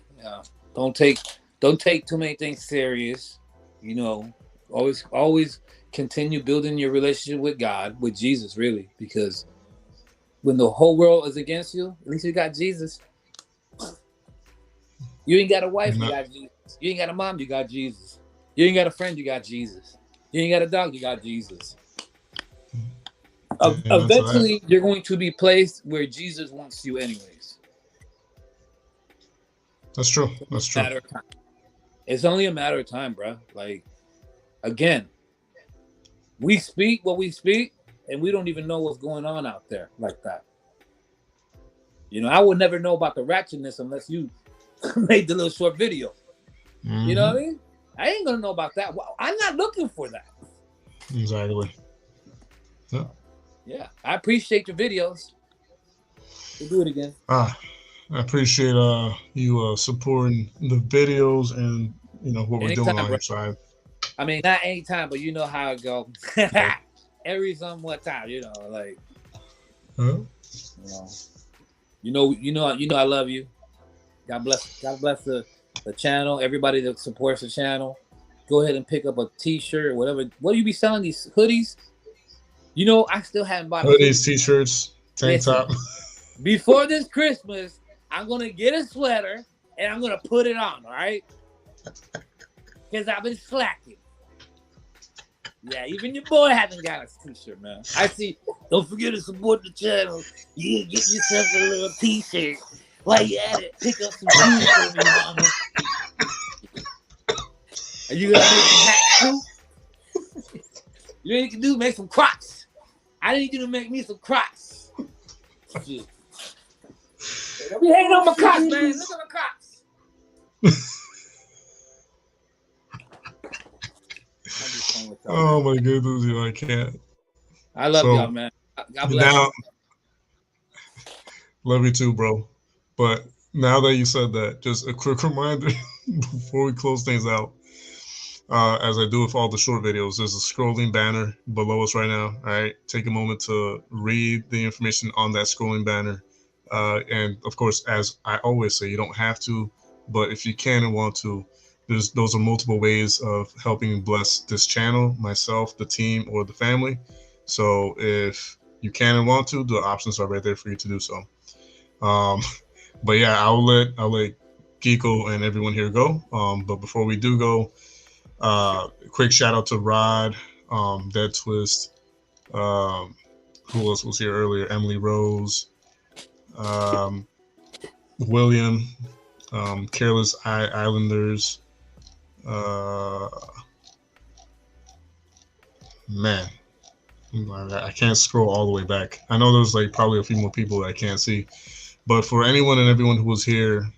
B: Don't take too many things serious. You know, always continue building your relationship with God, with Jesus, really, because when the whole world is against you, at least you got Jesus. You ain't got a wife, you got Jesus. You ain't got a mom, you got Jesus. You ain't got a friend, you got Jesus. You ain't got a dog, you got Jesus. Eventually, you're going to be placed where Jesus wants you anyways.
A: That's true. That's true.
B: It's only a matter of time, bro. Like, again, we speak what we speak, and we don't even know what's going on out there like that. You know, I would never know about the ratchetness unless you made the little short video. Mm-hmm. You know what I mean? I ain't gonna know about that. I'm not looking for that.
A: Exactly. Yeah.
B: Yeah, I appreciate your videos. We'll do it again.
A: I appreciate you supporting the videos and what we're doing on your side.
B: I mean, not anytime, but you know how it goes. Every somewhat time, like.
A: Huh?
B: You know, I love you. God bless the channel. Everybody that supports the channel, go ahead and pick up a T-shirt or whatever. What do you be selling, these hoodies? You know, I still haven't bought
A: hoodies, T-shirts, tank top.
B: Before this Christmas, I'm gonna get a sweater and I'm gonna put it on. All right, because I've been slacking. Yeah, even your boy hasn't got a T-shirt, man. I see. Don't forget to support the channel. You get yourself a little T-shirt. While you at it, pick up some shoes for me, mama. Are you gonna make some hats too? You know what you can do? Make some Crocs. I need you to make me some Crocs. Shit. Don't be hating on my Crocs, man. Look at my Crocs. I'm just with y'all.
A: Oh my goodness, you know, I can't.
B: I love
A: So,
B: y'all, man. God bless
A: now,
B: you.
A: love you too, bro. But now that you said that, just a quick reminder before we close things out. As I do with all the short videos, there's a scrolling banner below us right now. All right, take a moment to read the information on that scrolling banner. And of course, as I always say, you don't have to, but if you can and want to, those are multiple ways of helping bless this channel, myself, the team, or the family. So if you can and want to, the options are right there for you to do so. But yeah, I'll let Geeko and everyone here go. But before we do go, quick shout out to Rod, Dead Twist, who else was here earlier? Emily Rose, William, Careless Islanders, man, I can't scroll all the way back. I know there's like probably a few more people that I can't see, but for anyone and everyone who was here,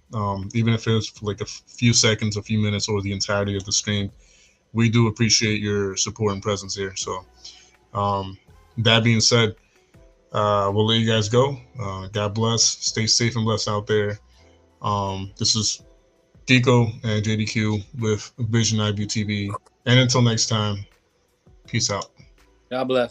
A: even if it's for like a few seconds, a few minutes, or the entirety of the stream, we do appreciate your support and presence here. So that being said, we'll let you guys go. God bless. Stay safe and blessed out there. This is Geeko and JDQ with Vision iView TV. And until next time, peace out.
B: God bless.